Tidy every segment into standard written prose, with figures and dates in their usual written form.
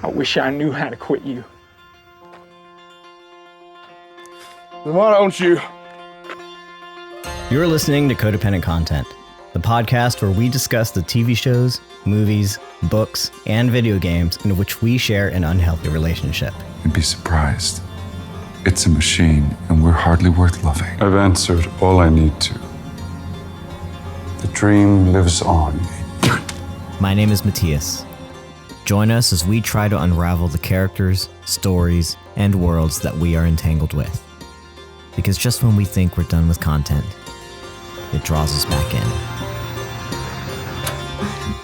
I wish I knew how to quit you. Then why don't you? You're listening to Codependent Content, the podcast where we discuss the TV shows, movies, books, and video games in which we share an unhealthy relationship. You'd be surprised. It's a machine, and we're hardly worth loving. I've answered all I need to. The dream lives on. My name is Mattias. Join us as we try to unravel the characters, stories, and worlds that we are entangled with. Because just when we think we're done with content, it draws us back in.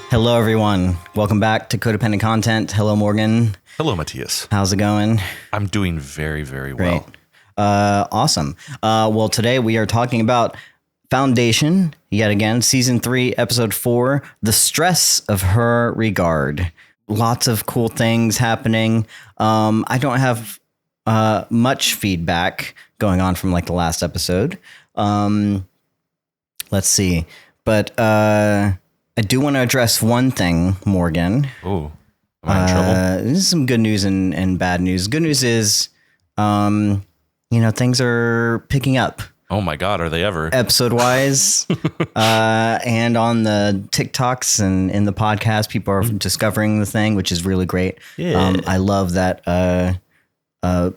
Hello, everyone. Welcome back to Codependent Content. Hello, Morgan. Hello, Mattias. How's it going? I'm doing very, very Great. well. Awesome. Well, today we are talking about Foundation, yet again, Season 3, Episode 4, The Stress of Her Regard. Lots of cool things happening. I don't have much feedback going on from like the last episode. Let's see. But I do want to address one thing, Morgan. Oh, am I in trouble? This is some good news and bad news. Good news is, things are picking up. Oh my God, are they ever? Episode wise, and on the TikToks and in the podcast, people are discovering the thing, which is really great. Yeah. I love that the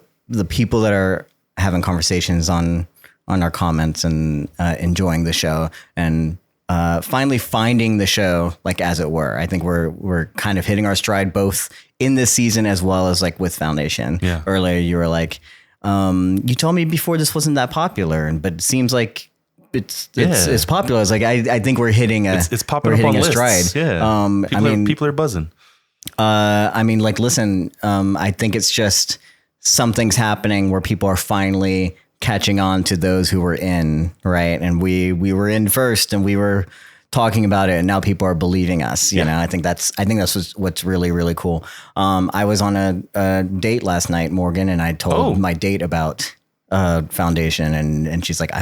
people that are having conversations on our comments and enjoying the show and finally finding the show, like as it were. I think we're kind of hitting our stride both in this season as well as like with Foundation. Yeah. Earlier, you were like, you told me before this wasn't that popular, but it seems like it's popular. It's like I think we're hitting it's popular. We're hitting a stride. Yeah. People are buzzing. Listen. I think it's just something's happening where people are finally catching on to those who were in, right? And we were in first, and we were talking about it, and now people are believing us. You know, I think that's what's really, really cool. I was on a date last night, Morgan, and I told my date about Foundation, and she's like,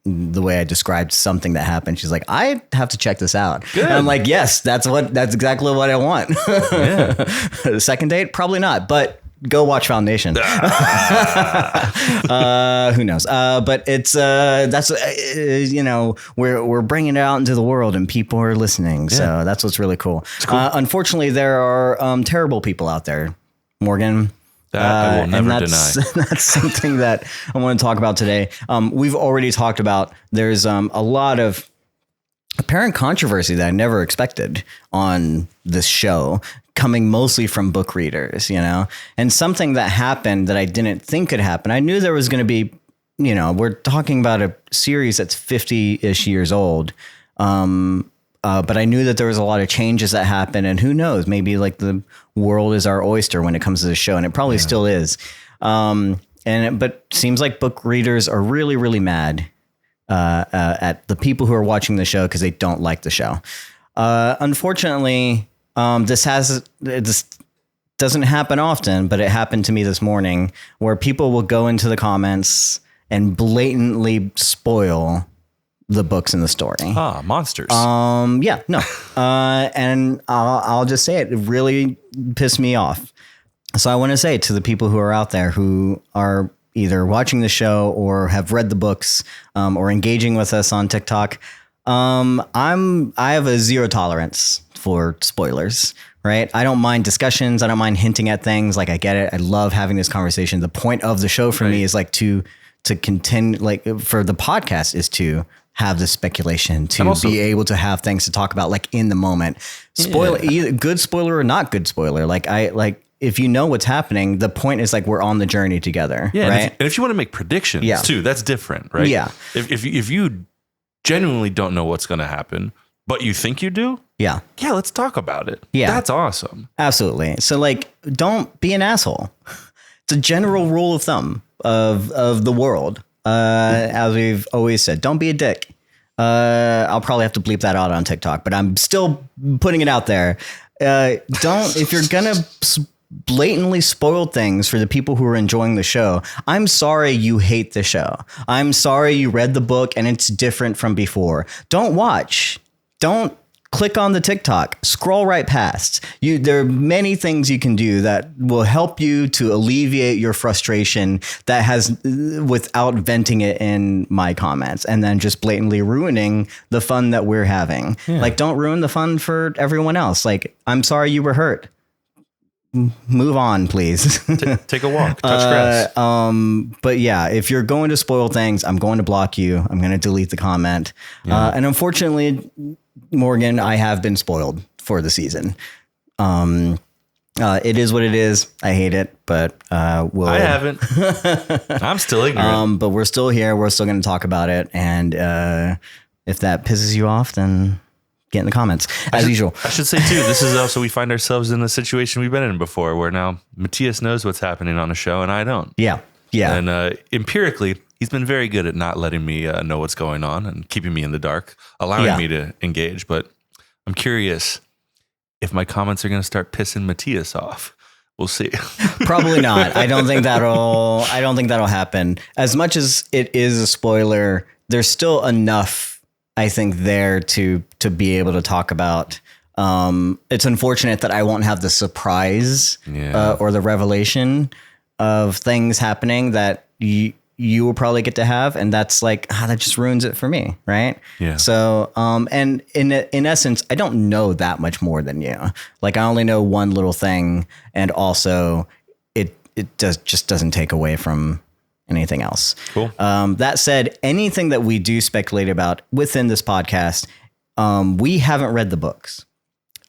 the way I described something that happened, she's like, I have to check this out. Good. And I'm like, yes, that's exactly what I want. Yeah. The second date, probably not, but go watch Foundation. Who knows? But it's we're bringing it out into the world and people are listening. So that's what's really cool. Cool. Unfortunately, there are terrible people out there, Morgan. That I will never deny. That's something that I want to talk about today. We've already talked about. There's a lot of apparent controversy that I never expected on this show, coming mostly from book readers, and something that happened that I didn't think could happen. I knew there was going to be, we're talking about a series that's 50-ish years old. But I knew that there was a lot of changes that happened, and who knows, maybe like the world is our oyster when it comes to the show, and it probably still is. But it seems like book readers are really, really mad at the people who are watching the show because they don't like the show. Unfortunately, this doesn't happen often, but it happened to me this morning where people will go into the comments and blatantly spoil the books and the story. Monsters. Yeah, no. And I'll just say it really pissed me off. So I want to say to the people who are out there who are either watching the show or have read the books, or engaging with us on TikTok, I have a zero tolerance for spoilers, right? I don't mind discussions. I don't mind hinting at things. Like, I get it. I love having this conversation. The point of the show for me is like to continue, like for the podcast is to have the speculation, to also be able to have things to talk about, like in the moment. Spoiler, either good spoiler or not good spoiler. If you know what's happening, the point is like we're on the journey together. Yeah, right. And if you want to make predictions too, that's different, right? Yeah. If you genuinely don't know what's going to happen, but you think you do, yeah, let's talk about it. Yeah, that's awesome. Absolutely. So like, don't be an asshole. It's a general rule of thumb of the world. As we've always said, don't be a dick. I'll probably have to bleep that out on TikTok, but I'm still putting it out there. If you're going to blatantly spoil things for the people who are enjoying the show, I'm sorry you hate the show. I'm sorry you read the book and it's different from before. Don't watch. Don't click on the TikTok, scroll right past. There are many things you can do that will help you to alleviate your frustration without venting it in my comments and then just blatantly ruining the fun that we're having. Yeah. Like, don't ruin the fun for everyone else. Like, I'm sorry you were hurt. Move on, please. Take a walk, touch grass. But yeah, if you're going to spoil things, I'm going to block you. I'm going to delete the comment. Yeah. And unfortunately, Morgan, I have been spoiled for the season. It is what it is. I hate it, but I haven't. I'm still ignorant. But we're still here. We're still going to talk about it. And if that pisses you off, then get in the comments as usual. I should say too, this is also, we find ourselves in the situation we've been in before, where now Mattias knows what's happening on a show and I don't. Yeah. And empirically, he's been very good at not letting me know what's going on and keeping me in the dark, allowing me to engage. But I'm curious if my comments are going to start pissing Mattias off. We'll see. Probably not. I don't think that'll happen. As much as it is a spoiler, there's still enough, I think, there to be able to talk about. It's unfortunate that I won't have the surprise or the revelation of things happening that you will probably get to have. And that's like, that just ruins it for me. Right. Yeah. So, and in essence, I don't know that much more than you. Like, I only know one little thing. And also it just doesn't take away from anything else. Cool. That said, anything that we do speculate about within this podcast, we haven't read the books.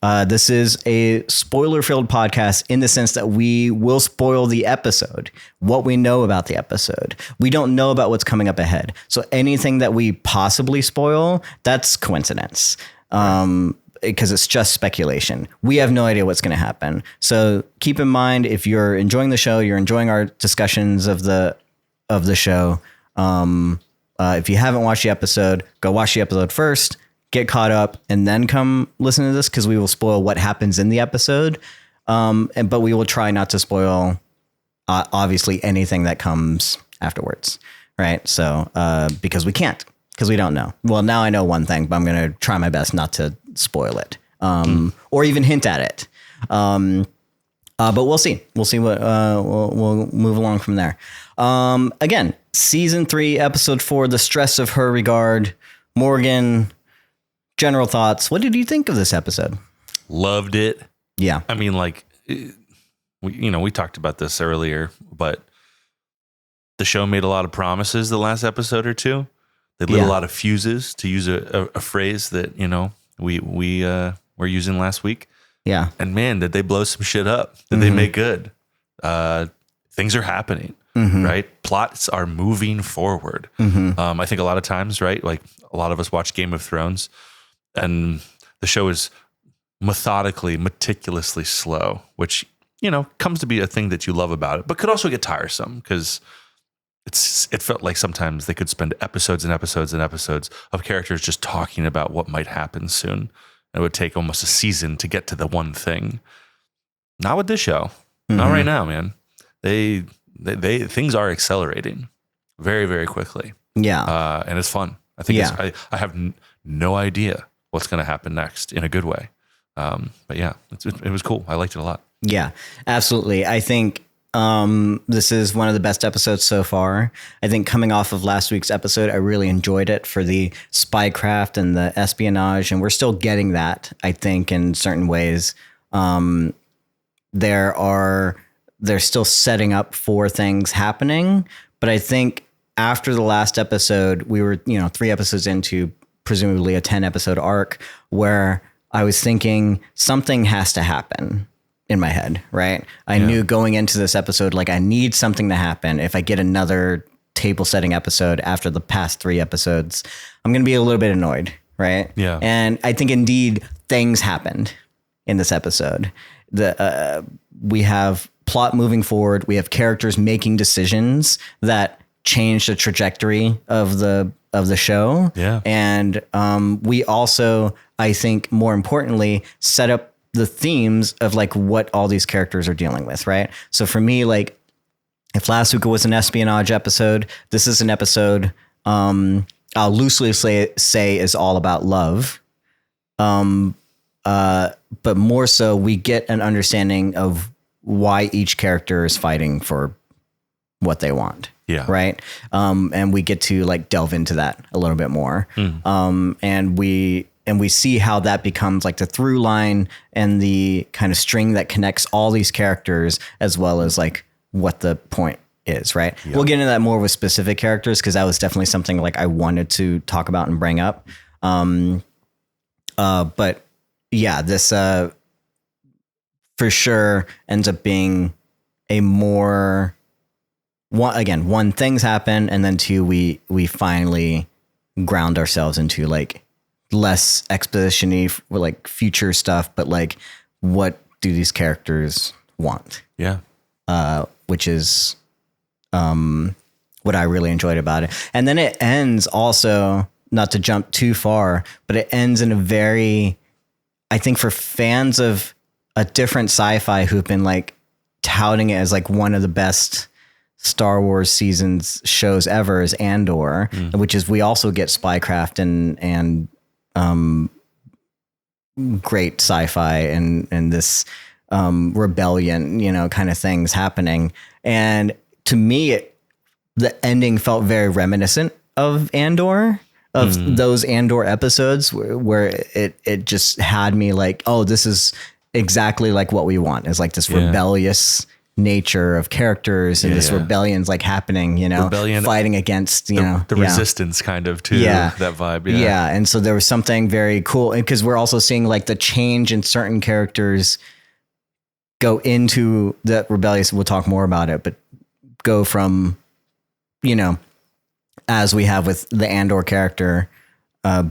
This is a spoiler-filled podcast in the sense that we will spoil the episode, what we know about the episode. We don't know about what's coming up ahead. So anything that we possibly spoil, that's coincidence, because it's just speculation. We have no idea what's going to happen. So keep in mind, if you're enjoying the show, you're enjoying our discussions of the show. If you haven't watched the episode, go watch the episode first. Get caught up and then come listen to this, because we will spoil what happens in the episode. But we will try not to spoil, obviously, anything that comes afterwards. Right. So because we can't, because we don't know. Well, now I know one thing, but I'm going to try my best not to spoil it or even hint at it. But we'll see. We'll see what we'll move along from there. Again, season 3, episode 4, The Stress of Her Regard. Morgan, general thoughts. What did you think of this episode? Loved it. Yeah. I mean, like, we talked about this earlier, but the show made a lot of promises the last episode or two. They lit a lot of fuses, to use a phrase that, we were using last week. Yeah. And man, did they blow some shit up? Did they make good? Things are happening, right? Plots are moving forward. I think a lot of times, right? Like, a lot of us watch Game of Thrones, and the show is meticulously slow, which, comes to be a thing that you love about it, but could also get tiresome, because it felt like sometimes they could spend episodes and episodes and episodes of characters just talking about what might happen soon. It would take almost a season to get to the one thing. Not with this show. Not right now, man. They things are accelerating very, very quickly. Yeah. And it's fun. I think I have no idea what's going to happen next in a good way. But yeah, it was cool. I liked it a lot. Yeah, absolutely. I think this is one of the best episodes so far. I think coming off of last week's episode, I really enjoyed it for the spycraft and the espionage, and we're still getting that, I think, in certain ways. They're still setting up for things happening, but I think after the last episode, we were, 3 episodes into presumably a 10-episode arc, where I was thinking something has to happen in my head, right? I knew going into this episode, like, I need something to happen. If I get another table setting episode after the past 3 episodes, I'm going to be a little bit annoyed, right? Yeah. And I think indeed things happened in this episode. We have plot moving forward. We have characters making decisions that change the trajectory of the show. Yeah. And we also, I think, more importantly, set up the themes of like what all these characters are dealing with, right? So for me, like, if last week was an espionage episode, this is an episode I'll loosely say is all about love. But more so, we get an understanding of why each character is fighting for what they want. Yeah. Right. And we get to like delve into that a little bit more. And we see how that becomes like the through line and the kind of string that connects all these characters, as well as like what the point is. Right. Yeah. We'll get into that more with specific characters, because that was definitely something like I wanted to talk about and bring up. But yeah, this for sure ends up being a more one, things happen, and then two, we finally ground ourselves into like less exposition-y, like future stuff, but like what do these characters want? Yeah. Which is what I really enjoyed about it. And then it ends also, not to jump too far, but it ends in a very, I think for fans of a different sci-fi who've been like touting it as like one of the best Star Wars seasons shows ever, is Andor, which is, we also get spycraft and great sci-fi and this rebellion, you know, kind of things happening. And to me, the ending felt very reminiscent of Andor, of those Andor episodes where it just had me like, oh, this is exactly like what we want. It's like this rebellious nature of characters, and this rebellion's like happening, you know, fighting against, you know, the resistance kind of too, that vibe. Yeah. And so there was something very cool, because we're also seeing like the change in certain characters go into the rebellious. We'll talk more about it, but go from, you know, as we have with the Andor character,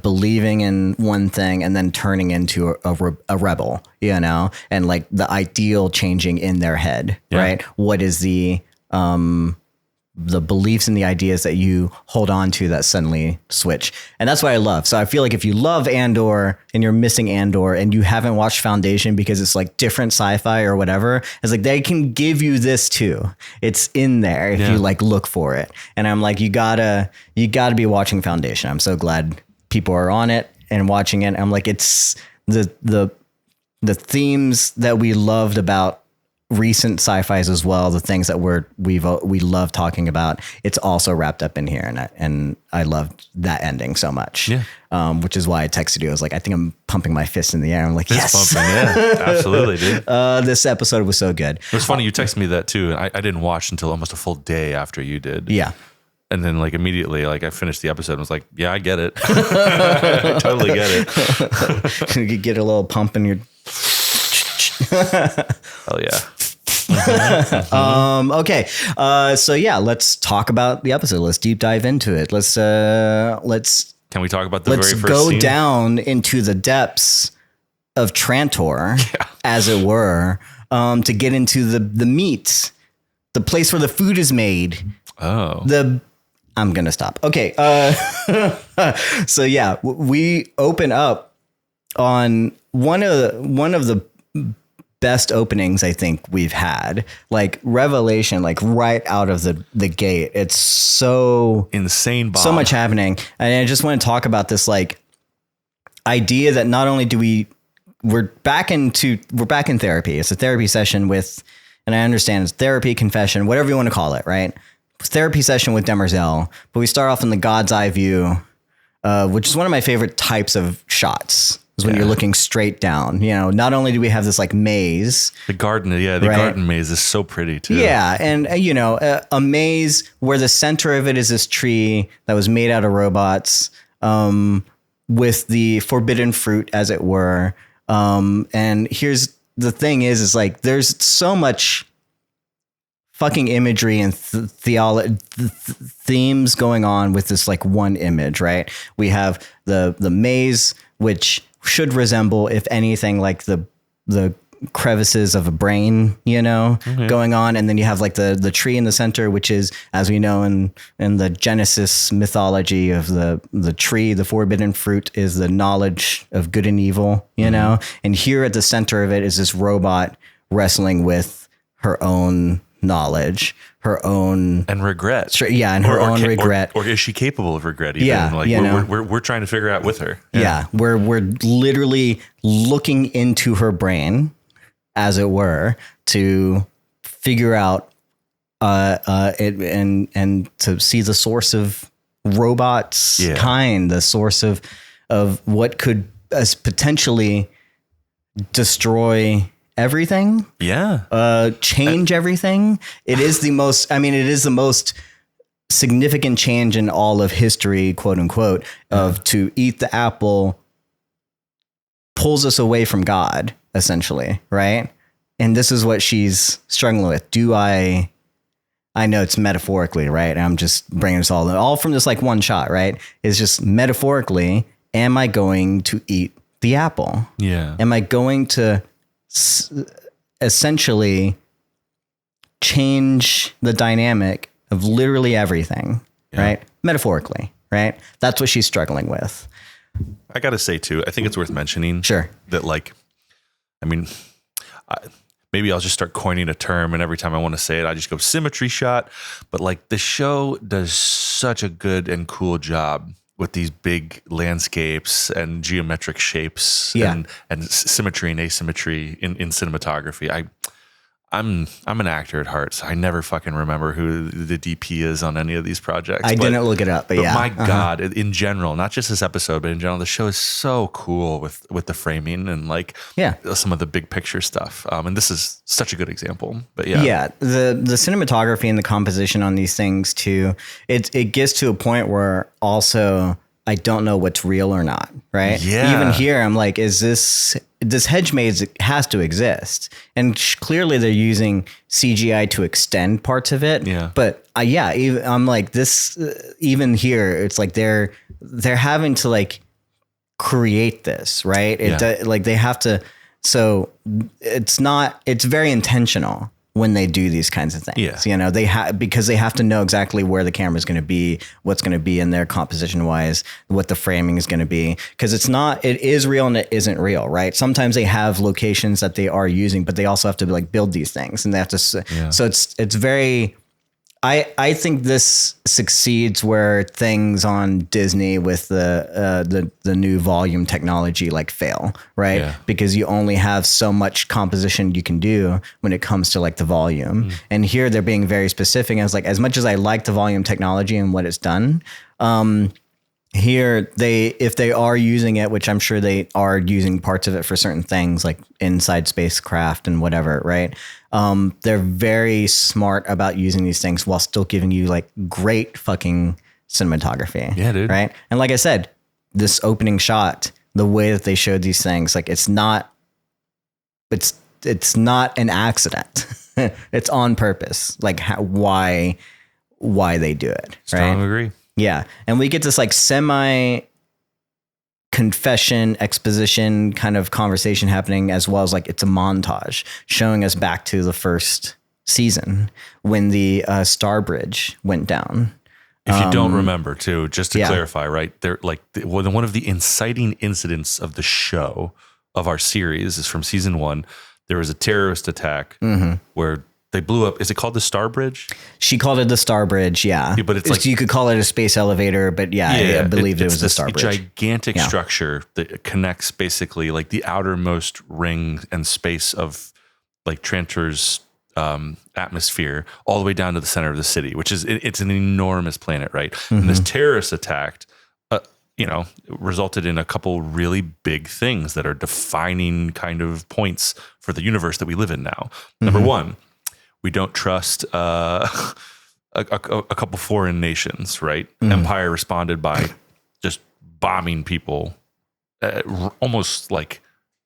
believing in one thing and then turning into a rebel, you know, and like the ideal changing in their head, right? What is the beliefs and the ideas that you hold on to that suddenly switch? And that's what I love. So I feel like if you love Andor and you're missing Andor and you haven't watched Foundation because it's like different sci-fi or whatever, it's like they can give you this too. It's in there if you like look for it. And I'm like, you gotta be watching Foundation. I'm so glad people are on it and watching it. I'm like, it's the themes that we loved about recent sci-fis as well, the things that we love talking about, it's also wrapped up in here, and I loved that ending so much. Which is why I texted you. I was like, I think I'm pumping my fist in the air. I'm like, yes, absolutely, dude. This episode was so good. It was funny. You texted me that too, and I didn't watch until almost a full day after you did. Yeah. And then like immediately, like I finished the episode and was like, yeah, I get it. I totally get it. You could get a little pump in your... Hell yeah. Okay. So yeah, let's talk about the episode. Let's deep dive into it. Let's can we talk about the very first go scene? Down into the depths of Trantor, as it were, to get into the meat, the place where the food is made. I'm going to stop. Okay. So yeah, we open up on one of the best openings I think we've had, like revelation, like right out of the gate. It's so insane, Bob. So much happening. And I just want to talk about this like idea that not only do we're back in therapy. It's a therapy session with, and I understand it's therapy, confession, whatever you want to call it, right? Therapy session with Demerzel, but we start off in the God's eye view, which is one of my favorite types of shots. Is when you're looking straight down. You know, not only do we have this like maze, the garden, garden maze is so pretty too. Yeah, and you know, a maze where the center of it is this tree that was made out of robots, with the forbidden fruit, as it were. And here's the thing: is like there's so much fucking imagery and themes going on with this like one image, right? We have the maze, which should resemble, if anything, like the crevices of a brain, you know, going on. And then you have like the tree in the center, which is, as we know in the Genesis mythology of the tree, the forbidden fruit is the knowledge of good and evil, you know? And here at the center of it is this robot wrestling with her own knowledge, her own and regret. And her own regret. Or is she capable of regret? Even? Yeah, like we're trying to figure out with her. Yeah, we're literally looking into her brain, as it were, to figure out it and to see the source of robots kind, the source of what could potentially destroy everything. Change everything. It is the most significant change in all of history, quote unquote, of to eat the apple pulls us away from God, essentially, right? And this is what she's struggling with. I know it's metaphorically, right? I'm just bringing this all from this like one shot, right? It's just metaphorically, am I going to eat the apple? Yeah. Am I going to essentially change the dynamic of literally everything, right? Metaphorically, right? That's what she's struggling with. I got to say too, I think it's worth mentioning that like, I mean, maybe I'll just start coining a term, and every time I want to say it, I just go symmetry shot. But like the show does such a good and cool job with these big landscapes and geometric shapes and symmetry and asymmetry in cinematography. I'm an actor at heart, so I never fucking remember who the DP is on any of these projects. I didn't look it up, but yeah. My God, in general, not just this episode, but in general, the show is so cool with the framing and like some of the big picture stuff. And this is such a good example. But the cinematography and the composition on these things too. It gets to a point where also I don't know what's real or not, right? Yeah. Even here, I'm like, is this hedge maze has to exist, and clearly they're using CGI to extend parts of it. Yeah. But I'm like this. Even here, it's like they're having to like create this, right? Like they have to. So it's very intentional when they do these kinds of things. You know, because they have to know exactly where the camera is going to be, what's going to be in there composition wise, what the framing is going to be, because it is real and it isn't real, right? Sometimes they have locations that they are using, but they also have to like build these things, and they have to. So it's very. I think this succeeds where things on Disney with the new volume technology like fail, right? Yeah. Because you only have so much composition you can do when it comes to like the volume. And here they're being very specific. And it's like, as much as I like the volume technology and what it's done, here if they are using it, which I'm sure they are using parts of it for certain things like inside spacecraft and whatever, right? They're very smart about using these things while still giving you like great fucking cinematography. Yeah, dude. Right. And like I said, this opening shot, the way that they showed these things, like it's not an accident. It's on purpose. Like why they do it. Strong agree. Yeah. And we get this like semi confession exposition kind of conversation happening, as well as like it's a montage showing us back to the first season when the Star Bridge went down. If you don't remember too, just to clarify, right? They're like one of the inciting incidents of the show, of our series, is from season 1. There was a terrorist attack where they blew up. Is it called the Star Bridge? She called it the Star Bridge, yeah. But it's like, you could call it a space elevator, but I believe it was the Star Bridge. It's a gigantic structure that connects basically like the outermost ring and space of like Trantor's atmosphere all the way down to the center of the city, which is it's an enormous planet, right? And this terrorist attack, resulted in a couple really big things that are defining kind of points for the universe that we live in now. Number one, we don't trust a couple foreign nations, right? Empire responded by just bombing people almost like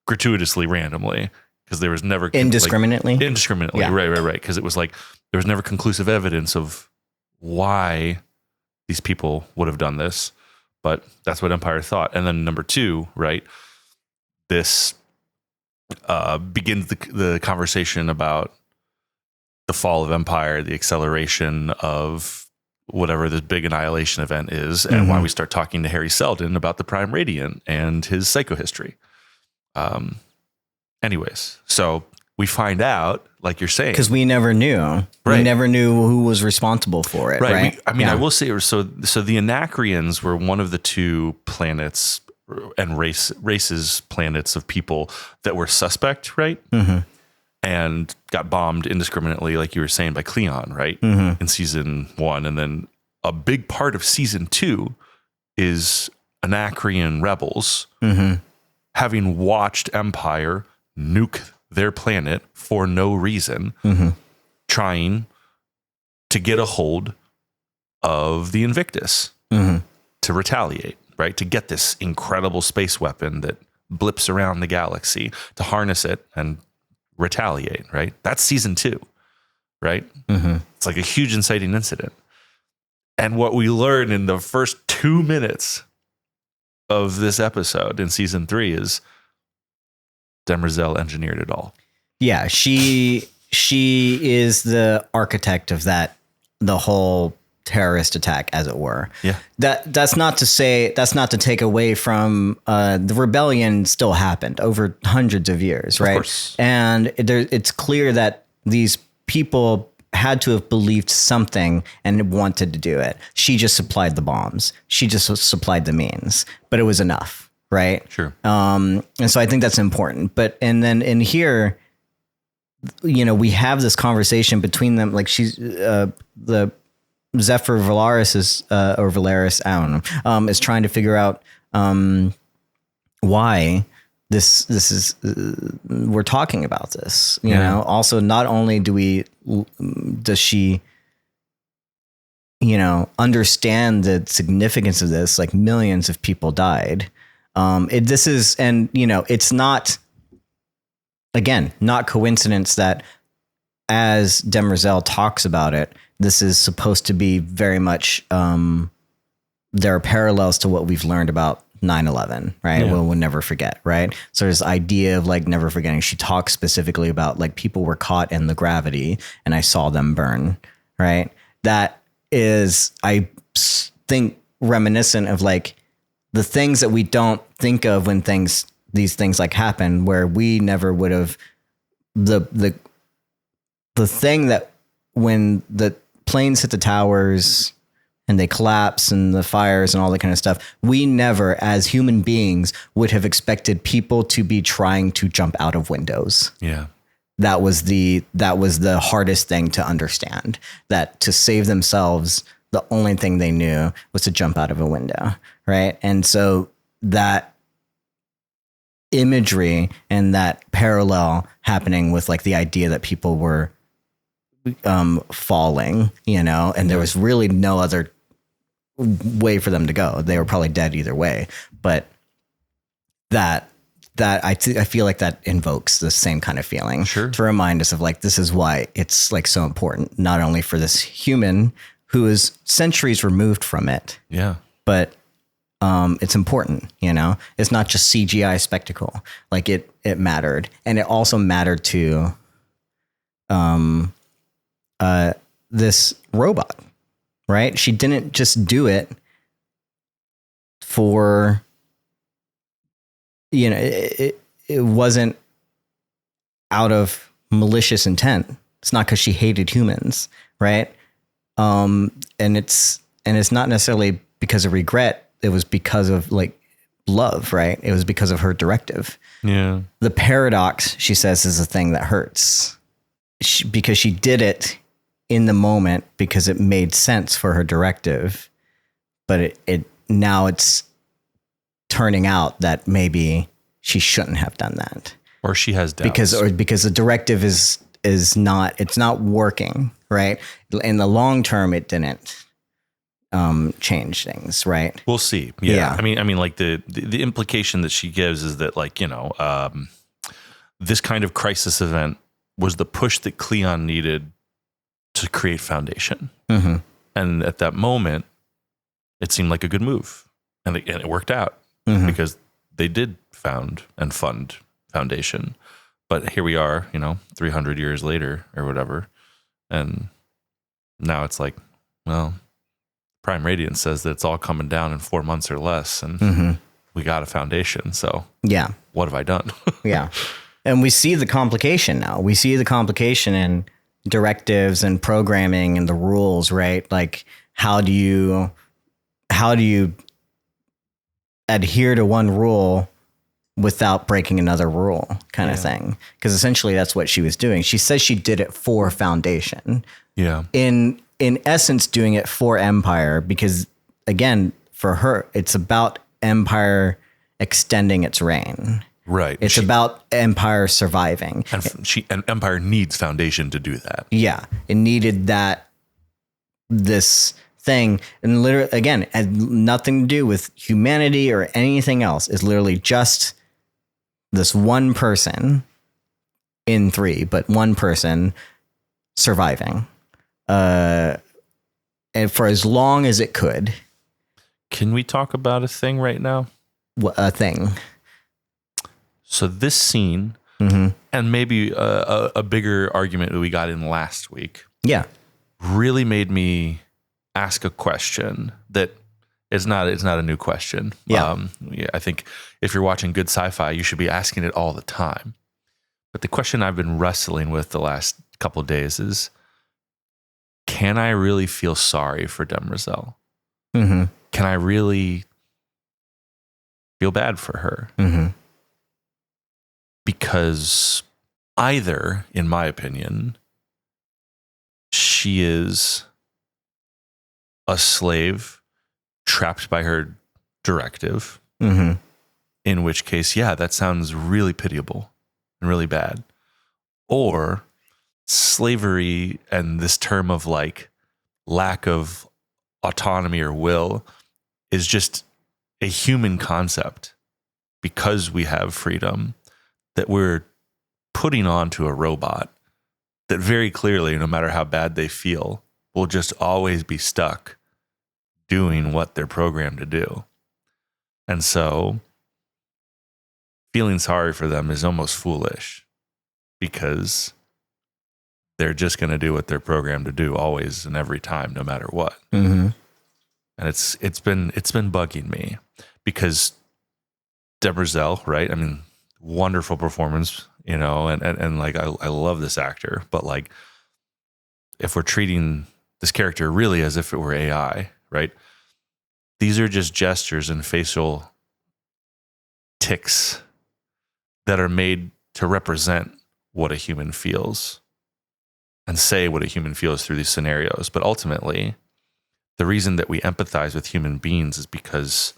gratuitously, randomly, because there was never indiscriminately, right. Because it was like there was never conclusive evidence of why these people would have done this, but that's what Empire thought. And then number 2, right? This begins the conversation about the fall of Empire, the acceleration of whatever this big annihilation event is, and why we start talking to Harry Seldon about the Prime Radiant and his psychohistory. Anyways, so we find out, like you're saying, because we never knew. Right. We never knew who was responsible for it. Right. I will say, so the Anacreans were one of the two planets and races planets of people that were suspect, right? Mm-hmm. And got bombed indiscriminately, like you were saying, by Cleon, right? Mm-hmm. In season 1. And then a big part of season 2 is Anacrean rebels having watched Empire nuke their planet for no reason, trying to get a hold of the Invictus to retaliate, right? To get this incredible space weapon that blips around the galaxy, to harness it and retaliate, right? That's season 2, right? It's like a huge inciting incident. And what we learn in the first 2 minutes of this episode in season 3 is Demerzel engineered it all. Yeah, she is the architect of that, the whole terrorist attack, as it were. Yeah. That's not to take away from the rebellion still happened over hundreds of years, right? Of course. And it's clear that these people had to have believed something and wanted to do it. She just supplied the bombs. She just supplied the means, but it was enough, right? Sure. And so I think that's important. And then in here, we have this conversation between them. Like she's the Zephyr Valaris or Valaris, I don't know, is trying to figure out why this is we're talking about this. You know. Also, not only does she understand the significance of this, like millions of people died. It's not, again, not coincidence that as Demerzel talks about it, this is supposed to be very much, there are parallels to what we've learned about 9/11, right? Yeah. We'll never forget, right? So this idea of like never forgetting, she talks specifically about like people were caught in the gravity and I saw them burn, right? That is, I think, reminiscent of like the things that we don't think of when these things like happen, where we never would have the thing that when the planes hit the towers and they collapse and the fires and all that kind of stuff, we never, as human beings, would have expected people to be trying to jump out of windows. Yeah. That was the hardest thing to understand, that to save themselves, the only thing they knew was to jump out of a window. Right. And so that imagery and that parallel happening with like the idea that people were falling, and there was really no other way for them to go. They were probably dead either way. But that I feel like that invokes the same kind of feeling. Sure. To remind us of like, this is why it's like so important, not only for this human who is centuries removed from it. Yeah. But it's important, it's not just CGI spectacle. Like it mattered. And it also mattered to this robot, right? She didn't just do it for, it wasn't out of malicious intent. It's not because she hated humans, right? And it's not necessarily because of regret. It was because of like love, right? It was because of her directive. Yeah. The paradox, she says, is the thing that hurts. Because she did it in the moment because it made sense for her directive, but it now it's turning out that maybe she shouldn't have done that, or she has doubts because the directive is not, it's not working, right? In the long term, it didn't change things, right? We'll see. Yeah. I mean, like the implication that she gives is that like, this kind of crisis event was the push that Cleon needed to create foundation. Mm-hmm. And at that moment, it seemed like a good move. And it worked out because they did found and fund foundation. But here we are, 300 years later or whatever. And now it's like, well, Prime Radiance says that it's all coming down in 4 months or less. And we got a foundation. So yeah, what have I done? Yeah. And we see the complication now. We see the complication in directives and programming and the rules, right? Like, how do you adhere to one rule without breaking another rule kind of thing? Because essentially that's what she was doing. She says she did it for Foundation. Yeah. In essence, doing it for Empire, because again, for her, it's about Empire extending its reign. Right. It's about Empire surviving. And Empire needs Foundation to do that. Yeah. It needed this thing. And literally, again, had nothing to do with humanity or anything else. It's literally just this one person in 3, but one person surviving. And for as long as it could. Can we talk about a thing right now? A thing. So this scene, and maybe a bigger argument that we got in last week, really made me ask a question that is not a new question. I think if you're watching good sci-fi, you should be asking it all the time. But the question I've been wrestling with the last couple of days is, can I really feel sorry for Demerzel? Mm-hmm. Can I really feel bad for her? Mm-hmm. Because either, in my opinion, she is a slave trapped by her directive, in which case, that sounds really pitiable and really bad. Or slavery and this term of like lack of autonomy or will is just a human concept because we have freedom that we're putting onto a robot that very clearly, no matter how bad they feel, will just always be stuck doing what they're programmed to do. And so feeling sorry for them is almost foolish because they're just going to do what they're programmed to do always and every time, no matter what. Mm-hmm. And it's been bugging me because Demerzel, right? I mean, wonderful performance, and like I love this actor, but like if we're treating this character really as if it were AI, right? These are just gestures and facial tics that are made to represent what a human feels and say what a human feels through these scenarios. But ultimately, the reason that we empathize with human beings is because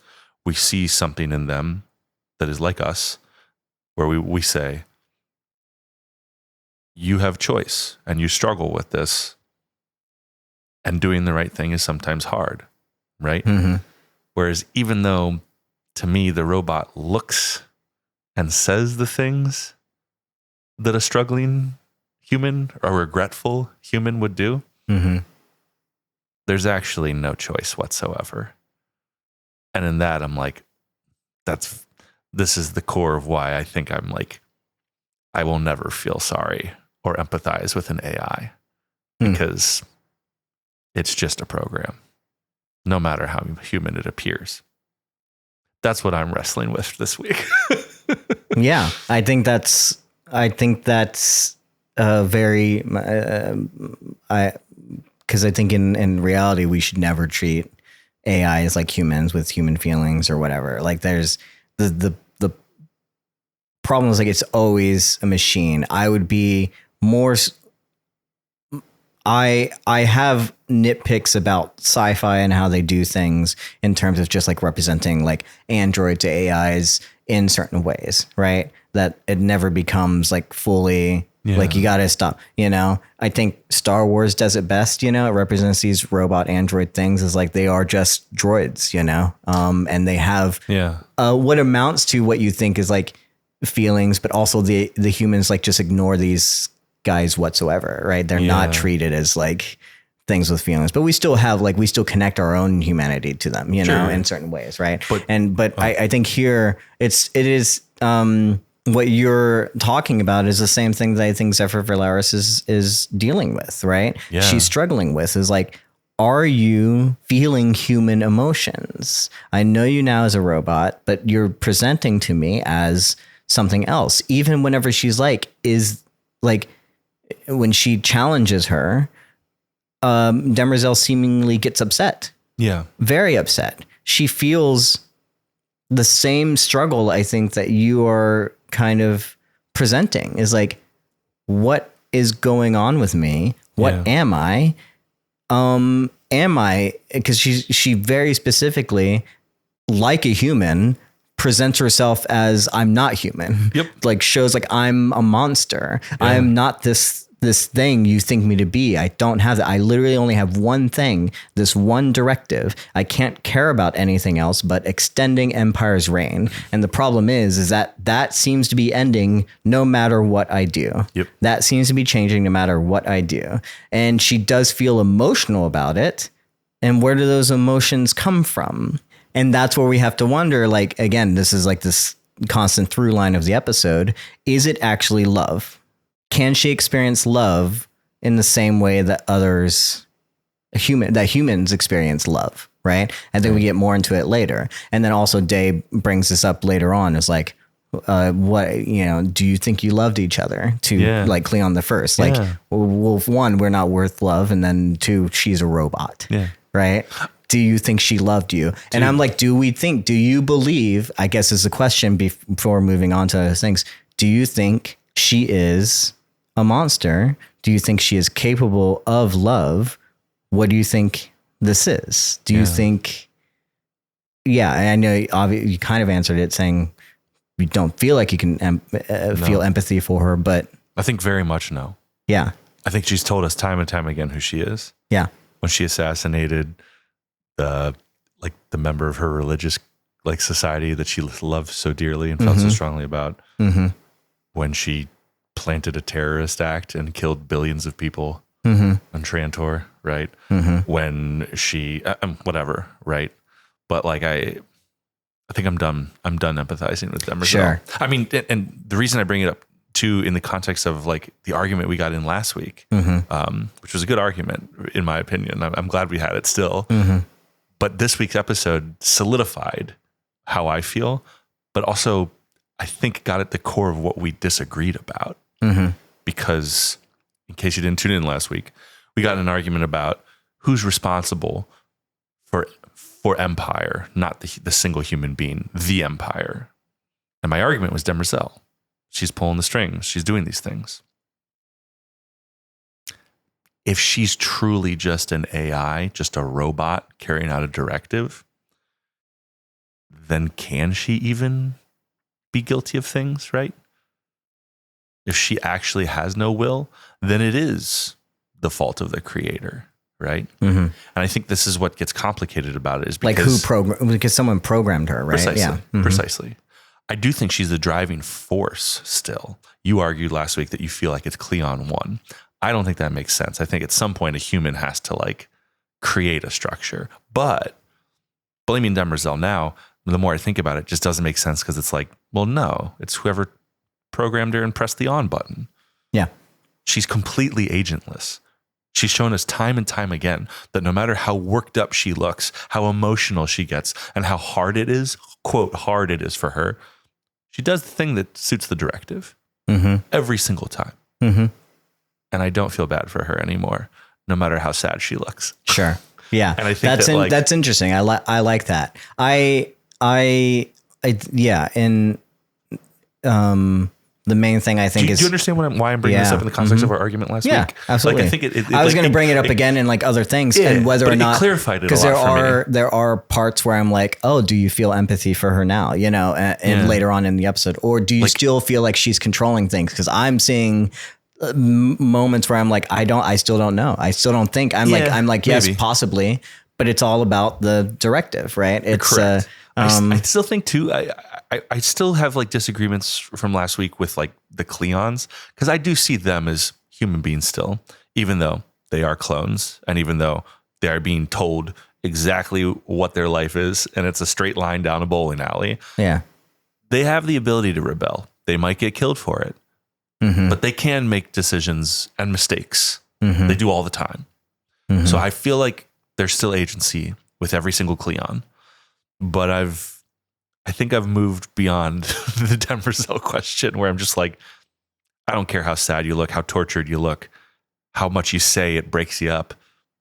we see something in them that is like us, where we say, you have choice and you struggle with this, and doing the right thing is sometimes hard, right? Mm-hmm. Whereas even though to me the robot looks and says the things that a struggling human or regretful human would do, there's actually no choice whatsoever. And in that, I'm like, this is the core of why I think I'm like, I will never feel sorry or empathize with an AI because it's just a program, no matter how human it appears. That's what I'm wrestling with this week. Yeah, I think that's very, because I think in reality, we should never treat AI as like humans with human feelings or whatever. Like there's the problem is like, it's always a machine. I would be more, I have nitpicks about sci-fi and how they do things in terms of just like representing like android to AIs in certain ways, right? That it never becomes like fully like you got to stop, I think Star Wars does it best, it represents these robot android things as like they are just droids, and they have what amounts to what you think is like feelings, but also the humans like just ignore these guys whatsoever, right? They're not treated as like things with feelings, but we still have like, we still connect our own humanity to them, in certain ways, right? But I think here it is what you're talking about is the same thing that I think Zephyr Valaris is dealing with, right? Yeah. She's struggling with is like, are you feeling human emotions? I know you now as a robot, but you're presenting to me as something else. Even whenever she's like, when she challenges her, Demerzel seemingly gets upset. Yeah. Very upset. She feels the same struggle, I think, that you are kind of presenting, is like, what is going on with me? What am I? Because she very specifically, like a human, presents herself as I'm not human. Yep. Like shows like I'm a monster. Yeah. I'm not this thing you think me to be. I don't have that. I literally only have one thing, this one directive. I can't care about anything else but extending Empire's reign. And the problem is that seems to be ending no matter what I do. Yep. That seems to be changing no matter what I do. And she does feel emotional about it. And where do those emotions come from? And that's where we have to wonder, like, again, this is like this constant through line of the episode. Is it actually love? Can she experience love in the same way that humans experience love? Right. I think we get more into it later. And then also Day brings this up later on. Is like, do you think you loved each other? To like Cleon the First, like, well, one, we're not worth love. And then two, she's a robot. Yeah. Right. Do you think she loved you? And I'm like, do you believe, I guess is the question before moving on to other things. Do you think she is a monster? Do you think she is capable of love? What do you think this is? Do you think, I know you kind of answered it saying you don't feel like you can feel empathy for her, but I think very much no. Yeah. I think she's told us time and time again who she is. Yeah. When she assassinated the member of her religious society that she loved so dearly and felt so strongly about. Mm-hmm. When she planted a terrorist act and killed billions of people on Trantor, right? Mm-hmm. When she, whatever, right? But like, I think I'm done empathizing with Demerzel. Sure. I mean, and the reason I bring it up too, in the context of like the argument we got in last week, which was a good argument in my opinion. I'm glad we had it still. Mm-hmm. But this week's episode solidified how I feel, but also I think got at the core of what we disagreed about. Mm-hmm. Because in case you didn't tune in last week, we got in an argument about who's responsible for Empire, not the single human being, the Empire. And my argument was Demerzel. She's pulling the strings. She's doing these things. If she's truly just an AI, just a robot carrying out a directive, then can she even be guilty of things, right? If she actually has no will, then it is the fault of the creator, right? Mm-hmm. And I think this is what gets complicated about it, is because because someone programmed her, right? Precisely, yeah, mm-hmm. Precisely. I do think she's the driving force still. You argued last week that you feel like it's Cleon 1. I don't think that makes sense. I think at some point a human has to like create a structure. But blaming Demerzel now, the more I think about it, just doesn't make sense, because it's like, well, no, it's whoever programmed her and pressed the on button. Yeah. She's completely agentless. She's shown us time and time again that no matter how worked up she looks, how emotional she gets, and how hard it is, quote, hard it is for her, she does the thing that suits the directive every single time. Mm-hmm. And I don't feel bad for her anymore, no matter how sad she looks. Sure. Yeah. And I think that's interesting. I like that. The main thing I think do you understand why I'm bringing this up in the context of our argument last week? Absolutely. Like, I think I was going to bring it up again in like other things, and whether or not it clarified it, because there are parts where I'm like, oh, do you feel empathy for her now? You know, and later on in the episode, or do you still feel like she's controlling things? Because I'm seeing moments where I'm like, I still don't know. I still don't think. I'm like, yes, maybe. Possibly, but it's all about the directive, right? It's correct. I still think too. I still have like disagreements from last week with like the Cleons, because I do see them as human beings still, even though they are clones, and even though they are being told exactly what their life is, and it's a straight line down a bowling alley. Yeah, they have the ability to rebel. They might get killed for it, but they can make decisions and mistakes. They do all the time. So I feel like there's still agency with every single Cleon, but I think I've moved beyond the Demerzel question where I'm just like, I don't care how sad you look, how tortured you look, how much you say it breaks you up.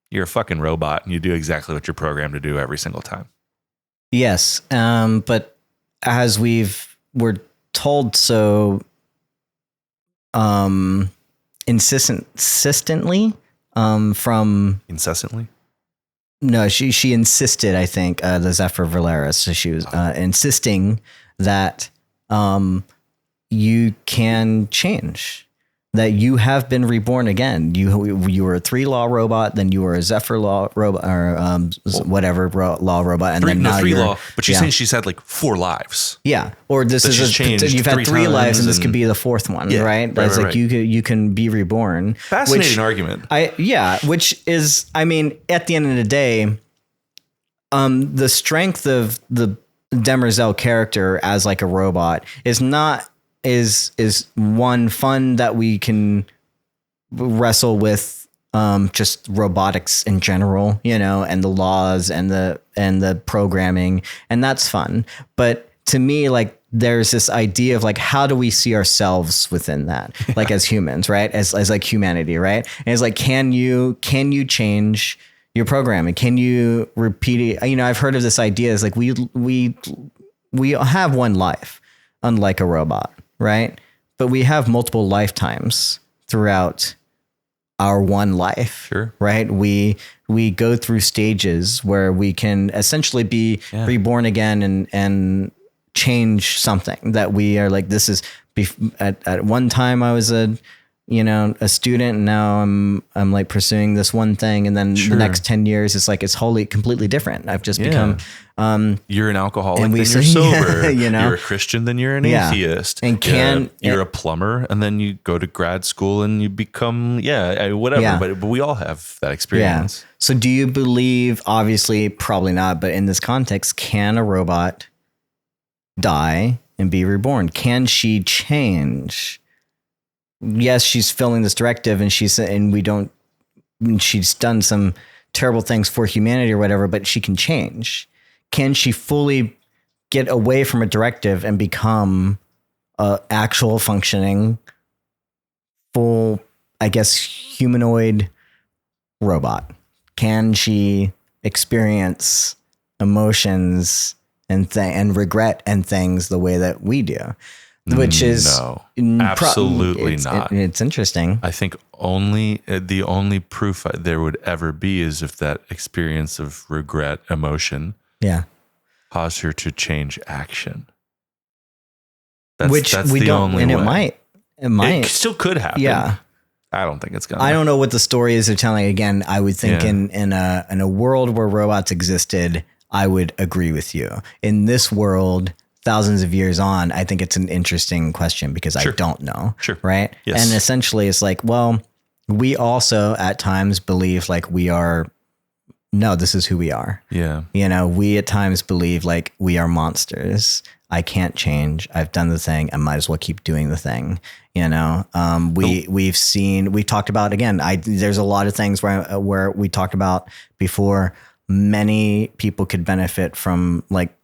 You're a fucking robot and you do exactly what you're programmed to do every single time. Yes. But as we're told so insistently from Incessantly? No, she insisted, I think, the Zephyr Valeris. So she was insisting that you can change, that you have been reborn again. You were a 3-law robot, then you were a Zephyr law robot, or whatever law robot, and then now three you're law. But she's saying she's had like 4 lives. Yeah, or this That she's is changed you've had 3 lives, and this could and- be the 4th one, Yeah, right? right, That's right, like right. you can be reborn. Fascinating argument. Which is, I mean, at the end of the day, the strength of the Demerzel character as like a robot is one fun that we can wrestle with, just robotics in general, and the laws and the programming, and that's fun. But to me, like, there's this idea of like, how do we see ourselves within that, like as humans, right? As like humanity, right? And it's like, can you change your programming? Can you repeat it? I've heard of this idea is like, we have one life, unlike a robot, right? But we have multiple lifetimes throughout our one life, Sure. right? We go through stages where we can essentially be reborn again and change something that we are like, this is at one time I was a student, and now I'm like pursuing this one thing, and then the next 10 years it's like it's wholly completely different. I've just become you're an alcoholic, and then we you're say, sober. yeah, You're a Christian, then you're an Yeah. atheist. And you're a plumber, and then you go to grad school and you become whatever. Yeah. But we all have that experience. So do you believe, obviously probably not, but in this context, can a robot die and be reborn? Can she change? Yes, she's filling this directive, and she's done some terrible things for humanity or whatever, but she can change. Can she fully get away from a directive and become a actual functioning, full, I guess, humanoid robot? Can she experience emotions and regret and things the way that we do? Which is absolutely not. It's interesting. I think the only proof there would ever be is if that experience of regret, emotion, caused her to change action. That's we the don't, only and way. it might. It still could happen. Yeah. I don't think it's gonna. I don't know what the story is they're telling. Again, I would think in a world where robots existed, I would agree with you. In this world, thousands of years on, I think it's an interesting question because I don't know. Sure. Right. Yes. And essentially it's like, well, we also at times believe like this is who we are. Yeah. We at times believe like we are monsters. I can't change. I've done the thing. I might as well keep doing the thing. We talked about, again, there's a lot of things where we talked about before. Many people could benefit from, like,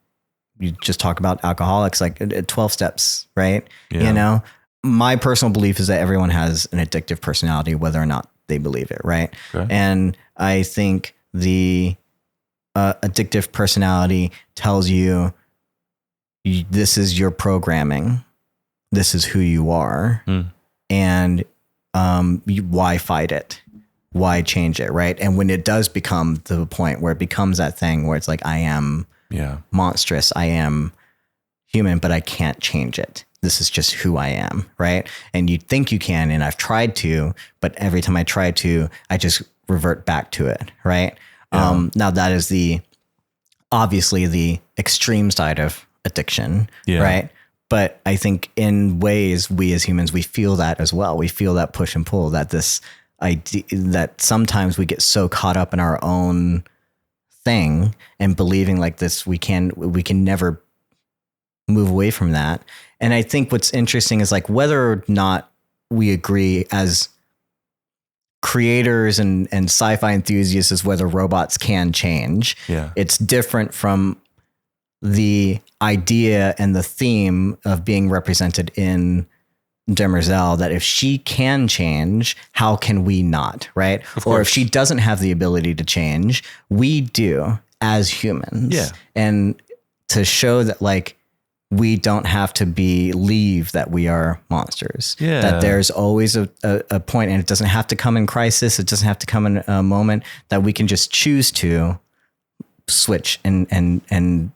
you just talk about alcoholics, like 12 steps, right? Yeah. My personal belief is that everyone has an addictive personality, whether or not they believe it, right? Okay. And I think the addictive personality tells you this is your programming, this is who you are, and why fight it? Why change it, right? And when it does become to the point where it becomes that thing where it's like, I am monstrous, I am human, but I can't change it. This is just who I am, right? And you think you can, and I've tried to, but every time I try to, I just revert back to it, right? Now that is obviously the extreme side of addiction, right? But I think in ways, we as humans, we feel that as well. We feel that push and pull, that this idea that sometimes we get so caught up in our own thing and believing like this, we can never move away from that. And I think what's interesting is like whether or not we agree as creators and sci-fi enthusiasts is whether robots can change. Yeah. It's different from the idea and the theme of being represented in Demerzel, that if she can change, how can we not, right? Or if she doesn't have the ability to change, we do as humans. Yeah. And to show that like we don't have to believe that we are monsters. Yeah. That there's always a point, and it doesn't have to come in crisis. It doesn't have to come in a moment, that we can just choose to switch and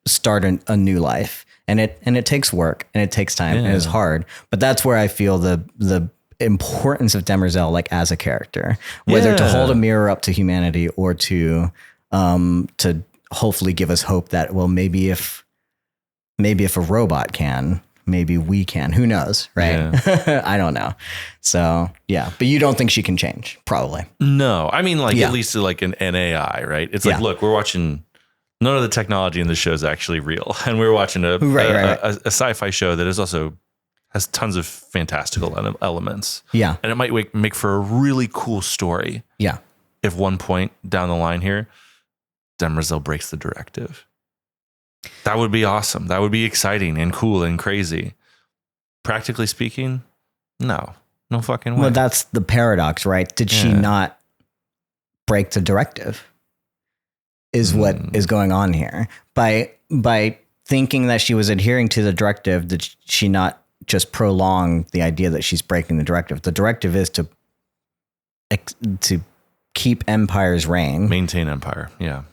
start a new life. And it takes work and it takes time and it's hard, but that's where I feel the importance of Demerzel, like as a character, whether to hold a mirror up to humanity or to hopefully give us hope that, well, maybe if a robot can, maybe we can, who knows? Right. Yeah. I don't know. So yeah, but you don't think she can change? Probably. No, I mean, like at least like an AI, right? It's like, look, we're watching. None of the technology in the show is actually real. And we're watching a sci-fi show that is also has tons of fantastical elements. Yeah. And it might make for a really cool story. Yeah. If one point down the line here, Demerzel breaks the directive. That would be awesome. That would be exciting and cool and crazy. Practically speaking, no fucking way. Well, that's the paradox, right? Did she not break the directive? Is what is going on here. By thinking that she was adhering to the directive, did she not just prolong the idea that she's breaking the directive? The directive is to keep Empire's reign. Maintain Empire, yeah.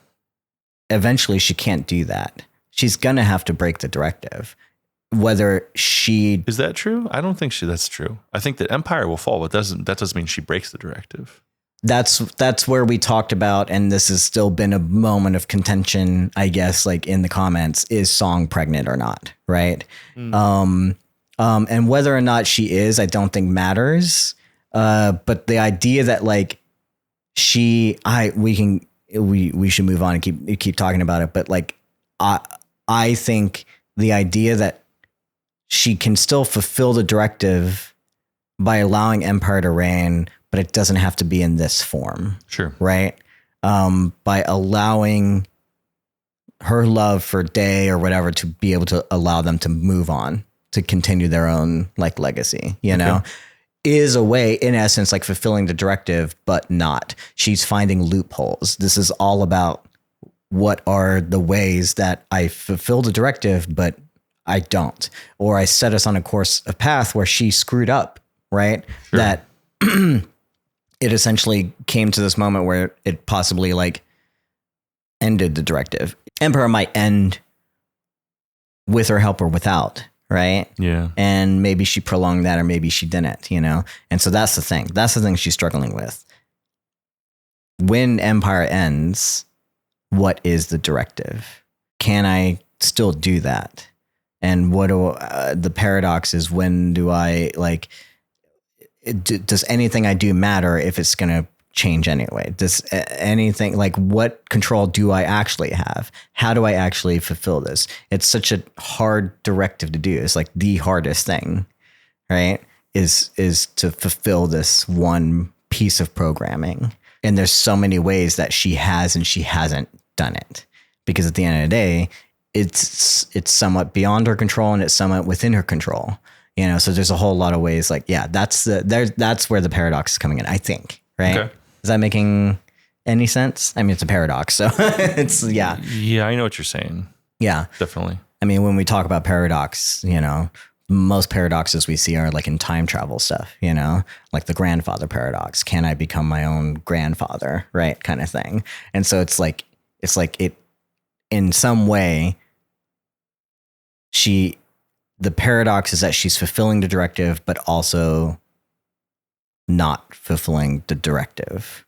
Eventually, she can't do that. She's going to have to break the directive. Whether she... Is that true? I don't think that's true. I think that Empire will fall, but that doesn't mean she breaks the directive. That's where we talked about, and this has still been a moment of contention, I guess, like in the comments, is Song pregnant or not, right? And whether or not she is, I don't think matters. But the idea that like we should move on and keep talking about it. But like I think the idea that she can still fulfill the directive by allowing Empire to reign, but it doesn't have to be in this form. Sure. Right. By allowing her love for Day or whatever to be able to allow them to move on, to continue their own like legacy, you know, is a way, in essence, like fulfilling the directive, but not. She's finding loopholes. This is all about what are the ways that I fulfill the directive, but I don't, or I set us on a path where she screwed up, right? Sure. That it essentially came to this moment where it possibly like ended the directive. Emperor might end with her help or without, right? Yeah. And maybe she prolonged that, or maybe she didn't, you know? And so that's the thing. That's the thing she's struggling with. When Empire ends, what is the directive? Can I still do that? And what the paradox is, when do I like... does anything I do matter if it's going to change anyway? Does anything, like, what control do I actually have? How do I actually fulfill this? It's such a hard directive to do. It's like the hardest thing, right? Is to fulfill this one piece of programming. And there's so many ways that she has and she hasn't done it, because at the end of the day, it's somewhat beyond her control and it's somewhat within her control. You know, so there's a whole lot of ways. Like, yeah, that's where the paradox is coming in, I think. Right? Okay. Is that making any sense? I mean, it's a paradox, so it's Yeah, I know what you're saying. Yeah, definitely. I mean, when we talk about paradox, you know, most paradoxes we see are like in time travel stuff. You know, like the grandfather paradox. Can I become my own grandfather? Right, kind of thing. And so it's like it in some way. The paradox is that she's fulfilling the directive, but also not fulfilling the directive.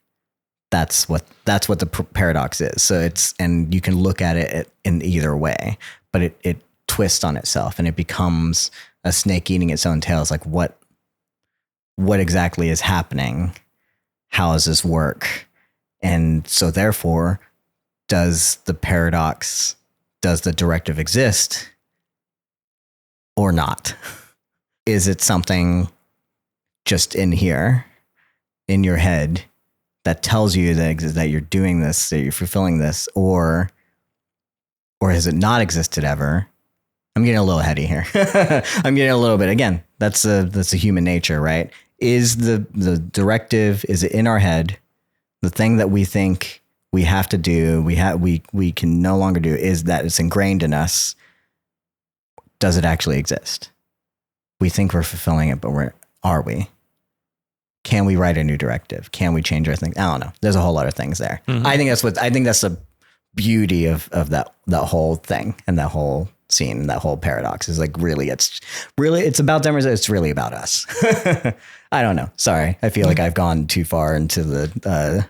That's what the paradox is. So and you can look at it in either way, but it twists on itself and it becomes a snake eating its own tail. It's like, what exactly is happening? How does this work? And so therefore, does the directive exist? Or not? Is it something just in here, in your head, that tells you that you're doing this, that you're fulfilling this, or or has it not existed ever? I'm getting a little heady here. I'm getting a little bit, again, that's a human nature, right? Is the directive, is it in our head? The thing that we think we have to do, we can no longer do, is that it's ingrained in us. Does it actually exist? We think we're fulfilling it, but are we? Can we write a new directive? Can we change our thing? I don't know. There's a whole lot of things there. Mm-hmm. I think that's the beauty of that whole thing and that whole scene, that whole paradox is like it's about Demerzel. It's really about us. I don't know. Sorry. I feel like I've gone too far into the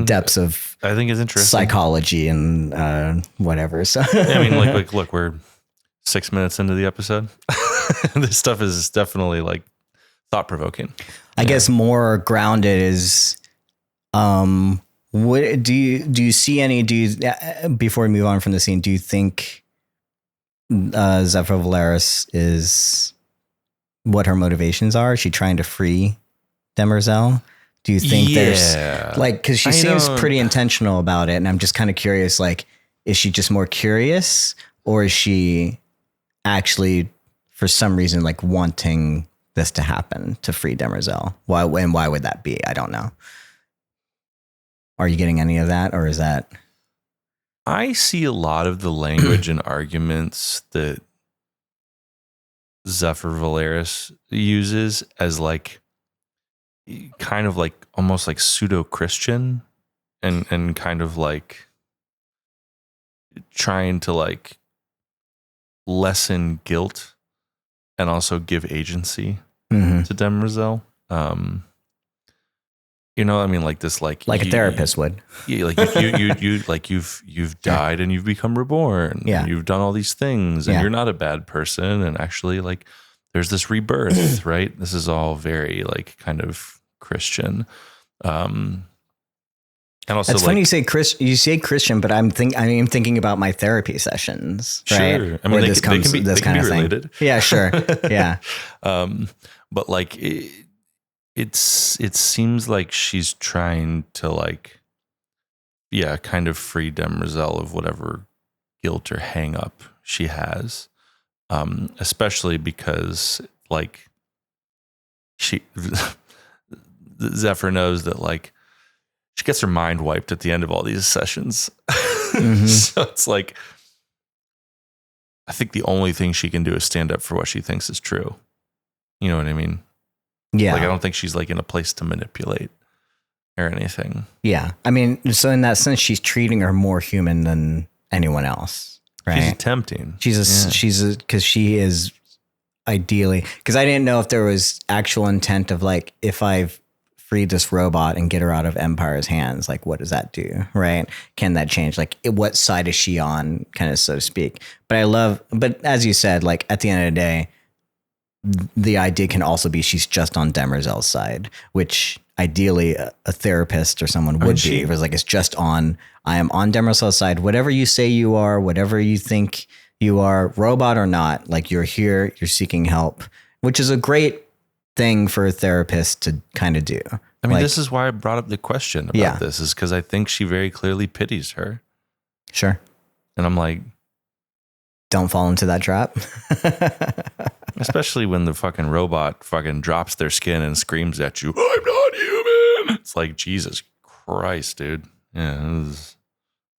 depths of I think it's interesting psychology and whatever. So I mean, like look, we're 6 minutes into the episode. This stuff is definitely like thought provoking. I guess more grounded is, what do you see any, before we move on from the scene, do you think Zephyr Valeris is, what her motivations are? Is she trying to free Demerzel? Do you think there's like, cause she seems pretty intentional about it. And I'm just kind of curious, like, is she just more curious, or is she actually for some reason like wanting this to happen to free Demerzel? Why would that be? I don't know. Are you getting any of that, or is that? I see a lot of the language and arguments that Zephyr Valeris uses as like kind of like almost like pseudo-Christian and kind of like trying to like lessen guilt and also give agency to Demerzel. You know, I mean, like this, like a therapist would. Yeah, like you like you've died and you've become reborn. Yeah, and you've done all these things, and you're not a bad person. And actually, like, there's this rebirth, right? This is all very like kind of Christian. And also, it's funny you say Christian, but I'm thinking about my therapy sessions. Right? Sure, I mean, they can be related. Yeah, sure, yeah. But like it seems like she's trying to like, kind of free Demerzel of whatever guilt or hang up she has. Especially because like Zephyr knows that like she gets her mind wiped at the end of all these sessions. So it's like, I think the only thing she can do is stand up for what she thinks is true. You know what I mean? Yeah. Like, I don't think she's like in a place to manipulate or anything. Yeah. I mean, so in that sense, she's treating her more human than anyone else, right? She's tempting. Because she is ideally, because I didn't know if there was actual intent of like, if I've freed this robot and get her out of Empire's hands, like, what does that do, right? Can that change? Like, what side is she on, kind of, so to speak? But as you said, like, at the end of the day, the idea can also be she's just on Demerzel's side, which ideally a therapist or someone would be. It was like, it's just on, I am on Demerzel's side. Whatever you say you are, whatever you think you are, robot or not, like, you're here, you're seeking help, which is a great thing for a therapist to kind of do. I mean, like, this is why I brought up the question about this, is because I think she very clearly pities her. Sure. And I'm like, don't fall into that trap. Especially when the fucking robot fucking drops their skin and screams at you, I'm not human. It's like, Jesus Christ, dude. Yeah,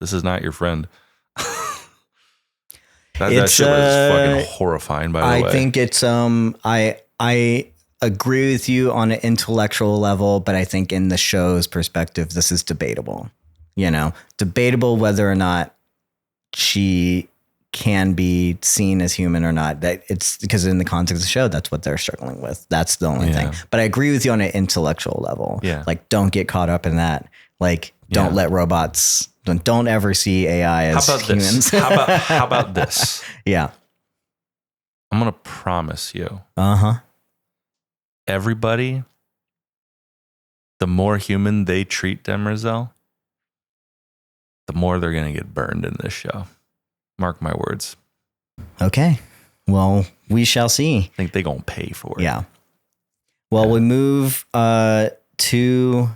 this is not your friend. that shit was fucking horrifying, by the way. I think it's, I agree with you on an intellectual level, but I think in the show's perspective, this is debatable. You know, debatable whether or not she can be seen as human or not. That it's because in the context of the show, that's what they're struggling with. That's the only thing. But I agree with you on an intellectual level. Yeah. Like, don't get caught up in that. Like, don't let robots, don't ever see AI as humans. How about this? Yeah. I'm going to promise you. Uh-huh. Everybody, the more human they treat Demerzel, the more they're going to get burned in this show. Mark my words. Okay. Well, we shall see. I think they're going to pay for it. Yeah. Well, we move to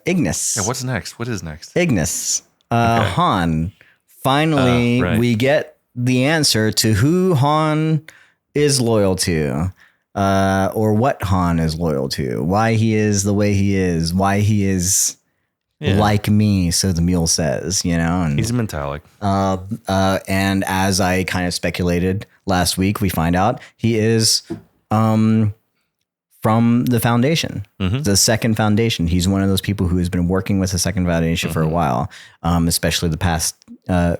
Ignis. Yeah, what's next? What is next? Ignis. Han finally right. we get the answer to who Han is loyal to, or what Han is loyal to, why he is the way he is, why he is like me. So the mule says, and He's metallic. and as I kind of speculated last week, we find out he is, from the Foundation, the Second Foundation. He's one of those people who has been working with the Second Foundation for a while, especially the past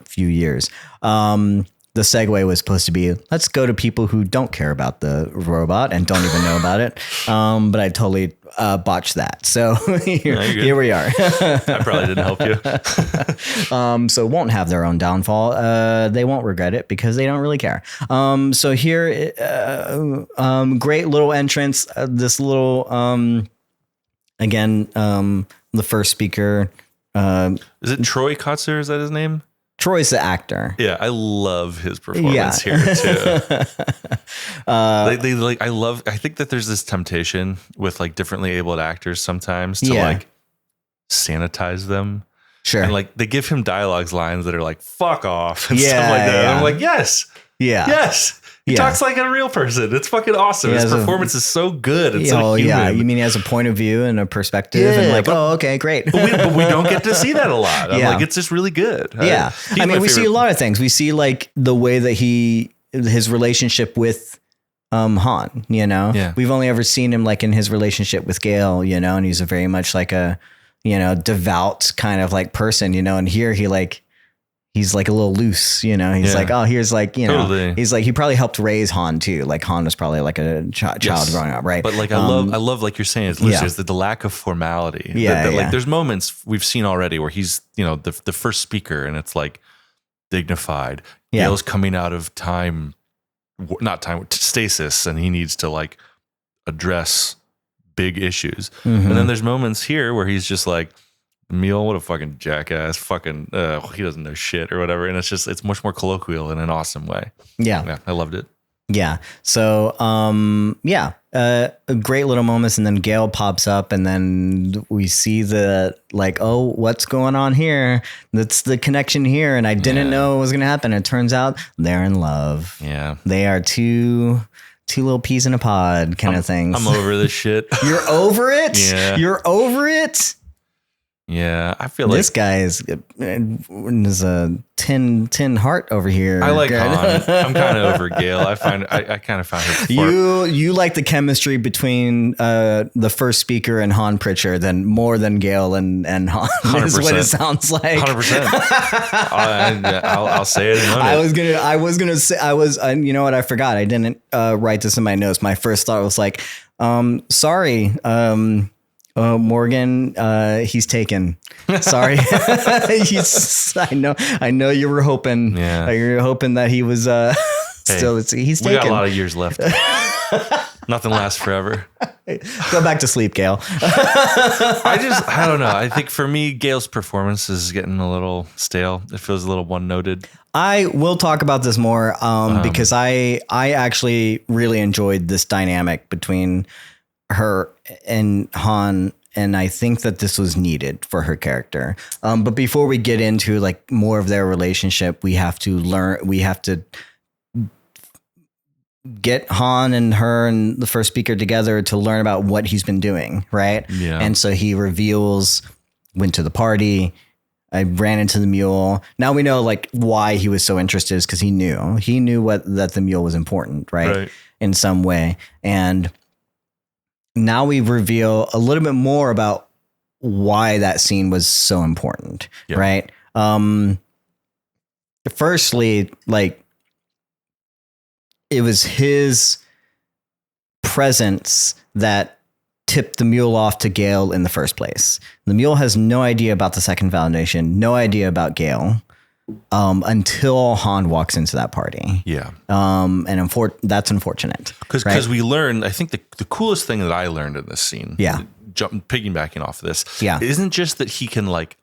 few years. The segue was supposed to be, let's go to people who don't care about the robot and don't even know about it. But I totally botched that. So here we are. I probably didn't help you. So won't have their own downfall. They won't regret it because they don't really care. So here, great little entrance. This little, again, the first speaker. Is it Troy Kotzer? Is that his name? Troy's the actor. Yeah, I love his performance here too. I think that there's this temptation with like differently abled actors sometimes to like sanitize them. Sure. And like they give him dialogue lines that are like "fuck off" and stuff like that. Yeah. And I'm like, yes, he talks like a real person. It's fucking awesome. His performance is so good. It's so human. Yeah, you mean he has a point of view and a perspective, and like, okay, great. But we don't get to see that a lot. I'm like, it's just really good. Yeah, I mean, we see a lot of things. We see like the way that his relationship with Han. We've only ever seen him like in his relationship with Gale. And he's a very much like a devout kind of like person. And here he's like a little loose, he's like, oh, here's like, totally. He's like, he probably helped raise Han too. Like Han was probably like a child growing up. Right. But like, I love, like you're saying, it's loose, the lack of formality. Like there's moments we've seen already where he's, the first speaker and it's like dignified. Gale's coming out of stasis, and he needs to like address big issues. And then there's moments here where he's just like, Emil, what a fucking jackass, fucking he doesn't know shit or whatever. And it's much more colloquial in an awesome way. Yeah, I loved it. Yeah. So great little moments, and then Gale pops up, and then we see the like, oh, what's going on here? That's the connection here, and I didn't know it was gonna happen. It turns out they're in love. Yeah. They are two little peas in a pod kind of things. I'm over this shit. You're over it? Yeah. You're over it? Yeah, I feel like this guy is a tin heart over here. I like Han. I'm kind of over Gale. I kind of found her. You like the chemistry between the first speaker and Han Pritchard more than Gale and Han. 100%. Is what it sounds like. 100%. I'll say it. I was gonna say you know what? I forgot. I didn't write this in my notes. My first thought was like, sorry. Morgan, he's taken. Sorry. I know you were hoping. Yeah. You were hoping that he was still. He's taken. We got a lot of years left. Nothing lasts forever. Go back to sleep, Gale. I don't know. I think for me, Gale's performance is getting a little stale. It feels a little one-noted. I will talk about this more because I actually really enjoyed this dynamic between her and Han, and I think that this was needed for her character. But before we get into like more of their relationship, we have to get Han and her and the first speaker together to learn about what he's been doing, right? Yeah. And so he reveals, went to the party, I ran into the mule. Now we know like why he was so interested is because he knew that the mule was important, right? In some way. And now we reveal a little bit more about why that scene was so important, right? Firstly, like it was his presence that tipped the mule off to Gale in the first place. The mule has no idea about the Second Foundation, no idea about Gale, until Han walks into that party. Yeah. And that's unfortunate. Because we learn, I think the coolest thing that I learned in this scene, piggybacking off of this, isn't just that he can like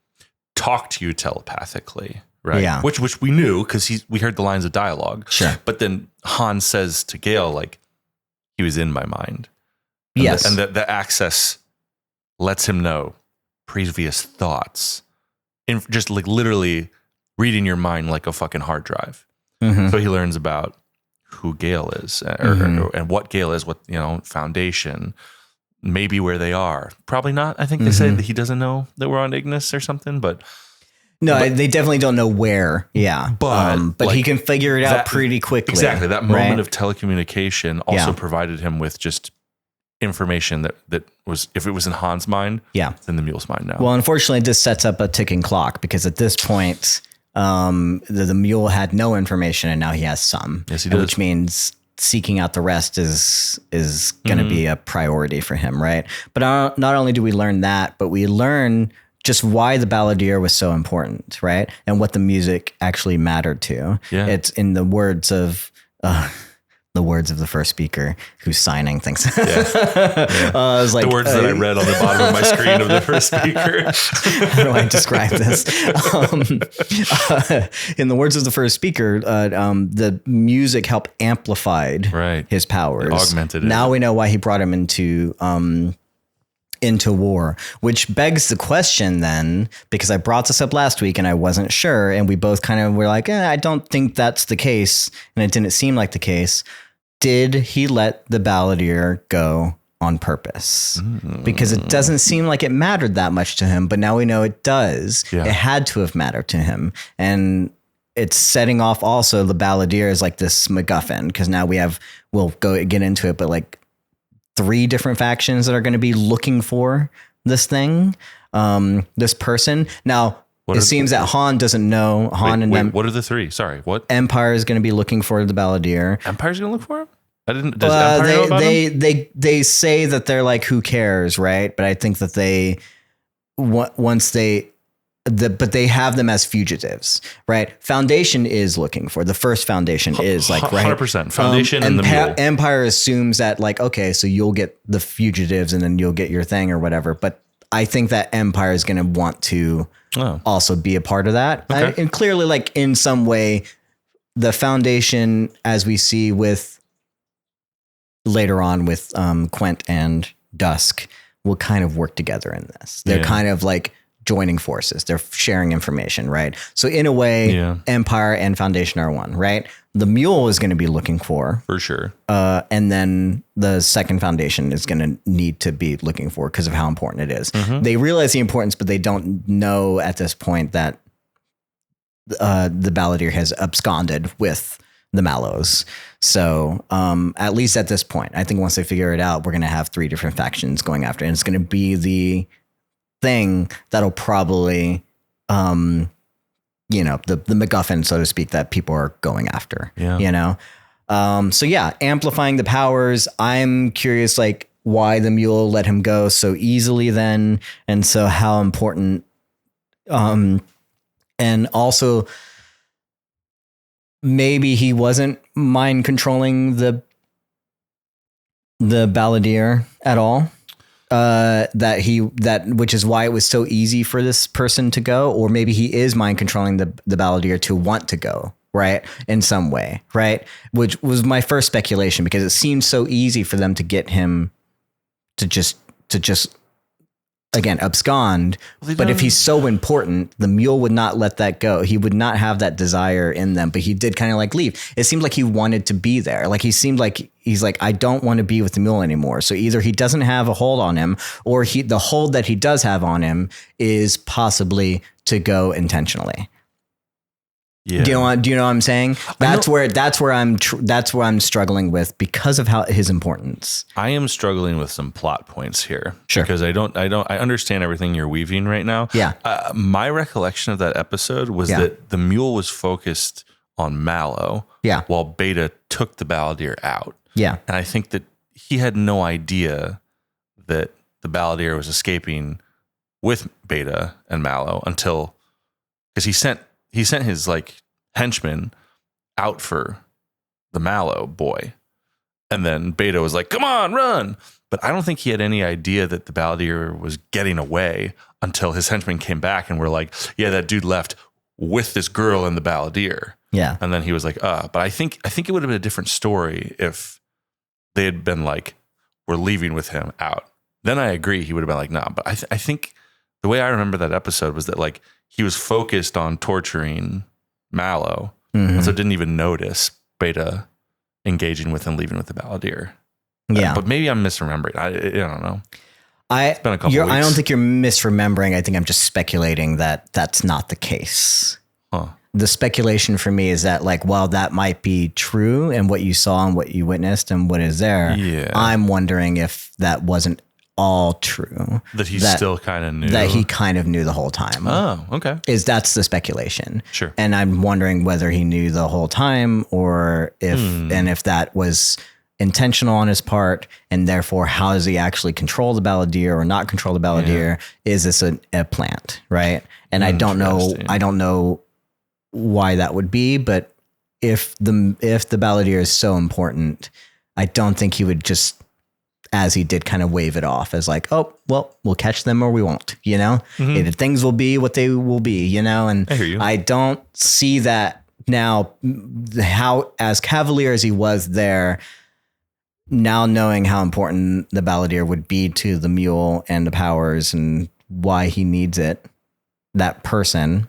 talk to you telepathically, right? Yeah. Which we knew because we heard the lines of dialogue. Sure. But then Han says to Gale, like, he was in my mind. And yes. And the access lets him know previous thoughts. Just like literally reading your mind like a fucking hard drive. Mm-hmm. So he learns about who Gale is, and what Gale is, what, Foundation, maybe where they are. Probably not. I think they say that he doesn't know that we're on Ignis or something, but they definitely don't know where. Yeah. But like, he can figure it out pretty quickly. Exactly. That moment of telecommunication also provided him with just information that was, if it was in Han's mind, then the mule's mind now. Well, unfortunately, this sets up a ticking clock because at this point, the mule had no information and now he has some. Yes, he does. Which means seeking out the rest is going to be a priority for him, right? But not only do we learn that, but we learn just why the balladeer was so important, right? And what the music actually mattered to. Yeah. It's in the words of the first speaker who's signing things. I was like, the words that I read on the bottom of my screen of the first speaker. How do I describe this? In the words of the first speaker, the music helped amplified his powers. It augmented it. Now we know why he brought him into war, which begs the question then, because I brought this up last week and I wasn't sure, and we both kind of were like, I don't think that's the case, and it didn't seem like the case. Did he let the balladeer go on purpose? Because it doesn't seem like it mattered that much to him, but now we know it does. Yeah. It had to have mattered to him. And it's setting off also the balladeer as like this MacGuffin, because now we'll get into it, but like 3 different factions that are going to be looking for this thing, this person. Now, it seems that Han doesn't know. What are the 3? Sorry, what? Empire is going to be looking for the balladeer. Empire's going to look for him? Does Empire know about him? They say that they're like, who cares, right? But I think that but they have them as fugitives, right? Foundation is looking for the first Foundation is like, right? 100%. Foundation and the mule. Empire assumes that like, okay, so you'll get the fugitives and then you'll get your thing or whatever. But I think that Empire is going to want to also be a part of that. Okay. And clearly, like in some way, the Foundation, as we see with later on with Quent and Dusk, will kind of work together in this. They're kind of like joining forces. They're sharing information, right? So in a way, Empire and Foundation are one, right? The mule is going to be looking for sure. And then the second Foundation is going to need to be looking for because of how important it is. They realize the importance, but they don't know at this point that the balladeer has absconded with the Mallows. So at least at this point, I think once they figure it out, we're going to have 3 different factions going after it. And it's going to be the thing that'll probably, the MacGuffin, so to speak, that people are going after, So amplifying the powers. I'm curious, like why the mule let him go so easily then. And so how important, and also maybe he wasn't mind controlling the balladeer at all. Which is why it was so easy for this person to go, or maybe he is mind controlling the balladeer to want to go, right? In some way, right? Which was my first speculation, because it seemed so easy for them to get him to just again abscond. But if he's so important, the mule would not let that go. He would not have that desire in them, but he did kind of like leave. It seemed like he wanted to be there. Like he seemed like he's like, I don't want to be with the mule anymore. So either he doesn't have a hold on him, or the hold that he does have on him is possibly to go intentionally. Yeah. Do you know what I'm saying? That's where I'm struggling with because of his importance. I am struggling with some plot points here. Sure. Because I understand everything you're weaving right now. Yeah. My recollection of that episode was that the mule was focused on Mallow. Yeah. While Beta took the balladeer out. Yeah. And I think that he had no idea that the balladeer was escaping with Beta and Mallow because he sent his like henchman out for the Mallow boy. And then Beta was like, come on, run. But I don't think he had any idea that the balladeer was getting away until his henchmen came back and were like, yeah, that dude left with this girl and the balladeer. Yeah. And then he was like, but I think it would have been a different story if they had been like, we're leaving with him out. Then I agree. He would have been like, nah. But I think the way I remember that episode was that like he was focused on torturing Mallow, Mm-hmm. and so didn't even notice Beta engaging with and leaving with the Balladeer. Yeah. But maybe I'm misremembering. I don't know. It's been a couple I don't weeks. think you're misremembering. I think I'm just speculating that that's not the case. Huh. The speculation for me is that, like, while that might be true and what you saw and what you witnessed and what is there, Yeah. I'm wondering if that wasn't all true. That he still kind of knew. That he kind of knew the whole time. Oh, okay. That's the speculation. Sure. And I'm wondering whether he knew the whole time or if that was intentional on his part, and therefore how does he actually control the Balladeer or not control the Balladeer? Is this a plant, right? And I don't know why that would be, but if the Balladeer is so important, I don't think he would just, as he did, kind of wave it off as like, oh, well, we'll catch them or we won't, you know? Things will be what they will be, you know? And I hear you. I don't see that now, how, as cavalier as he was there, now knowing how important the Balladeer would be to the mule and the powers and why he needs it, that person,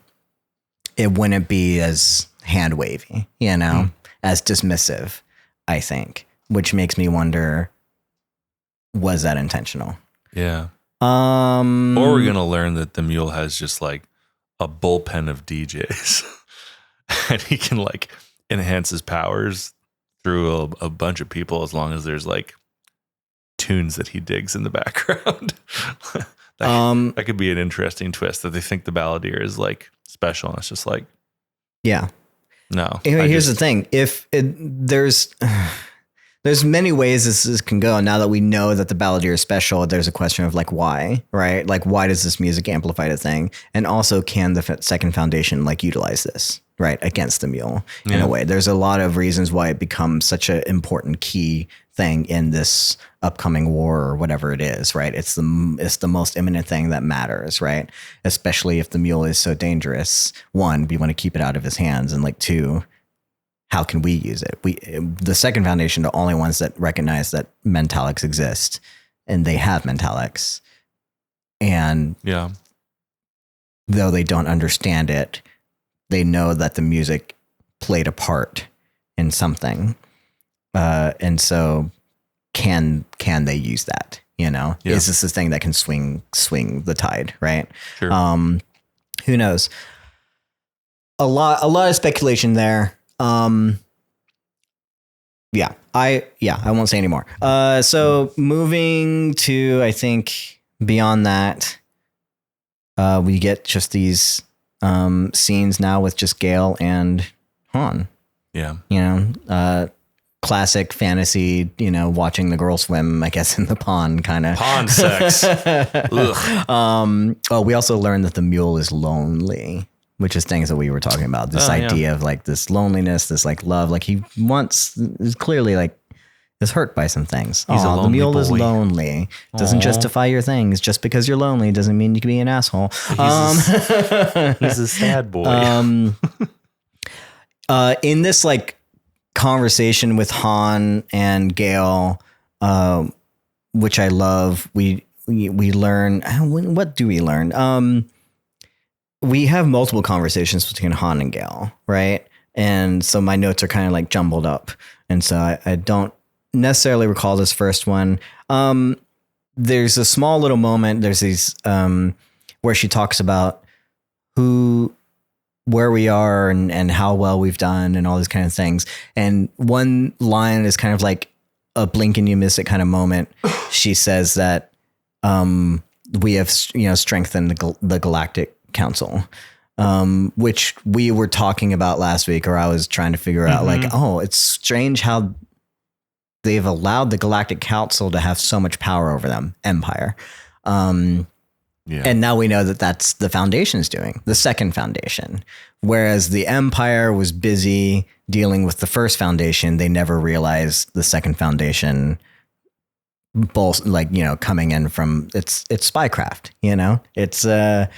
it wouldn't be as hand wavy, you know, as dismissive, I think, which makes me wonder, was that intentional? Yeah. Or Or we're going to learn that the mule has just like a bullpen of DJs and he can like enhance his powers through a bunch of people as long as there's like tunes that he digs in the background. That could be an interesting twist, that they think the Balladeer is like special and it's just like, yeah. no. Here's the thing. There's many ways this can go. Now that we know that the Balladeer is special, there's a question of like, why, right? Like, why does this music amplify the thing? And also, can the second foundation like utilize this, right, against the mule in a way? There's a lot of reasons why it becomes such an important key thing in this upcoming war or whatever it is, right? It's the most imminent thing that matters, right? Especially if the mule is so dangerous. One, we want to keep it out of his hands, and like two, how can we use it? The second foundation, the only ones that recognize that mentalics exist, and they have mentalics. And though they don't understand it, they know that the music played a part in something. And so can they use that? You know, is this a thing that can swing the tide? Right. Sure. Who knows? A lot of speculation there. I won't say anymore. So moving to, I think beyond that, we get just these scenes now with just Gale and Han. Yeah. You know, classic fantasy, you know, watching the girl swim, I guess, in the pond kind of. Pond sex. We also learned that the mule is lonely, which is things that we were talking about. This idea of like this loneliness, this like love, like he is clearly like is hurt by some things. The mule is lonely. Doesn't justify your things. Just because you're lonely doesn't mean you can be an asshole. He's a sad boy. In this like conversation with Han and Gale, which I love, we learn, what do we learn? We have multiple conversations between Han and Gale, right? And so my notes are kind of like jumbled up. And so I don't necessarily recall this first one. There's a small little moment. There's these where she talks about where we are and how well we've done and all these kind of things. And one line is kind of like a blink and you miss it kind of moment. She says that we have, you know, strengthened the Galactic Council, which we were talking about last week, or I was trying to figure out like, it's strange how they've allowed the Galactic Council to have so much power over them, Empire. And now we know that that's the Foundation's doing, the second Foundation. Whereas the Empire was busy dealing with the first Foundation, they never realized the second Foundation, both like, you know, coming in from it's spycraft, you know, it's the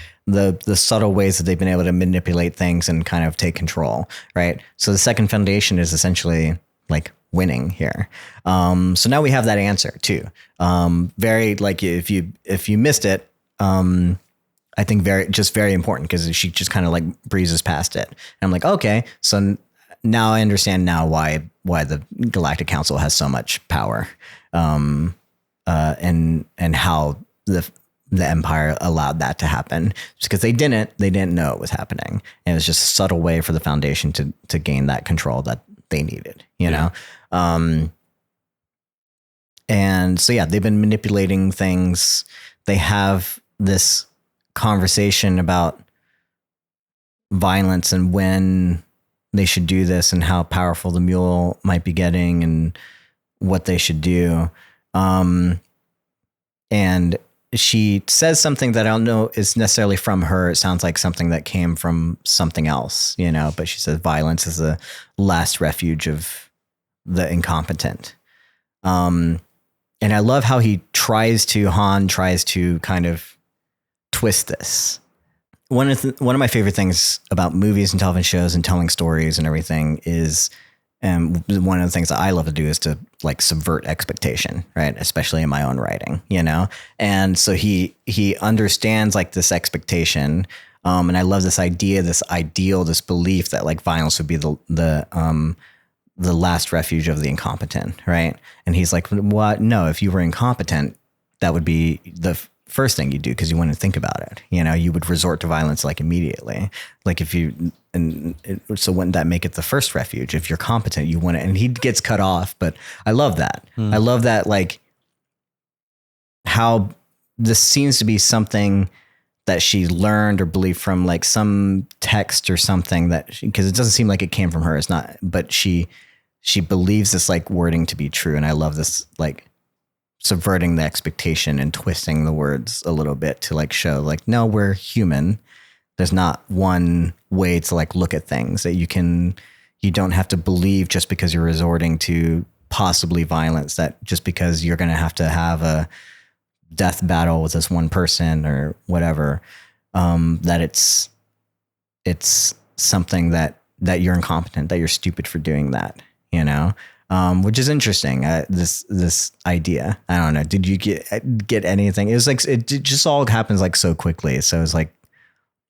subtle ways that they've been able to manipulate things and kind of take control, right? So the second Foundation is essentially like winning here. So now we have that answer too. Very like if you missed it, I think very important because she just kind of like breezes past it. And I'm like, okay, so now I understand now why the Galactic Council has so much power, and how the Empire allowed that to happen, just because they didn't know it was happening. And it was just a subtle way for the Foundation to gain that control that they needed, you know? And so, yeah, they've been manipulating things. They have this conversation about violence and when they should do this and how powerful the mule might be getting and what they should do. And she says something that I don't know is necessarily from her. It sounds like something that came from something else, you know, but she says violence is the last refuge of the incompetent. And I love how Han tries to kind of twist this. One of my favorite things about movies and television shows and telling stories and everything is, one of the things that I love to do is to like subvert expectation, right? Especially in my own writing, you know? And so he understands like this expectation. And I love this idea, this ideal, this belief that like violence would be the last refuge of the incompetent, right? And he's like, what? No, if you were incompetent, that would be the first thing you do because you wouldn't think about it. You know, you would resort to violence like immediately. Like so wouldn't that make it the first refuge? If you're competent, you want it. And he gets cut off, but I love that. I love that, like how this seems to be something that she learned or believed from like some text or something because it doesn't seem like it came from her. It's not, but she believes this like wording to be true. And I love this, like, subverting the expectation and twisting the words a little bit to like show like, no, we're human. There's not one way to like look at things that you don't have to believe just because you're resorting to possibly violence, that just because you're going to have a death battle with this one person or whatever, that it's something that you're incompetent, that you're stupid for doing that, you know? Which is interesting. This idea. I don't know. Did you get anything? It was like it just all happens like so quickly. So it's like,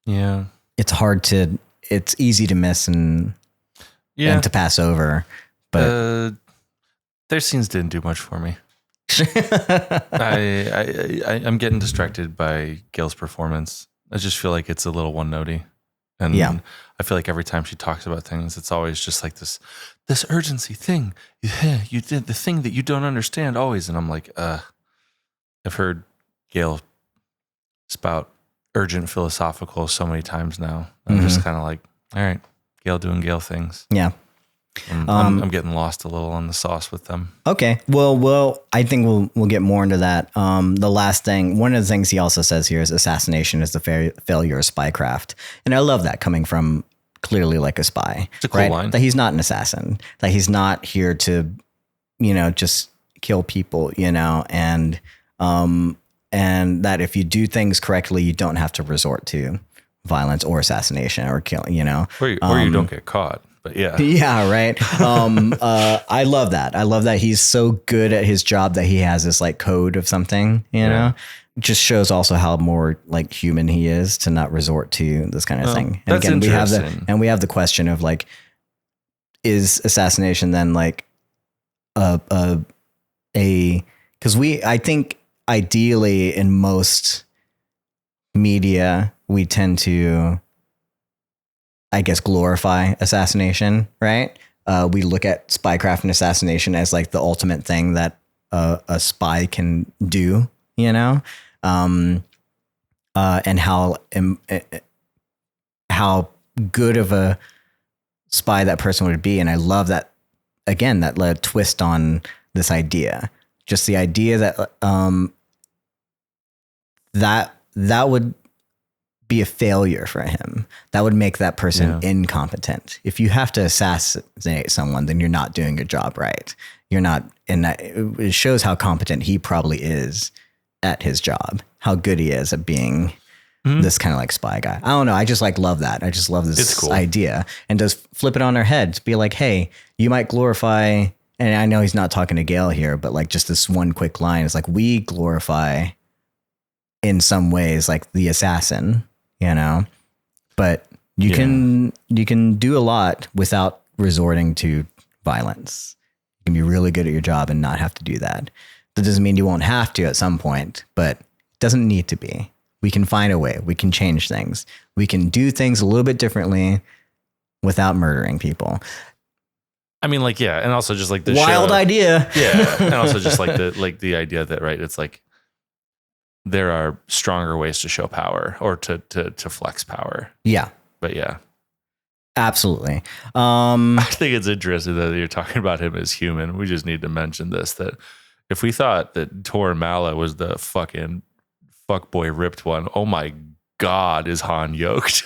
yeah, it's easy to miss and to pass over. But their scenes didn't do much for me. I'm getting distracted by Gail's performance. I just feel like it's a little one-notey. And I feel like every time she talks about things, it's always just like this urgency thing. Yeah, you did the thing that you don't understand always. And I'm like, I've heard Gail spout urgent philosophical so many times now. I'm just kind of like, all right, Gail doing Gail things. Yeah. I'm getting lost a little on the sauce with them. Okay. Well, I think we'll get more into that. The last thing, one of the things he also says here is assassination is the failure of spycraft. And I love that coming from clearly like a spy. It's a cool line. That he's not an assassin, that he's not here to, you know, just kill people, you know, and that if you do things correctly, you don't have to resort to violence or assassination or killing, you know. Or you don't get caught. But yeah. Yeah, right. I love that. I love that he's so good at his job that he has this like code of something, you know. Just shows also how more like human he is to not resort to this kind of thing. And that's again, we have the question of like, is assassination then like because I think ideally in most media we tend to, I guess, glorify assassination, right? We look at spycraft and assassination as like the ultimate thing that a spy can do, you know, and how good of a spy that person would be. And I love that, again, that led twist on this idea, just the idea that that would be a failure for him. That would make that person incompetent. If you have to assassinate someone, then you're not doing your job right. You're not, and that it shows how competent he probably is at his job, how good he is at being this kind of like spy guy. I don't know. I just like love that. I just love this idea, and just flip it on their head to be like, hey, you might glorify, and I know he's not talking to Gail here, but like just this one quick line is like, we glorify in some ways like the assassin, you know, but you can do a lot without resorting to violence. You can be really good at your job and not have to do that. That doesn't mean you won't have to at some point, but it doesn't need to be. We can find a way. We can change things. We can do things a little bit differently without murdering people. I mean, like, yeah. And also just like the wild idea. Yeah. And also just like the idea that, right. It's like, there are stronger ways to show power or to flex power. Yeah. But yeah. Absolutely. I think it's interesting that you're talking about him as human. We just need to mention this, that if we thought that Tor Mala was the fucking fuckboy ripped one, oh my God, is Han yoked?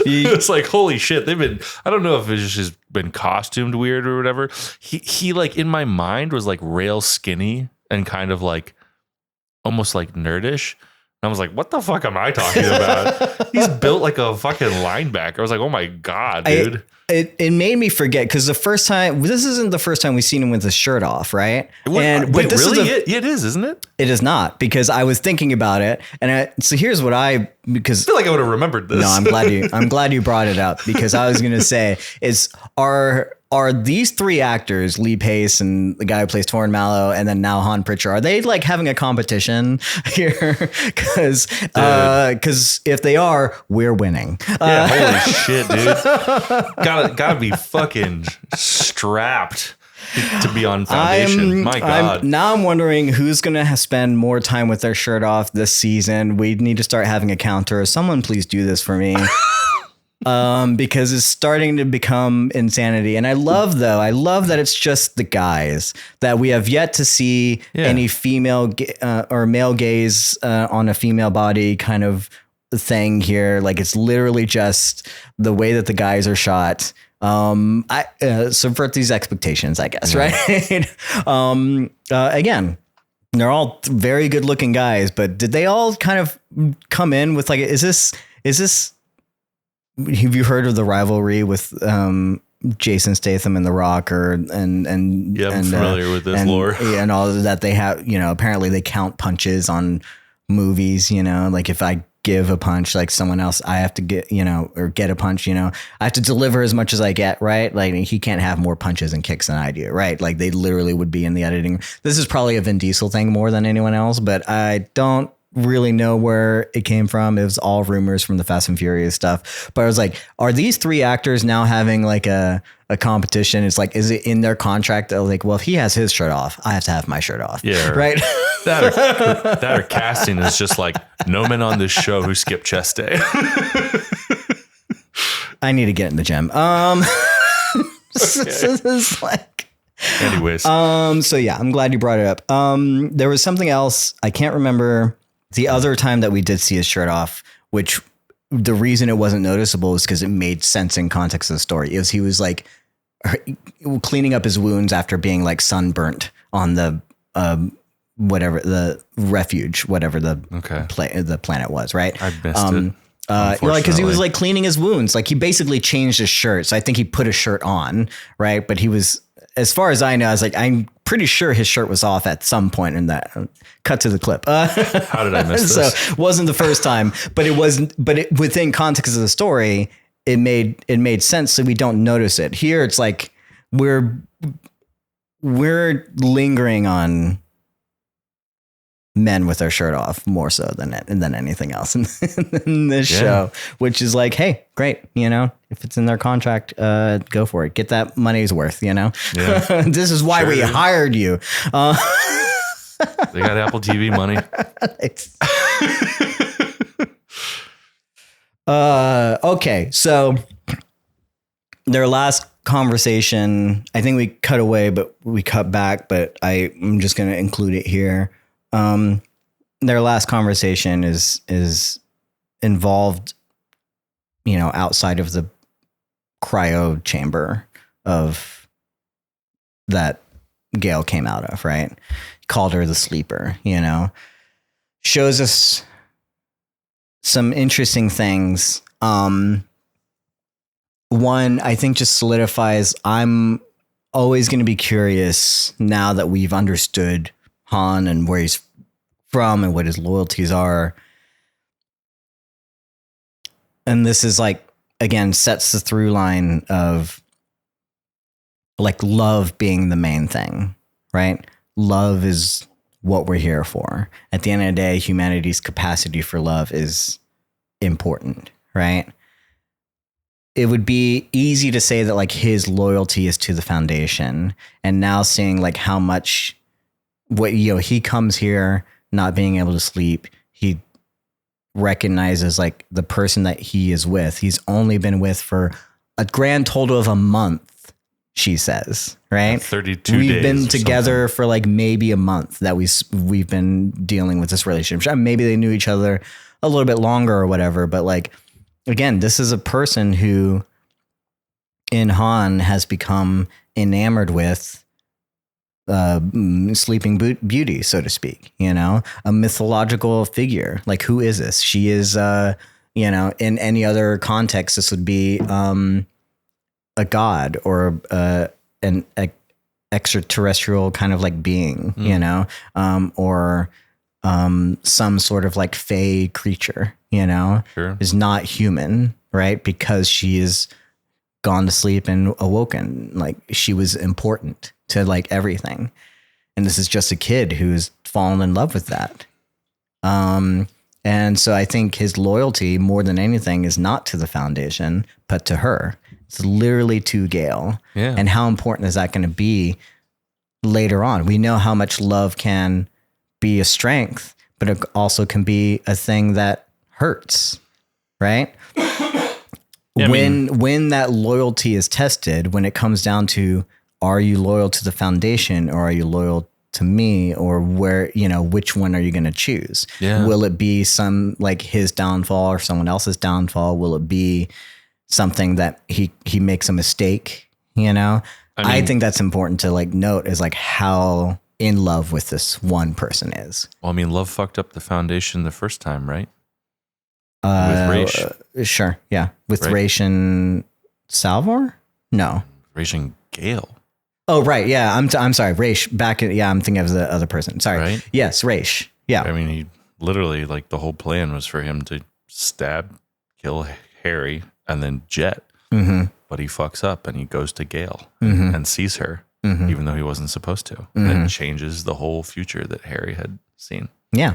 It's like, holy shit. They've been, I don't know if it's just been costumed weird or whatever. He like in my mind was like rail skinny and kind of like almost like nerdish. And I was like, what the fuck am I talking about? He's built like a fucking linebacker. I was like, oh my God, dude. It made me forget because the first time, this isn't the first time we've seen him with his shirt off, right? But this really? It is, isn't it? It is not, because I was thinking about it. And so here's what because I feel like I would have remembered this. No, I'm glad you brought it up, because I was going to say are these three actors, Lee Pace and the guy who plays Torrin Mallow and then now Han Pritchard, are they like having a competition here? Because if they are, we're winning. Yeah, holy shit, dude. Gotta be fucking strapped to be on Foundation. My God. Now I'm wondering who's going to spend more time with their shirt off this season. We need to start having a counter. Someone please do this for me. Because it's starting to become insanity. And I love that it's just the guys, that we have yet to see any female or male gaze on a female body kind of thing here. Like, it's literally just the way that the guys are shot. I subvert these expectations, I guess. Right. Again, they're all very good looking guys, but did they all kind of come in with like, is this, have you heard of the rivalry with Jason Statham and The Rock, I'm familiar with this lore. And all of that they have, apparently they count punches on movies, like if I give a punch, like someone else, I have to get, or get a punch, I have to deliver as much as I get, right? Like he can't have more punches and kicks than I do, right? Like they literally would be in the editing. This is probably a Vin Diesel thing more than anyone else, but I don't really know where it came from. It was all rumors from the Fast and Furious stuff. But I was like, are these three actors now having like a competition? It's like, is it in their contract? They're like, well, if he has his shirt off, I have to have my shirt off. Yeah. Right. That or casting is just like, no men on this show who skip chest day. I need to get in the gym. It's like, anyways. So yeah, I'm glad you brought it up. There was something else. I can't remember the other time that we did see his shirt off, which the reason it wasn't noticeable is because it made sense in context of the story. It was, he was like cleaning up his wounds after being like sunburnt on the, whatever the refuge, whatever the planet was. Right. I missed it. Like, cause he was like cleaning his wounds. Like he basically changed his shirt. So I think he put a shirt on, right? But he was, as far as I know, I was like, I'm pretty sure his shirt was off at some point in that. Cut to the clip. How did I miss this? So it wasn't the first time, but it wasn't. But within context of the story, it made sense. So we don't notice it. Here, it's like we're lingering on men with their shirt off more so than anything else in this show, which is like, hey, great. If it's in their contract, go for it. Get that money's worth, This is why we hired you. They got Apple TV money. Okay. So their last conversation, I think we cut away, but we cut back, but I'm just going to include it here. Their last conversation is involved, outside of the cryo chamber of that Gale came out of, right? Called her the sleeper, shows us some interesting things. One, I think just solidifies, I'm always going to be curious now that we've understood Han and where he's from and what his loyalties are. And this is like, again, sets the through line of like love being the main thing, right? Love is what we're here for. At the end of the day, humanity's capacity for love is important, right? It would be easy to say that like his loyalty is to the Foundation, and now seeing like how much he comes here not being able to sleep. He recognizes like the person that he is with. He's only been with for a grand total of a month, she says, right? 32 We've days been or together for like maybe a month that we've been dealing with this relationship. Maybe they knew each other a little bit longer or whatever, but like, again, this is a person who in Han has become enamored with Sleeping Beauty, so to speak, a mythological figure. Like, who is this? She is, in any other context, this would be a god or an extraterrestrial kind of like being, or some sort of like fae creature, Sure. is not human, right? Because she is gone to sleep and awoken. Like, she was important to like everything. And this is just a kid who's fallen in love with that. And so I think his loyalty more than anything is not to the Foundation, but to her. It's literally to Gale. Yeah. And how important is that going to be later on? We know how much love can be a strength, but it also can be a thing that hurts, right? Yeah, when that loyalty is tested, when it comes down to, are you loyal to the Foundation or are you loyal to me, or where, which one are you going to choose? Yeah. Will it be some like his downfall or someone else's downfall? Will it be something that he makes a mistake? I think that's important to like note, is like how in love with this one person is. Well, love fucked up the Foundation the first time, right? With Raish. Sure. Yeah. With Right. Raish and Salvor? No. Raish and Gale. Oh, right. Yeah. I'm sorry. Raish I'm thinking of the other person. Sorry. Right? Yes. Raish. Yeah. He literally, like, the whole plan was for him to kill Harry and then Jet. Mm-hmm. But he fucks up and he goes to Gale Mm-hmm. and sees her, Mm-hmm. even though he wasn't supposed to. Mm-hmm. And it changes the whole future that Harry had seen. Yeah.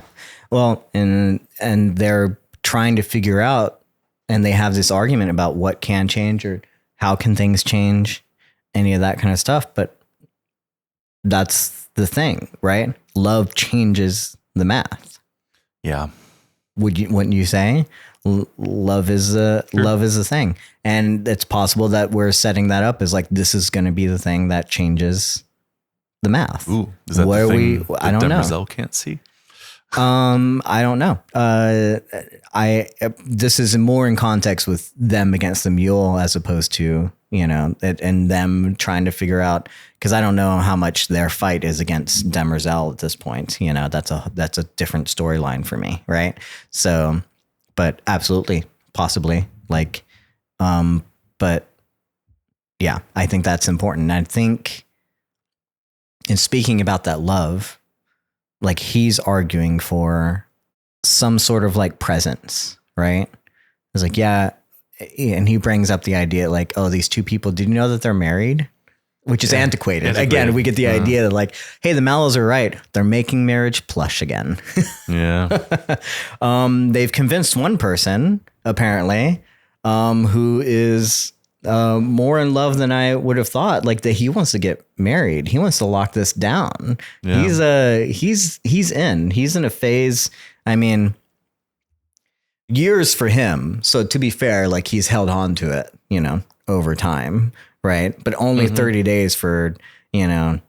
Well, and they're trying to figure out, and they have this argument about what can change or how can things change, any of that kind of stuff. But that's the thing, right? Love changes the math. Yeah. Wouldn't you say? Love is a thing, and it's possible that we're setting that up as like, this is going to be the thing that changes the math. Ooh, is that Where the thing I that don't know. Demerzel can't see? I don't know. This is more in context with them against the mule, as opposed to, and them trying to figure out, because I don't know how much their fight is against Demerzel at this point. That's a different storyline for me. Right. So, but absolutely, possibly, like, but yeah, I think that's important. And I think, in speaking about that love, like, he's arguing for some sort of like presence, right? It's like, yeah. And he brings up the idea like, oh, these two people, did you know that they're married? Which is antiquated. Again, we get the idea that like, hey, the Mallows are right. They're making marriage plush again. Yeah. They've convinced one person, apparently, who is more in love than I would have thought. Like, that he wants to get married. He wants to lock this down. Yeah. He's in a phase. Years for him. So to be fair, like, he's held on to it, over time. Right. But only 30 days for Gale.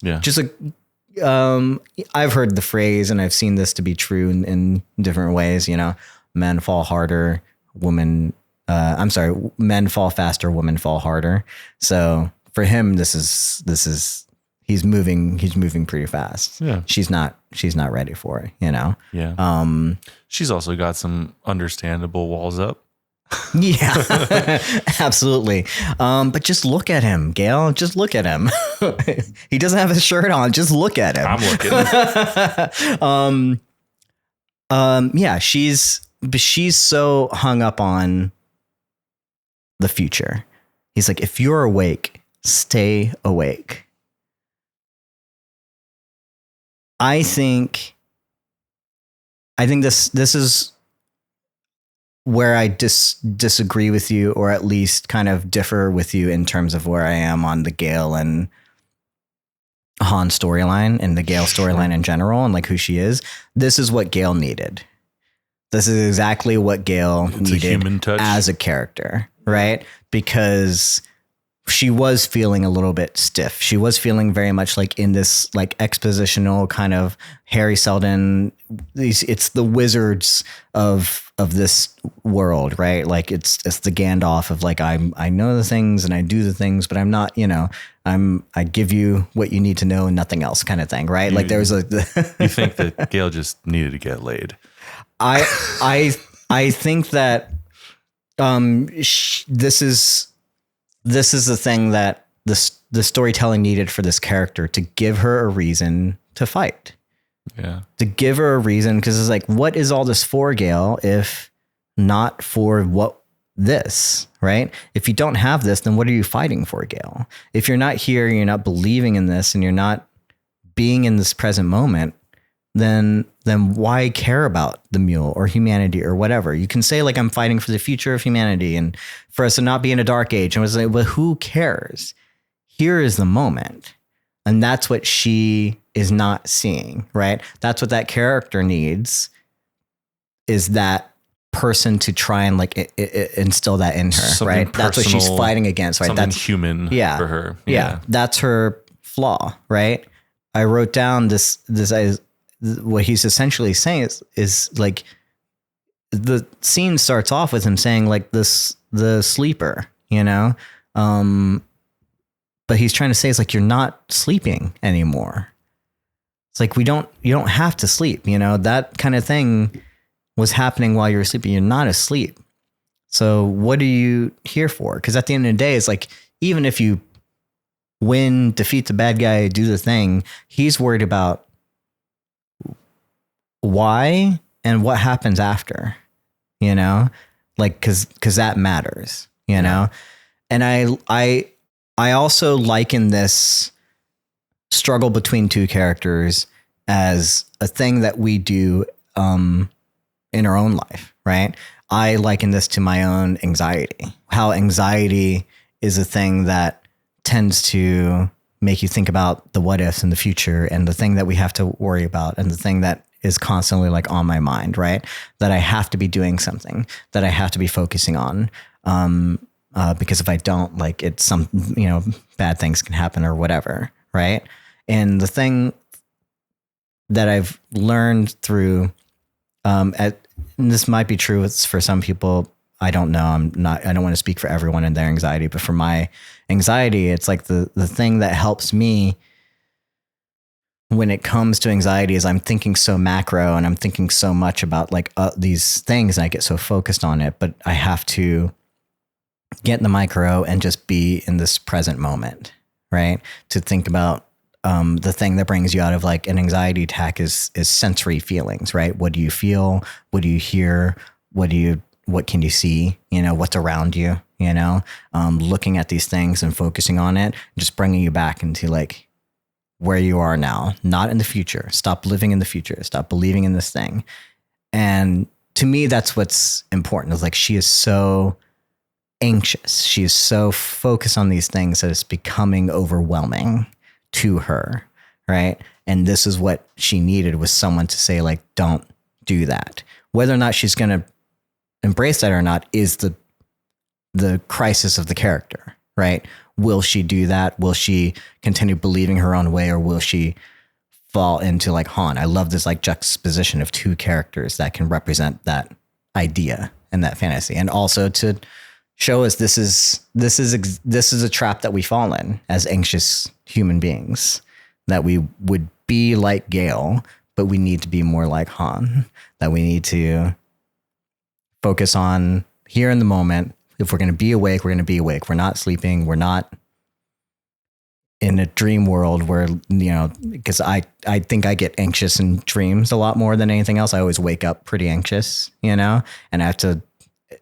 Yeah. Just like, I've heard the phrase, and I've seen this to be true in different ways, men fall harder, men fall faster, women fall harder. So for him, this is he's moving pretty fast. Yeah. She's not ready for it, Yeah. She's also got some understandable walls up. Yeah, absolutely. But just look at him, Gail. Just look at him. He doesn't have his shirt on. Just look at him. I'm looking. Yeah, she's so hung up on the future. He's like, if you're awake, stay awake. I think this is where I disagree with you, or at least kind of differ with you in terms of where I am on the Gale and Han storyline and the Gale storyline in general and like who she is. This is what Gale needed. This is exactly what Gale needed as a character, right? Because she was feeling a little bit stiff. She was feeling very much like in this like expositional kind of Harry Seldon. It's the wizards of this world, right? Like it's the Gandalf of like, I know the things and I do the things, but I'm not, I give you what you need to know and nothing else kind of thing, right? Like there's a. You think that Gale just needed to get laid? I think that this is the thing that the storytelling needed for this character, to give her a reason to fight. Yeah. To give her a reason, because it's like, what is all this for, Gale, if not for this, right? If you don't have this, then what are you fighting for, Gale? If you're not here, you're not believing in this, and you're not being in this present moment, then why care about the mule or humanity or whatever? You can say like, I'm fighting for the future of humanity and for us to not be in a dark age. And I was like, well, who cares? Here is the moment. And that's what she is not seeing, right? That's what that character needs, is that person to try and like instill that in her, something right? Personal, that's what she's fighting against, right? Something that's human for her. Yeah. That's her flaw, right? I wrote down this what he's essentially saying is like, the scene starts off with him saying like the sleeper, but he's trying to say it's like, you're not sleeping anymore. It's like, you don't have to sleep, that kind of thing was happening while you were sleeping. You're not asleep. So what are you here for? Because at the end of the day, it's like, even if you win, defeat the bad guy, do the thing, he's worried about why and what happens after, like, cause that matters, and I also liken this struggle between two characters as a thing that we do, in our own life, right? I liken this to my own anxiety, how anxiety is a thing that tends to make you think about the what ifs in the future, and the thing that we have to worry about, and the thing that is constantly like on my mind, right? That I have to be doing something, that I have to be focusing on. Because if I don't, like, it's some, bad things can happen or whatever. Right. And the thing that I've learned through, and this might be true for some people, I don't know. I don't want to speak for everyone and their anxiety, but for my anxiety, it's like the thing that helps me when it comes to anxiety is I'm thinking so macro, and I'm thinking so much about like these things, and I get so focused on it, but I have to get in the micro and just be in this present moment, right? To think about the thing that brings you out of like an anxiety attack is sensory feelings, right? What do you feel? What do you hear? What can you see? What's around you, looking at these things and focusing on it, just bringing you back into like where you are now, not in the future. Stop living in the future. Stop believing in this thing. And to me, that's what's important. Is like, she is so anxious. She is so focused on these things that it's becoming overwhelming to her. Right. And this is what she needed, was someone to say like, don't do that. Whether or not she's going to embrace that or not is the crisis of the character, right? Will she do that? Will she continue believing her own way, or will she fall into like Han? I love this like juxtaposition of two characters that can represent that idea and that fantasy, and also to show us this is a trap that we fall in as anxious human beings, that we would be like Gale, but we need to be more like Han, that we need to focus on here in the moment. If we're going to be awake, we're going to be awake. We're not sleeping. We're not in a dream world where, because I think I get anxious in dreams a lot more than anything else. I always wake up pretty anxious, and I have to,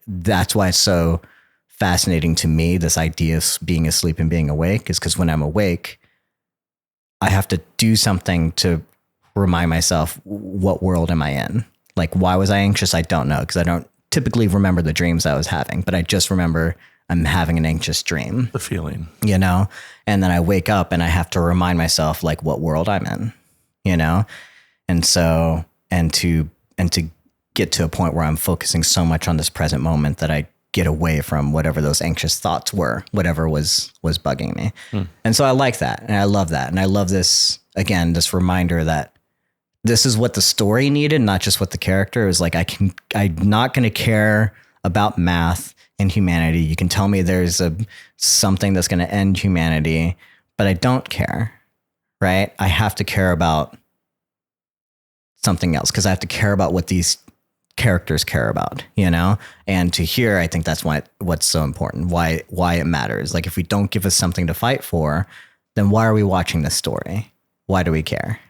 that's why it's so fascinating to me, this idea of being asleep and being awake, is because when I'm awake, I have to do something to remind myself, what world am I in? Like, why was I anxious? I don't know, because I don't typically remember the dreams I was having, but I just remember I'm having an anxious dream. The feeling. And then I wake up and I have to remind myself, like, what world I'm in, And so, and to get to a point where I'm focusing so much on this present moment that I get away from whatever those anxious thoughts were, whatever was bugging me. And so I like that. And I love that. And I love this, again, this reminder that this is what the story needed, not just what the character is. Like, I'm not going to care about math and humanity. You can tell me there's something that's going to end humanity, but I don't care, right? I have to care about something else, because I have to care about what these characters care about, And to here, I think that's what's so important, why it matters. Like, if we don't give us something to fight for, then why are we watching this story? Why do we care?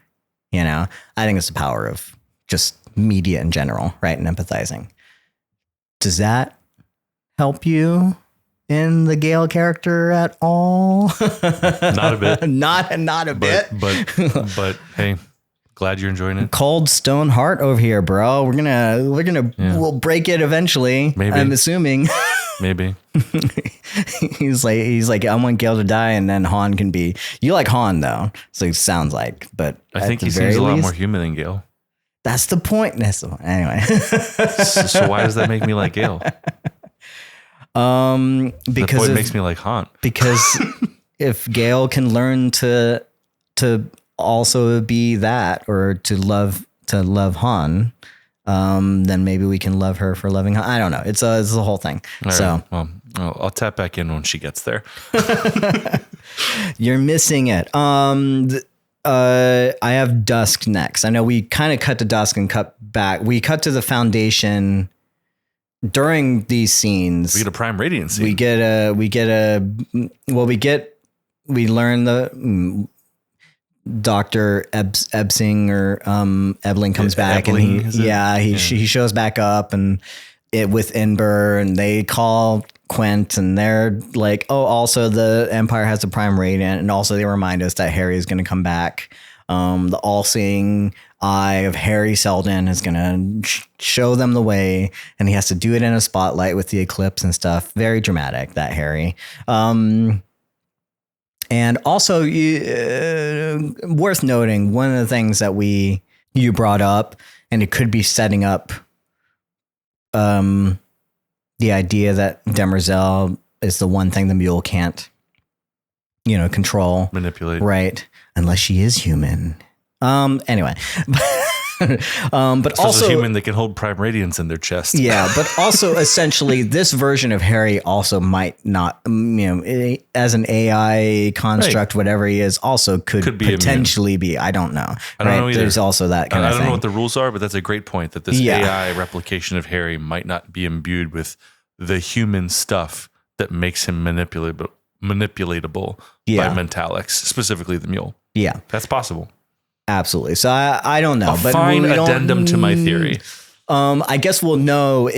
I think it's the power of just media in general, right? And empathizing. Does that help you in the Gale character at all? Not a bit. not a bit. But hey, glad you're enjoying it. Cold stone heart over here, bro. We'll break it eventually. Maybe. I'm assuming. Maybe. he's like, I want Gale to die, and then Han can be. You like Han though, so it sounds like. But I think he seems a lot more human than Gale. That's the point. Anyway. So why does that make me like Gale? Because it makes me like Han. Because if Gale can learn to also be that, or to love Han, then maybe we can love her for loving Han. I don't know. It's a whole thing. All so right. Well, I'll tap back in when she gets there. You're missing it. I have Dusk next. I know we kind of cut to Dusk and cut back. We cut to the Foundation during these scenes. We get a Prime Radiant scene. We learn the Dr. Ebsing or Ebling comes back, Ebling, and he shows back up, and with Ember, and they call Quint, and they're like, oh, also the Empire has a Prime Radiant, and also they remind us that Harry is going to come back. The all-seeing eye of Harry Seldon is going to show them the way, and he has to do it in a spotlight with the eclipse and stuff. Very dramatic, that Harry. And also, worth noting, one of the things that you brought up, and it could be setting up the idea that Demerzel is the one thing the mule can't, control, manipulate, right? Unless she is human. Anyway, but also a human that can hold Prime Radiance in their chest. Yeah, but also essentially this version of Harry also might not, as an AI construct, right, whatever he is, also could be potentially be. I don't know. I don't know either. There's also that kind of thing. I don't know what the rules are, but that's a great point, that this AI replication of Harry might not be imbued with the human stuff that makes him manipulatable by Mentalics, specifically the mule. Yeah. That's possible. Absolutely. So I don't know. But fine addendum to my theory. I guess we'll know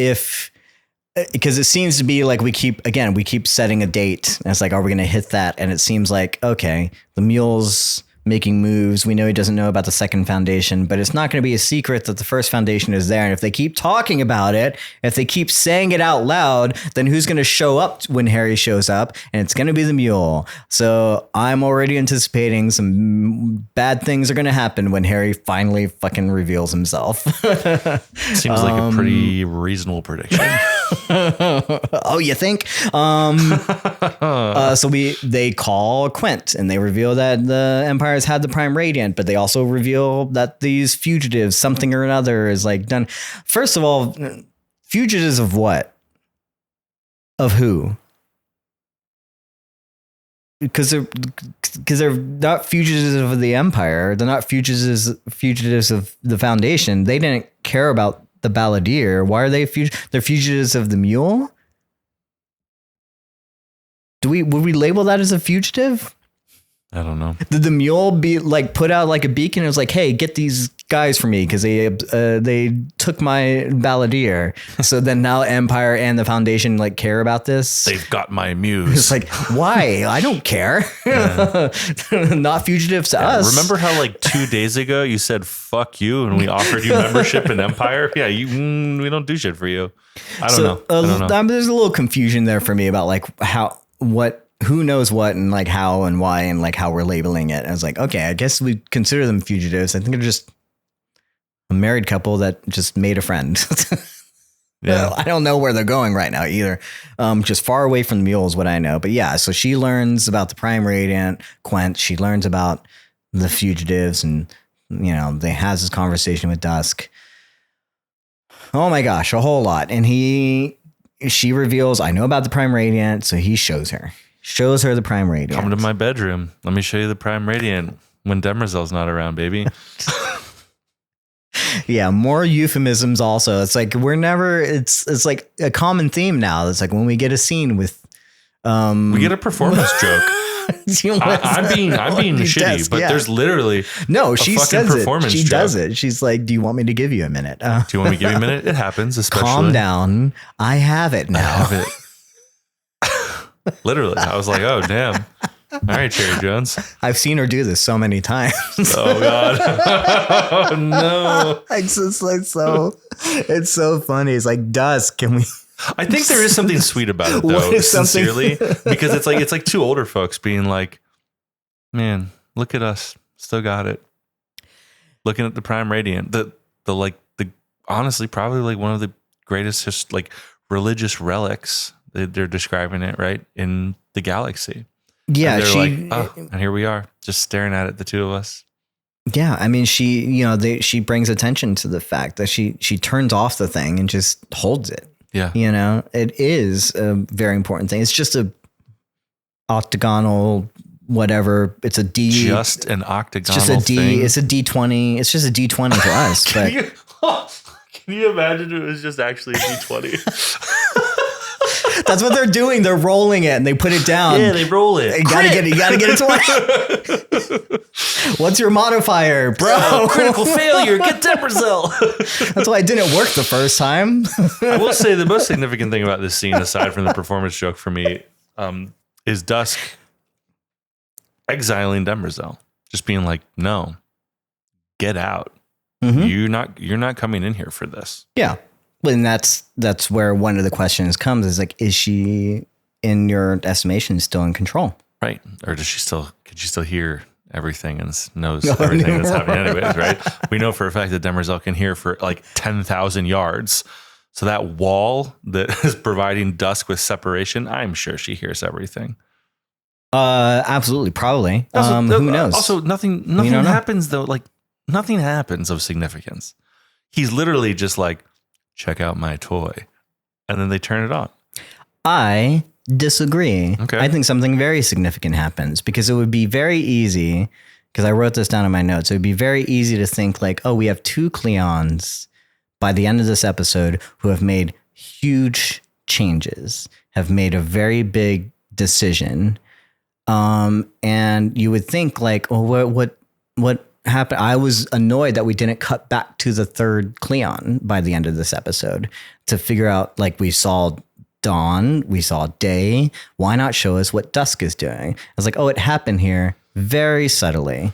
because it seems to be like we keep setting a date. And it's like, are we going to hit that? And it seems like, okay, the mule's making moves. We know he doesn't know about the second Foundation, but it's not going to be a secret that the first Foundation is there. And if they keep talking about it, if they keep saying it out loud, then who's going to show up when Harry shows up? And it's going to be the mule. So I'm already anticipating some bad things are going to happen when Harry finally fucking reveals himself. Seems like a pretty reasonable prediction. Oh, you think? So they call Quint, and they reveal that the Empire's had the Prime Radiant, but they also reveal that these fugitives, something or another, is like done. First of all, fugitives of what? Of who? Because they're not fugitives of the Empire. They're not fugitives of the Foundation. They didn't care about the balladeer. Why are they they're fugitives of the mule? Would we label that as a fugitive? I don't know. Did the mule be like put out like a beacon? It was like, hey, get these guys for me because they took my balladeer. So then now Empire and the Foundation like care about this. They've got my muse. It's like, why? I don't care. Not fugitives to us. Remember how like 2 days ago you said fuck you and we offered you membership in Empire? Yeah, we don't do shit for you. I don't know. There's a little confusion there for me about like who knows what and like how and why and like how we're labeling it. I was like, okay, I guess we consider them fugitives. I think they're just a married couple that just made a friend. Yeah. I don't know where they're going right now either. Just far away from the mule is what I know. But yeah, so she learns about the Prime Radiant, Quent. She learns about the fugitives and, you know, they has this conversation with Dusk. Oh my gosh, a whole lot. And she reveals, I know about the Prime Radiant. So he shows her the Prime Radiant. Come to my bedroom. Let me show you the Prime Radiant when Demerzel's not around, baby. Yeah, more euphemisms also. It's like it's like a common theme now. It's like when we get a scene with we get a performance joke. I'm being shitty, Desk, but there's literally she says it. She does it. She's like, "Do you want me to give you a minute? Do you want me to give you a minute?" It happens. Especially calm down. I have it now. I have it. Literally, I was like, "Oh damn." All right, Cherry Jones. I've seen her do this so many times. Oh God! Oh no! It's just like it's so funny. It's like, Dusk, can we? I think there is something sweet about it, though, sincerely, because it's like two older folks being like, "Man, look at us, still got it." Looking at the Prime Radiant, the honestly probably like one of the greatest like religious relics. They're describing it right in the galaxy. Yeah, and and here we are, just staring at it, the two of us. Yeah, I mean, she brings attention to the fact that she turns off the thing and just holds it. Yeah, you know, it is a very important thing. It's just a octagonal whatever. It's a D. Just an octagonal. It's just a D. Thing. It's a D20. It's just a D20 for us. Can you imagine if it was just actually a D20? That's what they're doing. They're rolling it and they put it down. Yeah, they roll it. You gotta get it 20. What's your modifier, bro? Critical failure. Get Demerzel. That's why it didn't work the first time. I will say the most significant thing about this scene, aside from the performance joke for me, is Dusk exiling Demerzel. Just being like, no, get out. Mm-hmm. You're not coming in here for this. Yeah. And that's where one of the questions comes is like, is she, in your estimation, still in control? Right. Or could she still hear everything and knows everything that's happening anyways, right? We know for a fact that Demerzel can hear for like 10,000 yards. So that wall that is providing Dusk with separation, I'm sure she hears everything. Absolutely. Probably. Who knows? Also, nothing happens though. Like nothing happens of significance. He's literally just like, check out my toy. And then they turn it on. I disagree. Okay. I think something very significant happens because it would be very easy, because I wrote this down in my notes. It would be very easy to think like, oh, we have two Cleons by the end of this episode who have made huge changes, have made a very big decision. And you would think like, oh, what happened? I was annoyed that we didn't cut back to the third Cleon by the end of this episode to figure out, like, we saw dawn, we saw day. Why not show us what Dusk is doing? I was like, oh, it happened here very subtly.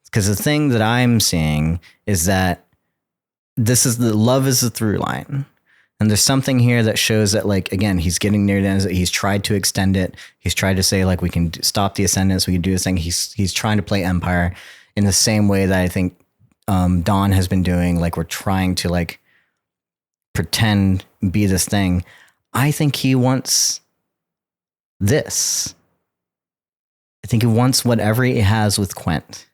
Because the thing that I'm seeing is that love is the through line. And there's something here that shows that, like, again, he's getting near the end. He's tried to extend it. He's tried to say, like, we can stop the Ascendants. We can do this thing. He's trying to play Empire in the same way that I think Dawn has been doing. Like, we're trying to, like, pretend, be this thing. I think he wants this. I think he wants whatever he has with Quent.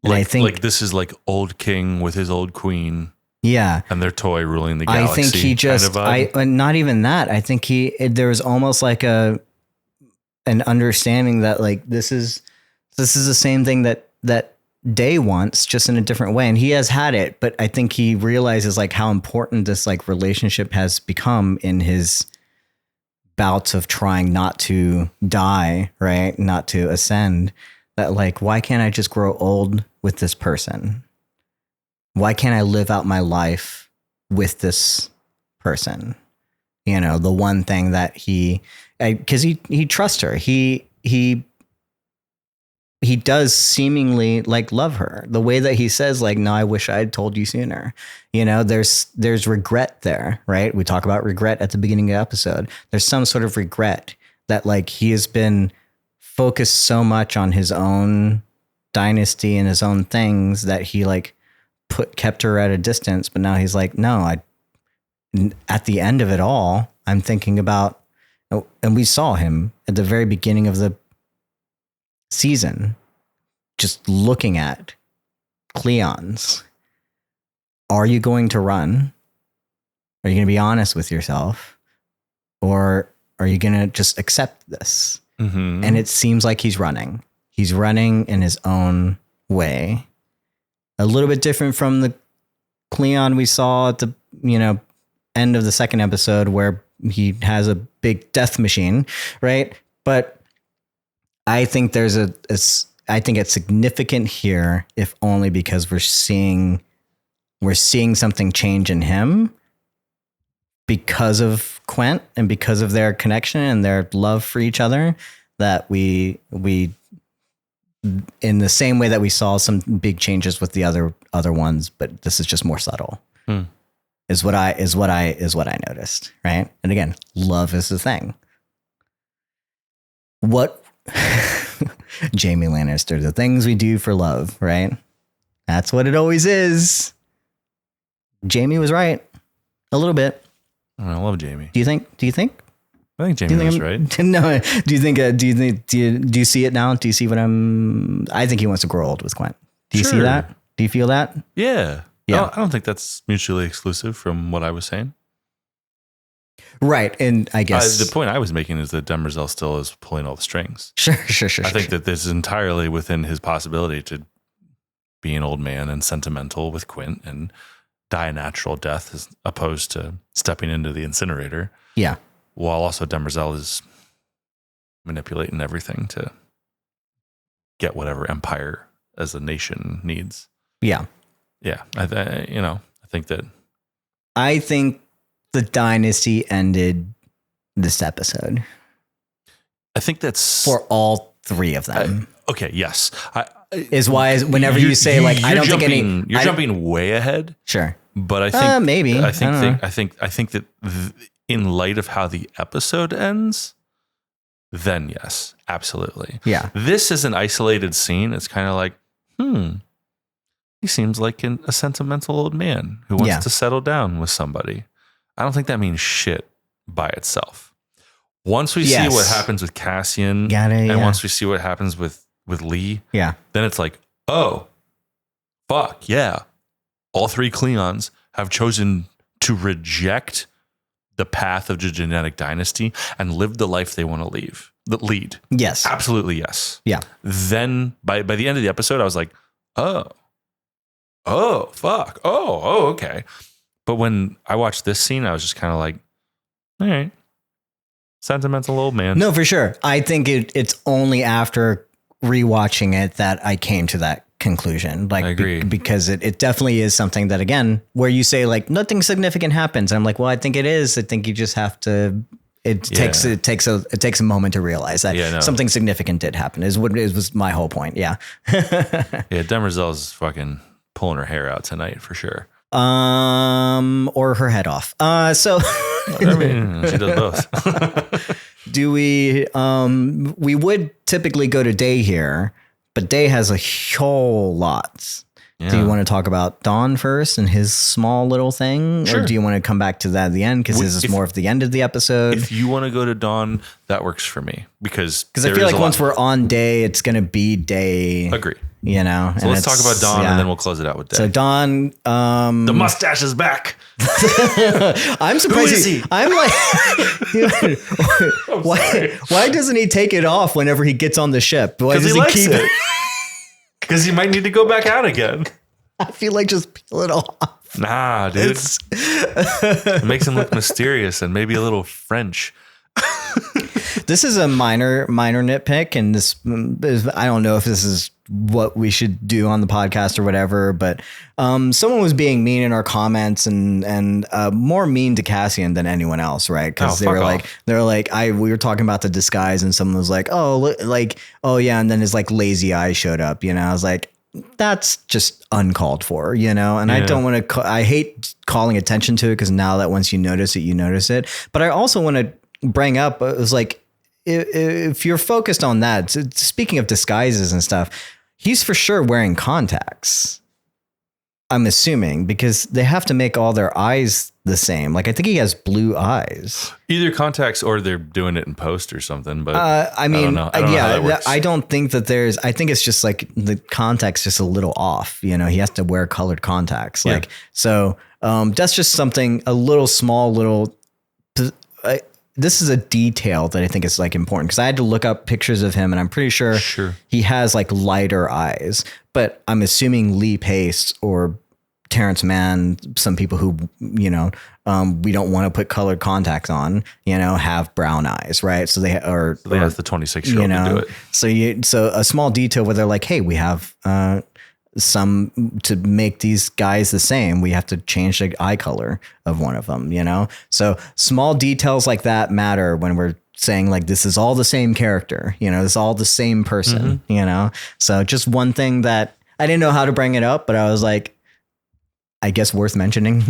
And I think, like, this is like old king with his old queen. Yeah. And their toy ruling the galaxy. I think he just, not even that. I think there was almost like an understanding that, like, this is the same thing that Day wants, just in a different way. And he has had it, but I think he realizes like how important this like relationship has become in his bouts of trying not to die, right? Not to ascend. That like, why can't I just grow old with this person? Why can't I live out my life with this person? You know, the one thing that because he trusts her. He does seemingly like love her. The way that he says like, no, I wish I had told you sooner. You know, there's regret there, right? We talk about regret at the beginning of the episode. There's some sort of regret that like he has been focused so much on his own dynasty and his own things that he like kept her at a distance. But now he's like, no, at the end of it all, I'm thinking about, and we saw him at the very beginning of the season, just looking at Cleons. Are you going to run? Are you going to be honest with yourself? Or are you going to just accept this? Mm-hmm. And it seems like he's running. He's running in his own way. A little bit different from the Cleon we saw at the, end of the second episode where he has a big death machine, right? But I think I think it's significant here, if only because we're seeing something change in him because of Quent and because of their connection and their love for each other, that we in the same way that we saw some big changes with the other ones, but this is just more subtle. Is what I noticed, right? And again, love is the thing. What Jaime Lannister, the things we do for love, right? That's what it always is. Jaime was right. A little bit. I love Jaime. Do you think? I think Jaime was right. No. Do you see it now? Do you see what I think he wants to grow old with Quent. Do you see that? Do you feel that? Yeah. Yeah. I don't think that's mutually exclusive from what I was saying. Right. And I guess the point I was making is that Demerzel still is pulling all the strings. Sure. I think that this is entirely within his possibility to be an old man and sentimental with Quint and die a natural death as opposed to stepping into the incinerator. Yeah. While also Demerzel is manipulating everything to get whatever empire as a nation needs. Yeah. Yeah. I think that. I think the dynasty ended this episode. I think that's for all three of them. Okay. Yes. Is why whenever you say like, I don't think any, you're jumping way ahead. Sure. But I think maybe, I think that in light of how the episode ends, then yes, absolutely. Yeah. This is an isolated scene. It's kind of like, he seems like a sentimental old man who wants to settle down with somebody. I don't think that means shit by itself. Once we see what happens with Cassian once we see what happens with Lee, then it's like, oh, fuck, yeah. All three Cleons have chosen to reject the path of the genetic dynasty and live the life they want to lead. Yes. Absolutely yes. Yeah. Then by the end of the episode, I was like, oh, fuck. Oh, okay. But when I watched this scene, I was just kind of like, all right, sentimental old man. No, for sure. I think it's only after rewatching it that I came to that conclusion. Like, I agree. Because it definitely is something that, again, where you say like nothing significant happens. And I'm like, well, I think it is. I think you just have to. It takes a moment to realize that something significant did happen. Is what it was my whole point. Yeah. Demerzel's fucking pulling her hair out tonight for sure. Or her head off. So I mean, she does both. Do we would typically go to Day here, but Day has a whole lot. Yeah. Do you want to talk about Dawn first and his small little thing? Sure. Or do you want to come back to that at the end? Because this is more of the end of the episode. If you want to go to Dawn, that works for me. Because I feel like once we're on Day, it's going to be Day. Agree. You know? So let's talk about Dawn and then we'll close it out with Day. So Dawn. The mustache is back. I'm surprised. Who is he? I'm like, why doesn't he take it off whenever he gets on the ship? Why does he likes keep it? Because you might need to go back out again. I feel like just peel it off. Nah, dude. It makes him look mysterious and maybe a little French. This is a minor nitpick, and this is, I don't know if this is what we should do on the podcast or whatever, but someone was being mean in our comments and more mean to Cassian than anyone else, right? Because we were talking about the disguise, and someone was like, oh yeah, and then his like lazy eye showed up, you know. I was like, that's just uncalled for, you know. And I don't want to. I hate calling attention to it, because now that once you notice it, you notice it. But I also want to bring up, it was like, if you're focused on that, speaking of disguises and stuff, he's for sure wearing contacts, I'm assuming, because they have to make all their eyes the same. Like, I think he has blue eyes. Either contacts or they're doing it in post or something. But I mean, I don't know how that works. I don't think that I think it's just like the contacts just a little off. You know, he has to wear colored contacts. Like, so that's just something, a little small, this is a detail that I think is like important, because I had to look up pictures of him, and I'm pretty sure he has like lighter eyes, but I'm assuming Lee Pace or Terrence Mann, some people who, you know, we don't want to put colored contacts on, you know, have brown eyes, right? So they are, so they have the 26-year-old to do it. So a small detail where they're like, hey, we have, some to make these guys the same, we have to change the eye color of one of them, you know? So small details like that matter when we're saying like, this is all the same character, you know, it's all the same person, you know? So just one thing that I didn't know how to bring it up, but I was like, I guess worth mentioning.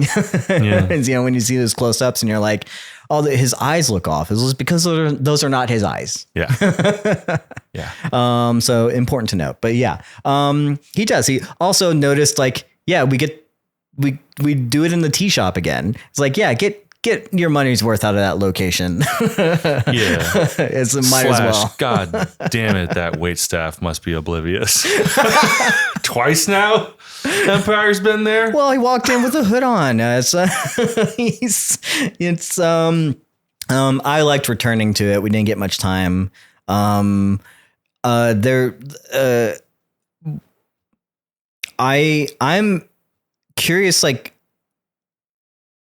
You know, when you see those close-ups and you're like, oh, his eyes look off. It was because those are not his eyes. Yeah. So important to note. But yeah, he does. He also noticed like, yeah, we do it in the tea shop again. It's like, yeah, get your money's worth out of that location. It's might as well. God damn it, that wait staff must be oblivious. Twice now. Empire's been there. Well, he walked in with a hood on. I liked returning to it. We didn't get much time. I'm curious, like,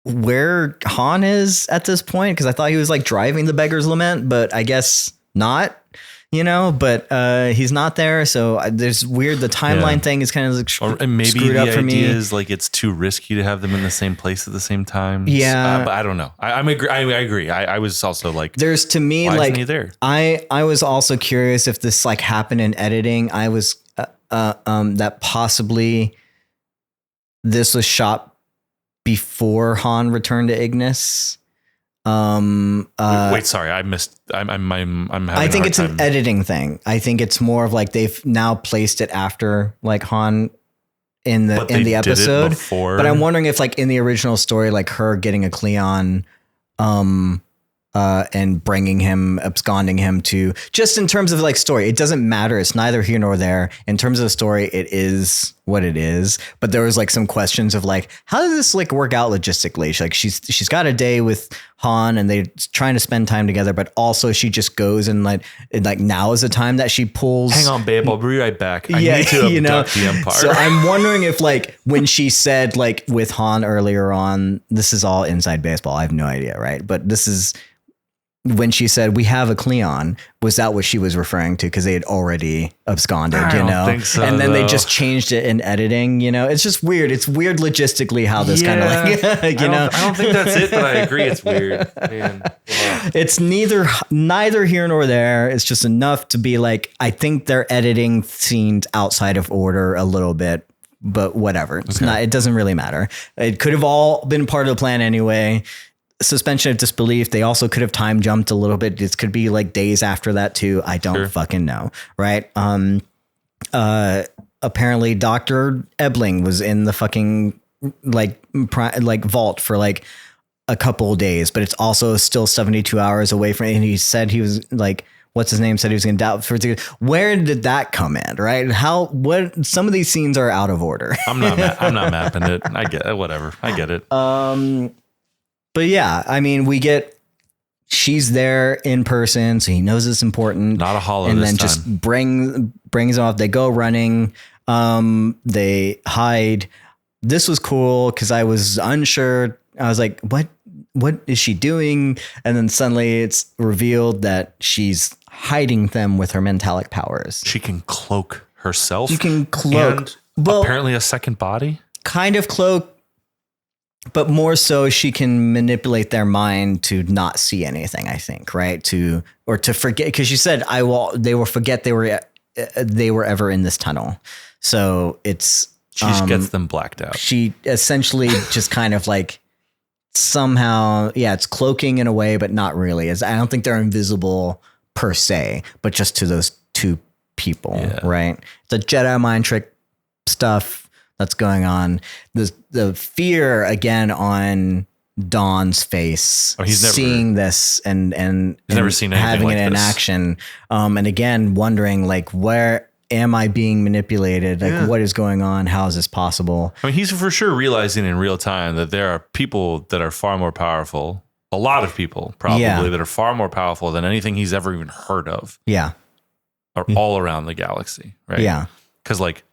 where Han is at this point, because I thought he was like driving the Beggar's Lament, but I guess not. You know, but he's not there, so there's weird. The timeline thing is kind of like screwed up for me. Maybe the idea is like it's too risky to have them in the same place at the same time. Yeah, but I don't know. I agree. I was also like, there's to me why like isn't he there? I was also curious if this like happened in editing. I was that possibly this was shot before Han returned to Ignis. Wait, sorry, I missed. I'm having I think it's time. an editing thing. I think it's more of like they've now placed it after like Han in the episode. But I'm wondering if like in the original story, like her getting a Cleon, and bringing him, absconding him to, just in terms of like story, it doesn't matter. It's neither here nor there. In terms of the story, it is what it is. But there was like some questions of like, how does this like work out logistically? She's got a day with Han and they're trying to spend time together, but also she just goes and like now is the time that she pulls. Hang on, babe, I'll be right back. I need to abduct the Empire. So I'm wondering if like when she said like with Han earlier on, this is all inside baseball. I have no idea, right? But this is when she said we have a Cleon, was that what she was referring to? Because they had already absconded, I don't think so, and then though. they just changed it in editing. You know, it's just weird. It's weird logistically how this kind of like, I don't think that's it, but I agree it's weird. Man. Wow. It's neither here nor there. It's just enough to be like, I think they're editing scenes outside of order a little bit, but whatever. It's not. It doesn't really matter. It could have all been part of the plan anyway. Suspension of disbelief. They also could have time jumped a little bit. This could be like days after that too. I don't fucking know. Right. Apparently Dr. Ebling was in the fucking like vault for like a couple of days, but it's also still 72 hours away from it. And he said he was like, what's his name said he was going to doubt for it. Where did that come in? Right. What some of these scenes are out of order. I'm not mapping it. I get it. Whatever. I get it. But yeah, I mean, she's there in person, so he knows it's important. Not a hollow and this then time. just brings them off. They go running. They hide. This was cool because I was unsure. I was like, what is she doing? And then suddenly it's revealed that she's hiding them with her mentalic powers. She can cloak herself. You can cloak. And apparently a second body. Kind of cloak, but more so she can manipulate their mind to not see anything, I think, right? To forget, because she said, they will forget they were ever in this tunnel. So it's, she just gets them blacked out. She essentially just kind of like somehow, it's cloaking in a way, but not really. I don't think they're invisible per se, but just to those two people, right? The Jedi mind trick stuff that's going on. The fear again on Dawn's face, he's never seeing this and never seen anything having like it in this. action. And again, wondering like, where am I being manipulated? Like, what is going on? How is this possible? I mean, he's for sure realizing in real time that there are people that are far more powerful. A lot of people probably that are far more powerful than anything he's ever even heard of. Yeah. Are all around the galaxy, right? Yeah. Because like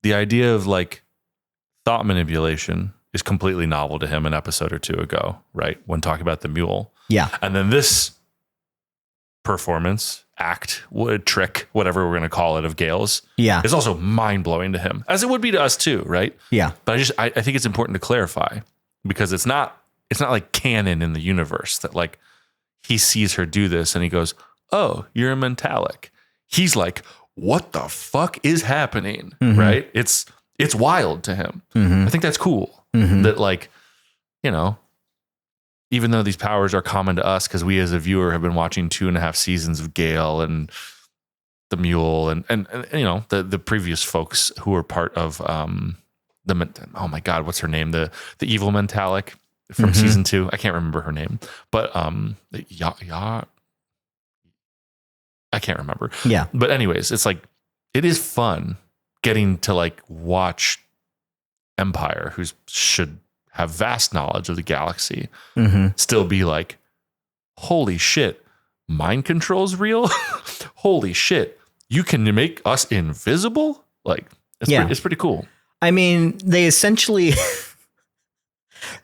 the idea of like thought manipulation is completely novel to him an episode or two ago, right? When talking about the mule. Yeah. And then this performance, act, trick, whatever we're going to call it, of Gale's is also mind blowing to him, as it would be to us too, right? Yeah. But I think it's important to clarify because it's not like canon in the universe that like he sees her do this and he goes, "Oh, you're a mentalic." He's like, "What the fuck is happening?" Right? It's wild to him. I think that's cool that like, you know, even though these powers are common to us because we as a viewer have been watching 2.5 seasons of Gale and the Mule and you know, the previous folks who were part of oh my God, what's her name? The evil mentalic from season 2. I can't remember her name, but I can't remember. Yeah. But anyways, it's like, it is fun getting to like watch Empire, who should have vast knowledge of the galaxy, still be like, holy shit, mind control's real? Holy shit, you can make us invisible? Like, it's pretty cool. I mean, they essentially,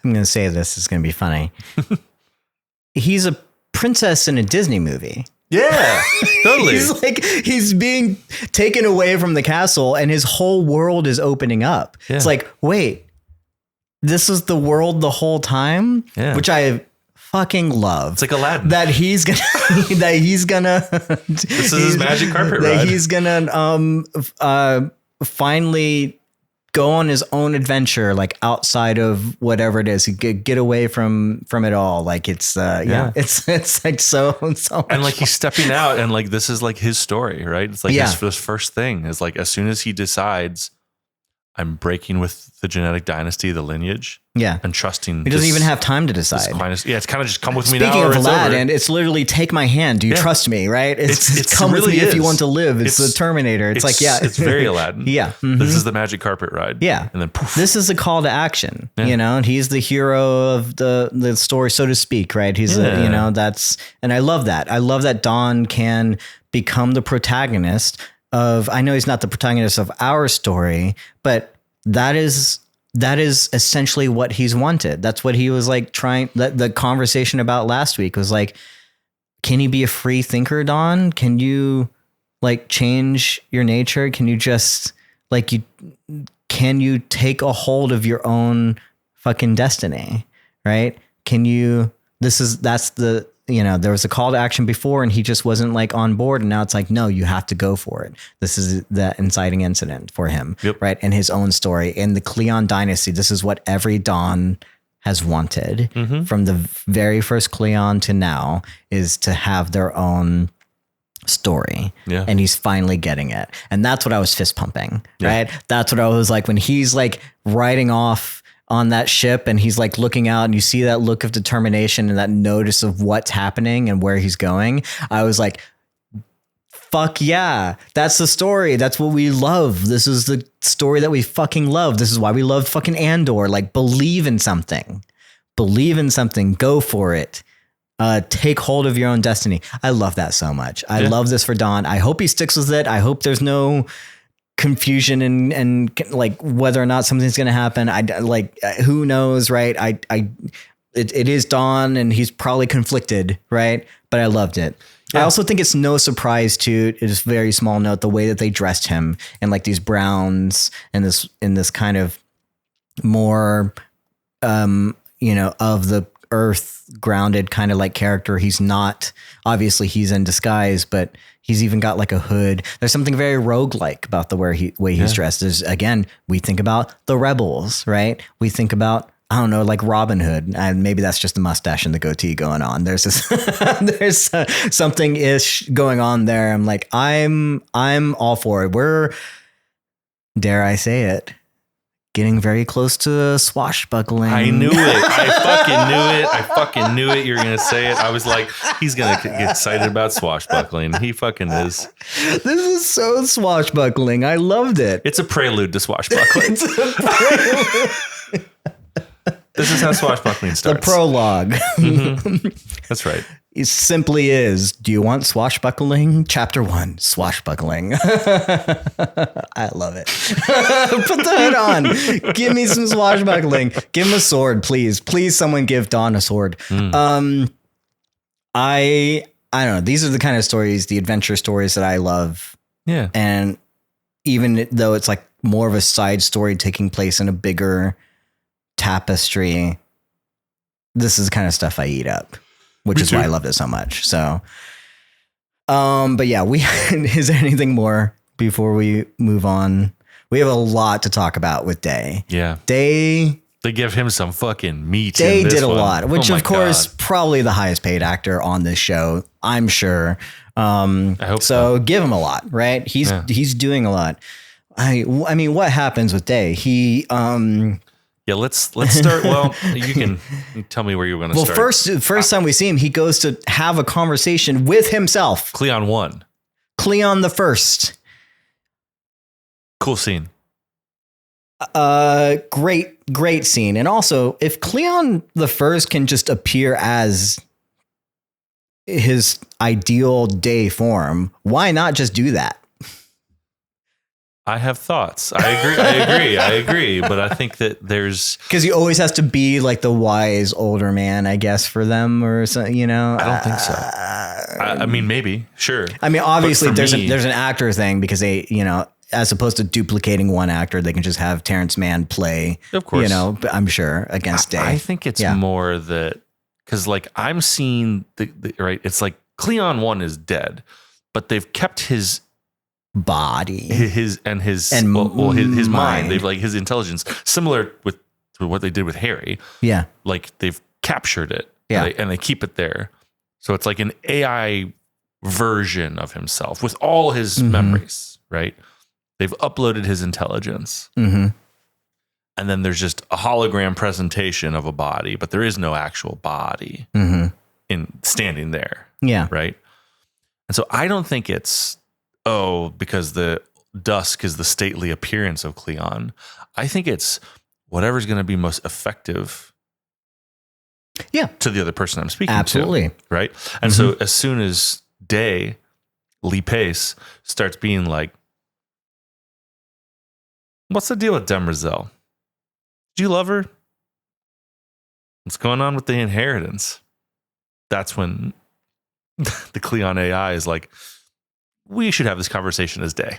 I'm going to say this is going to be funny. He's a princess in a Disney movie. Yeah, totally. He's being taken away from the castle and his whole world is opening up. Yeah. It's like, wait, this is the world the whole time, which I fucking love. It's like Aladdin. That he's gonna, this is his magic carpet ride. That he's gonna finally go on his own adventure, like outside of whatever it is. He could get away from it all. Like it's it's like so much. And like he's stepping out, and like this is like his story, right? It's like his first thing is like, as soon as he decides, I'm breaking with the genetic dynasty, the lineage. Yeah. And trusting. He doesn't even have time to decide. It's kind of just come with me now. Speaking of Aladdin, it's literally take my hand. Do you trust me? Right? It's come really with me if you want to live. It's the Terminator. It's like, it's very Aladdin. Yeah. This is the magic carpet ride. Yeah. And then poof. This is a call to action, you know, and he's the hero of the story, so to speak. Right. He's and I love that. I love that Dawn can become the protagonist of, I know he's not the protagonist of our story, but that is essentially what he's wanted. That's what he was like trying, the conversation about last week was like, can you be a free thinker, Dawn? Can you like change your nature? Can you just like, can you take a hold of your own fucking destiny? Right? There was a call to action before and he just wasn't like on board. And now it's like, no, you have to go for it. This is the inciting incident for him, right? In his own story. In the Cleon dynasty, this is what every Dawn has wanted from the very first Cleon to now, is to have their own story. Yeah. And he's finally getting it. And that's what I was fist pumping, right? That's what I was like, when he's like riding off on that ship and he's like looking out and you see that look of determination and that notice of what's happening and where he's going. I was like, fuck yeah, that's the story. That's what we love. This is the story that we fucking love. This is why we love fucking Andor. Like, believe in something, go for it. Take hold of your own destiny. I love that so much. I love this for Dawn. I hope he sticks with it. I hope there's no confusion and like whether or not something's going to happen. Who knows, right? It is Dawn and he's probably conflicted, right? But I loved it. Yeah. I also think it's no surprise to it's a very small note, the way that they dressed him in like these browns and this kind of more, of the earth grounded kind of like character. He's not, obviously he's in disguise, but he's even got like a hood. There's something very roguelike about the way he's dressed. Is again, we think about the rebels, right? We think about, I don't know, like Robin Hood, and maybe that's just the mustache and the goatee going on. There's this, there's something ish going on there. I'm like, I'm all for it. We're, dare I say it, getting very close to swashbuckling. I knew it. I fucking knew it. You're gonna say it. I was like, he's gonna get excited about swashbuckling. He fucking is. This is so swashbuckling. I loved it. It's a prelude to swashbuckling. This is how swashbuckling starts. The prologue. Mm-hmm. That's right. It simply is. Do you want swashbuckling? Chapter 1, swashbuckling. I love it. Put the hood on. Give me some swashbuckling. Give him a sword, please. Please, someone give Dawn a sword. I don't know. These are the kind of stories, the adventure stories that I love. Yeah. And even though it's like more of a side story taking place in a bigger tapestry, this is the kind of stuff I eat up, which is why I loved it so much. So, but yeah, is there anything more before we move on? We have a lot to talk about with Day. Yeah. They give him some fucking meat. Day did a lot, which of course, probably the highest paid actor on this show, I'm sure. I hope so. Give him a lot, right? He's doing a lot. I mean, what happens with Day? He, yeah, let's start. Well, you can tell me where you're going to start. Well, first time we see him, he goes to have a conversation with himself. Cleon 1. Cleon the First. Cool scene. Great scene. And also, if Cleon the First can just appear as his ideal Day form, why not just do that? I have thoughts. I agree. But I think that because he always has to be like the wise older man, I guess, for them or so, I don't think so. I mean, maybe, sure. I mean, obviously there's an actor thing because they, as opposed to duplicating one actor, they can just have Terrence Mann play, of course, I'm sure against Day. I think it's more that because like I'm seeing the right. It's like Cleon 1 is dead, but they've kept his body, his mind. They've like his intelligence, similar to what they did with Harry. Yeah, like they've captured it. Yeah, and they keep it there. So it's like an AI version of himself with all his memories. Right? They've uploaded his intelligence, and then there's just a hologram presentation of a body, but there is no actual body in standing there. Yeah, right. And so I don't think it's. Because the Dusk is the stately appearance of Cleon. I think it's whatever's going to be most effective to the other person I'm speaking to. Right? And so as soon as Day, Lee Pace, starts being like, what's the deal with Demerzel? Do you love her? What's going on with the inheritance? That's when the Cleon AI is like, we should have this conversation as Day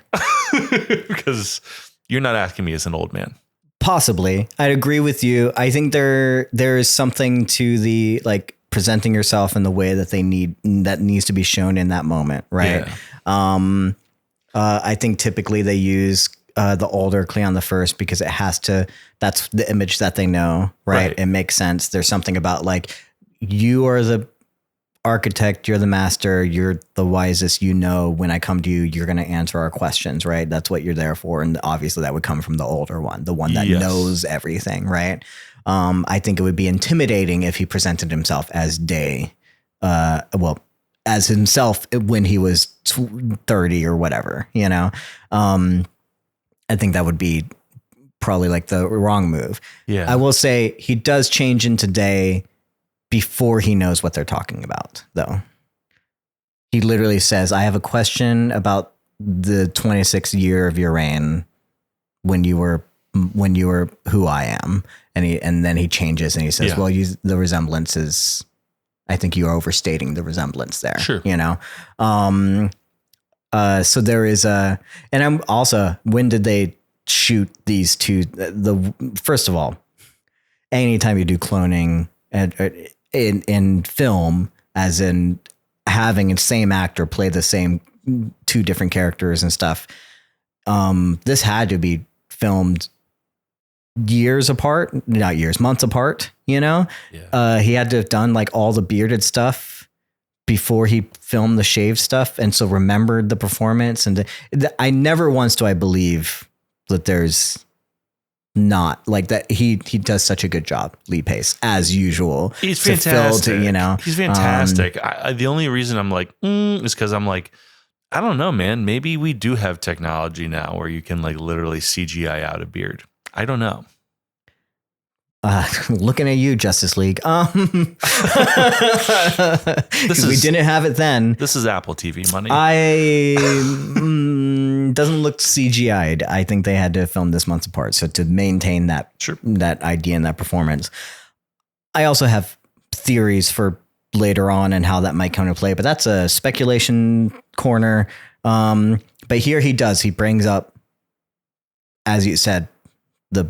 because you're not asking me as an old man. Possibly. I'd agree with you. I think there is something to the like presenting yourself in the way that that needs to be shown in that moment. Right. Yeah. I think typically they use the older Cleon the First because that's the image that they know. Right. It makes sense. There's something about like, you are the architect, you're the master, you're the wisest, when I come to you, you're going to answer our questions, right? That's what you're there for. And obviously that would come from the older one, the one that knows everything, right? I think it would be intimidating if he presented himself as Day, as himself when he was 30 or whatever, I think that would be probably like the wrong move. Yeah. I will say he does change into Day before he knows what they're talking about, though. He literally says, I have a question about the 26th year of your reign when you were who I am. And then he changes and he says, Yeah. well, the resemblance is, I think you're overstating the resemblance there. Sure. You know? So there is and I'm also, when did they shoot these two? First of all, anytime you do cloning in film, as in having the same actor play the same two different characters and stuff, this had to be filmed years apart, not years, months apart, you know? Yeah. He had to have done like all the bearded stuff before he filmed the shaved stuff. And so remembered the performance. And I never once do I believe that there's not like that. He does such a good job, Lee Pace, as usual. He's to fill fantastic. you know, He's fantastic. The only reason I'm like, is because I'm like, I don't know, man. Maybe we do have technology now where you can like literally CGI out a beard. I don't know. Looking at you, Justice League. We didn't have it then. This is Apple TV money. Doesn't look CGI'd. I think they had to film this months apart. So to maintain that that idea and that performance. I also have theories for later on and how that might come to play, but that's a speculation corner. But here he brings up, as you said, the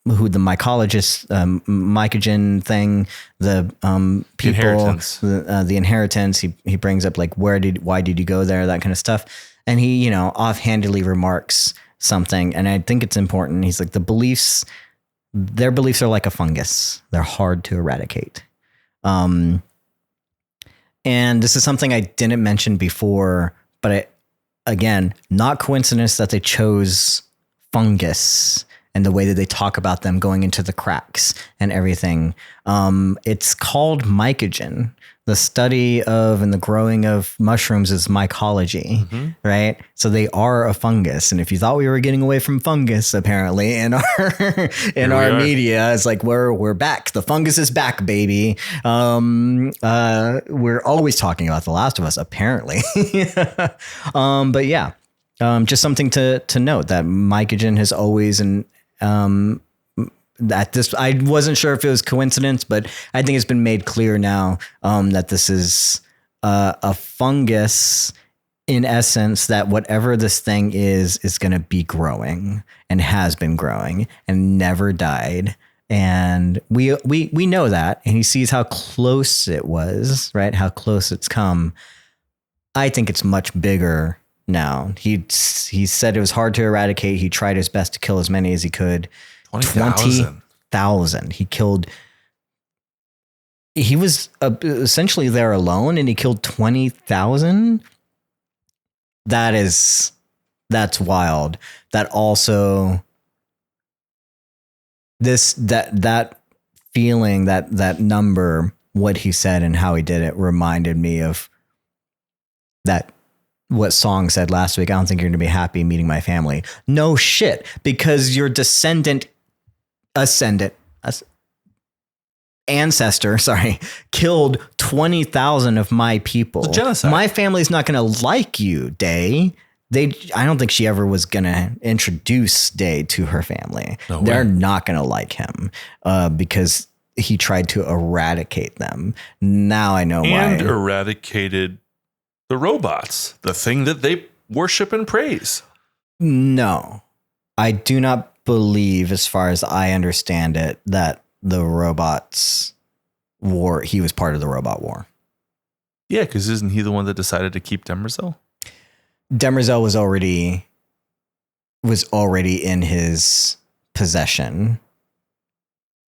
mycologist, mycogen thing, the people, the inheritance. He brings up like, why did you go there? That kind of stuff. And he, offhandedly remarks something. And I think it's important. He's like, their beliefs are like a fungus. They're hard to eradicate. And this is something I didn't mention before, but again, not coincidence that they chose fungus and the way that they talk about them going into the cracks and everything. It's called mycogen. The study of and the growing of mushrooms is mycology, right? So they are a fungus. And if you thought we were getting away from fungus, apparently in our media, it's like we're back. The fungus is back, baby. We're always talking about The Last of Us, apparently. But yeah, just something to note that mycogen has always I wasn't sure if it was coincidence, but I think it's been made clear now that this is a fungus in essence, that whatever this thing is going to be growing and has been growing and never died. And we know that, and he sees how close it was, right? How close it's come. I think it's much bigger now. He said it was hard to eradicate. He tried his best to kill as many as he could. 20,000. He was essentially there alone, and he killed 20,000. That's wild. That also that feeling, that number, what he said and how he did it reminded me of that. What Song said last week, I don't think you're going to be happy meeting my family. No shit, because your ancestor, killed 20,000 of my people. Genocide. My family's not going to like you, Day. I don't think she ever was going to introduce Day to her family. No They're way. not going to like him because he tried to eradicate them. Now I know why. And eradicated the robots, the thing that they worship and praise. No, I do not believe, as far as I understand it, that the robots war, he was part of the robot war. Yeah, because isn't he the one that decided to keep Demerzel? Demerzel was already in his possession.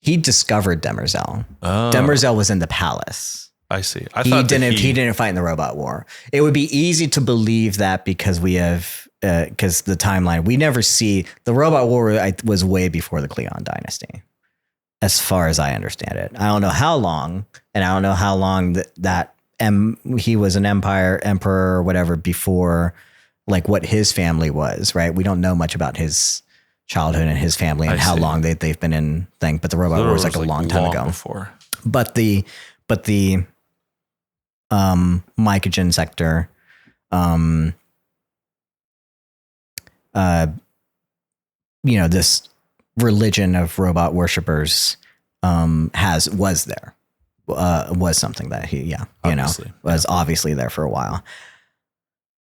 He discovered Demerzel. Oh. Demerzel was in the palace. I see. He didn't fight in the robot war. It would be easy to believe that because we have because the timeline, we never see the robot war was way before the Cleon dynasty, as far as I understand it. I don't know how long, and I don't know how long he was an emperor or whatever before, like what his family was, right? We don't know much about his childhood and his family and how long they've been in thing, but the robot war was like a long time ago. Before. But the mycogen sector, this religion of robot worshippers was there. Was something that he, was obviously there for a while.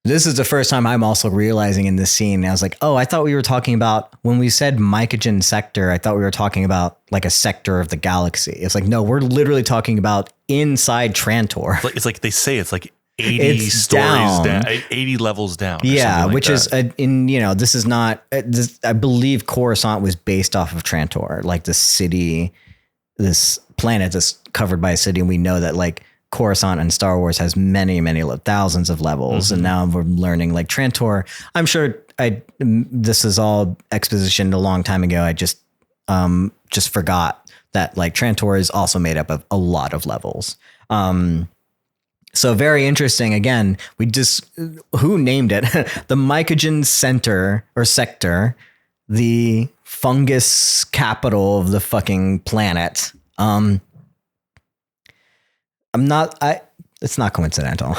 This is the first time I'm also realizing in this scene, I was like, oh, I thought we were talking about, when we said Mycogen sector, I thought we were talking about like a sector of the galaxy. It's like, no, we're literally talking about inside Trantor. It's like they say it's like 80 stories down, 80 levels down. Yeah, like which that. is, this is not, I believe Coruscant was based off of Trantor, like the city, this planet that's covered by a city. And we know that like Coruscant and Star Wars has many, many thousands of levels. Mm-hmm. And now we're learning like Trantor. I'm sure this is all expositioned a long time ago. I just forgot that like Trantor is also made up of a lot of levels. So very interesting. Again, who named it? The Mycogen Center or sector, the fungus capital of the fucking planet. It's not coincidental.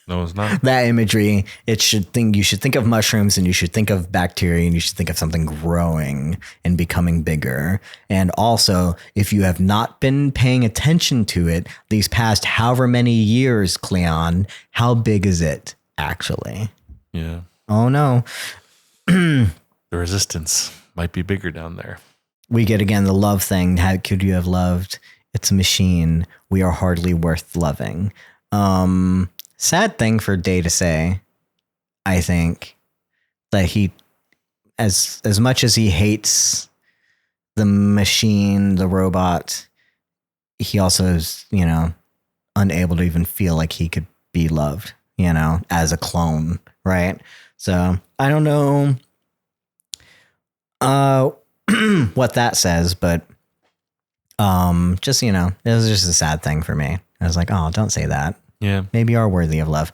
No, it's not. That imagery, you should think of mushrooms, and you should think of bacteria, and you should think of something growing and becoming bigger. And also, if you have not been paying attention to it these past however many years, Cleon, how big is it actually? Yeah. Oh no. The resistance might be bigger down there. We get again the love thing. How could you have loved? It's a machine. We are hardly worth loving. Sad thing for Day to say, I think, that he, as much as he hates the machine, the robot, he also is, unable to even feel like he could be loved, as a clone, right? So I don't know what that says, but just, it was just a sad thing for me. I was like, oh, don't say that. Yeah. Maybe you are worthy of love.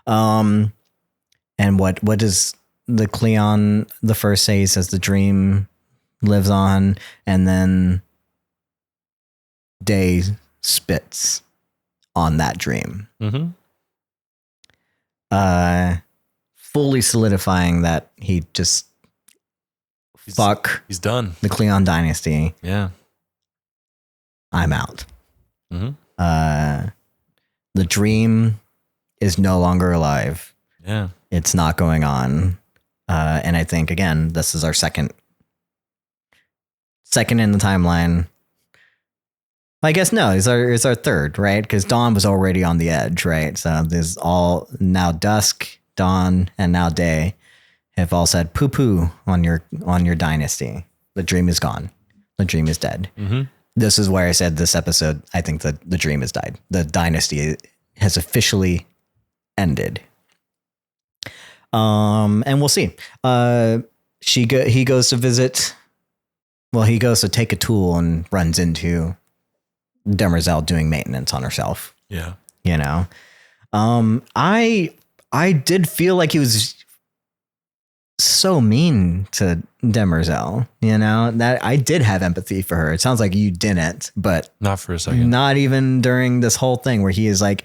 And what does the Cleon the first say? He says the dream lives on, and then Day spits on that dream. Mm-hmm. Fully solidifying that he just he's done. The Cleon dynasty. Yeah. I'm out. Mm-hmm. The dream is no longer alive. Yeah. It's not going on. And I think, again, this is our second in the timeline. I guess no, it's our third, right? Because Dawn was already on the edge, right? So there's all now Dusk, Dawn, and now Day have all said poo-poo on your dynasty. The dream is gone. The dream is dead. Mm-hmm. This is where I said this episode, I think that the dream has died. The dynasty has officially ended. And we'll see. He goes to visit. Well, he goes to take a tool and runs into Demerzel doing maintenance on herself. Yeah. I did feel like he was so mean to Demerzel, that I did have empathy for her. It sounds like you didn't, but not for a second. Not even during this whole thing where he is like,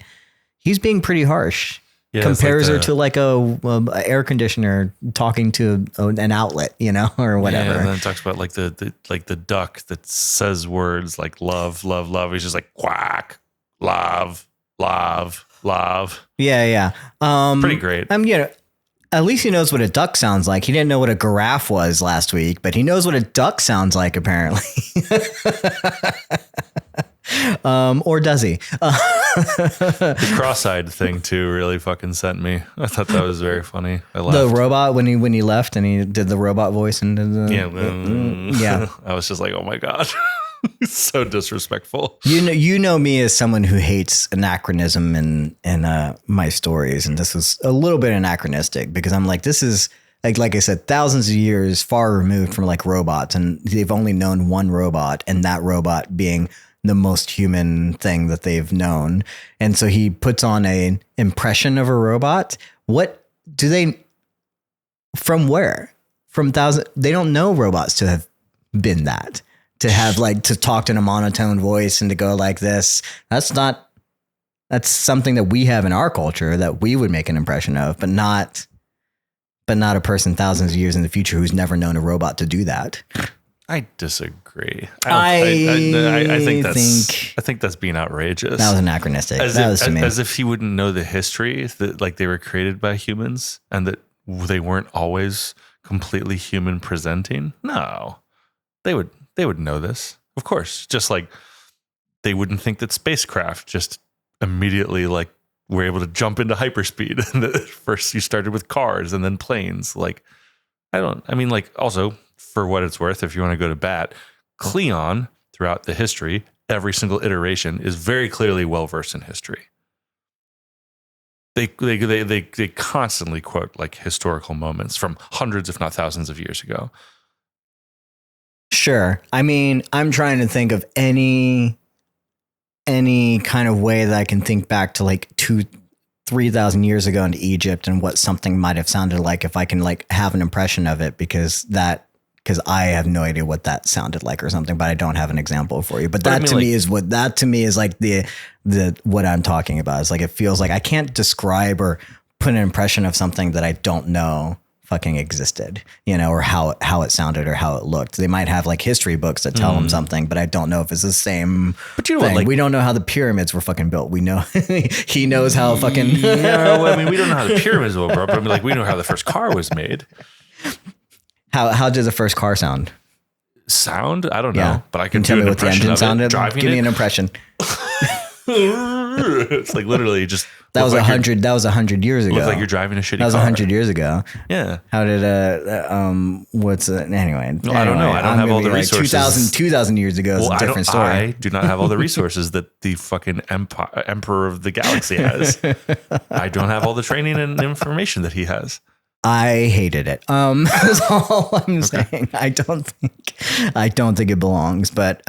he's being pretty harsh. Yeah, compares her to like a air conditioner talking to an outlet, or whatever. Yeah, and then it talks about like the duck that says words like love, love, love. He's just like quack, love, love, love. Yeah. Pretty great. At least he knows what a duck sounds like. He didn't know what a giraffe was last week, but he knows what a duck sounds like, apparently. Or does he? The cross-eyed thing too really fucking sent me. I thought that was very funny. I laughed. The robot when he left and he did the robot voice and did the yeah. I was just like, oh my god. So disrespectful. You know me as someone who hates anachronism in my stories, and this was a little bit anachronistic because I'm like, this is like I said, thousands of years far removed from like robots, and they've only known one robot, and that robot being the most human thing that they've known. And so he puts on a impression of a robot. What do they, from where? They don't know robots to have been that. To have like to talk in a monotone voice and to go like this. That's not That's something that we have in our culture that we would make an impression of, but not a person thousands of years in the future who's never known a robot to do that. I disagree. I think that's being outrageous. That was anachronistic. As if he wouldn't know the history that like they were created by humans and that they weren't always completely human presenting. No, they would know this, of course. Just like they wouldn't think that spacecraft just immediately like were able to jump into hyperspeed. And first you started with cars and then planes. Like also for what it's worth, if you want to go to bat, Cleon throughout the history, every single iteration is very clearly well versed in history. They constantly quote like historical moments from hundreds, if not thousands of years ago. Sure. I mean, I'm trying to think of any kind of way that I can think back to like 3,000 years ago into Egypt and what something might have sounded like if I can like have an impression of it, because I have no idea what that sounded like or something, but I don't have an example for you. But that to me is like the what I'm talking about. Is like, it feels like I can't describe or put an impression of something that I don't know fucking existed, or how it sounded or how it looked. They might have like history books that tell them something, but I don't know if it's the same. But you know what, like, we don't know how the pyramids were fucking built. We know he knows how fucking. No, I mean, we don't know how the pyramids were built, but I mean, like, we know how the first car was made. How did the first car sound? I don't know, but I can tell me what the engine sounded. Give me an impression. It's like literally just that was 100. That was 100 years ago. Looked like you're driving a shitty car. That was 100 years ago. Yeah. How did what's anyway? No, I don't know. I don't have all the resources. 2,000 years ago is a different story. I do not have all the resources that the fucking emperor of the galaxy has. I don't have all the training and information that he has. I hated it. That's all I'm saying. I don't think it belongs, but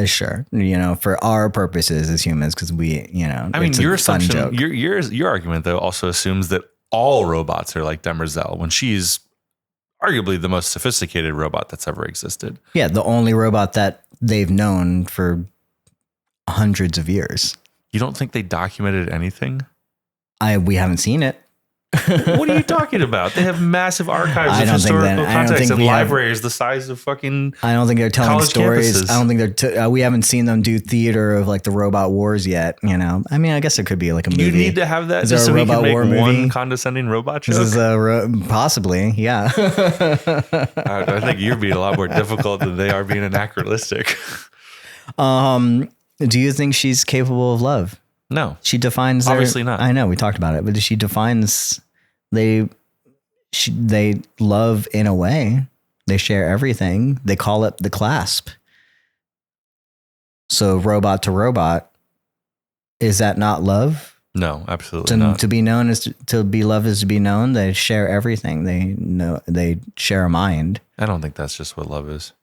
sure. For our purposes as humans, because we, I mean, your assumption, your argument though also assumes that all robots are like Demerzel when she's arguably the most sophisticated robot that's ever existed. Yeah, the only robot that they've known for hundreds of years. You don't think they documented anything? We haven't seen it. What are you talking about? They have massive archives of historical context and libraries the size of fucking. I don't think they're telling stories. Campuses. I don't think we haven't seen them do theater of like the robot wars yet. I mean, I guess it could be like a movie. You need to have that just so we can make one condescending robot joke. This is possibly, yeah. I think you're being a lot more difficult than they are being anachronistic. Do you think she's capable of love? No, she defines. Obviously not. I know we talked about it, but she defines. They love in a way. They share everything. They call it the clasp. So robot to robot, is that not love? No, absolutely not. To be known is to be loved is to be known. They share everything. They share a mind. I don't think that's just what love is,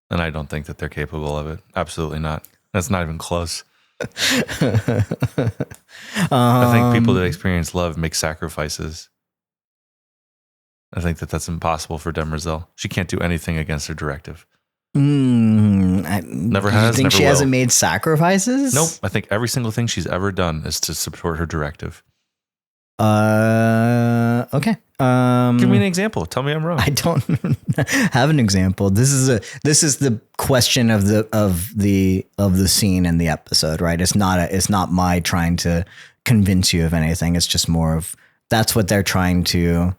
and I don't think that they're capable of it. Absolutely not. That's not even close. I think people that experience love make sacrifices. I think that's impossible for Demerzel. She can't do anything against her directive. Never has. You think she hasn't made sacrifices? Nope. I think every single thing she's ever done is to support her directive. Okay. Give me an example. Tell me I'm wrong. I don't have an example. This is the question of the scene in the episode, right? It's not my trying to convince you of anything. It's just more of that's what they're trying to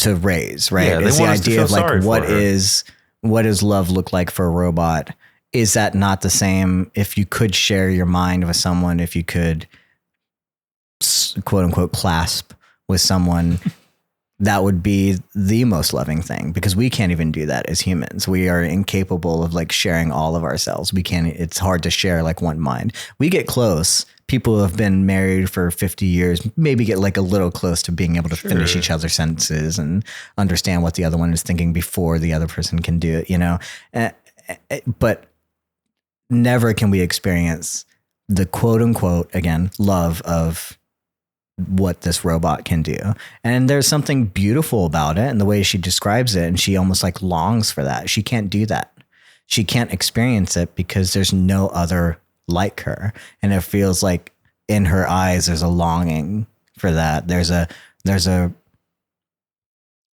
raise, right? Yeah, it's the idea of like what does love look like for a robot? Is that not the same if you could share your mind with someone, if you could quote unquote clasp with someone, that would be the most loving thing, because we can't even do that as humans. We are incapable of like sharing all of ourselves. It's hard to share like one mind. We get close. People who have been married for 50 years maybe get like a little close to being able to finish each other's sentences and understand what the other one is thinking before the other person can do it, but never can we experience the quote unquote, again, love of what this robot can do. And there's something beautiful about it and the way she describes it. And she almost like longs for that. She can't do that. She can't experience it because there's no other like her. And it feels like in her eyes, there's a longing for that. There's a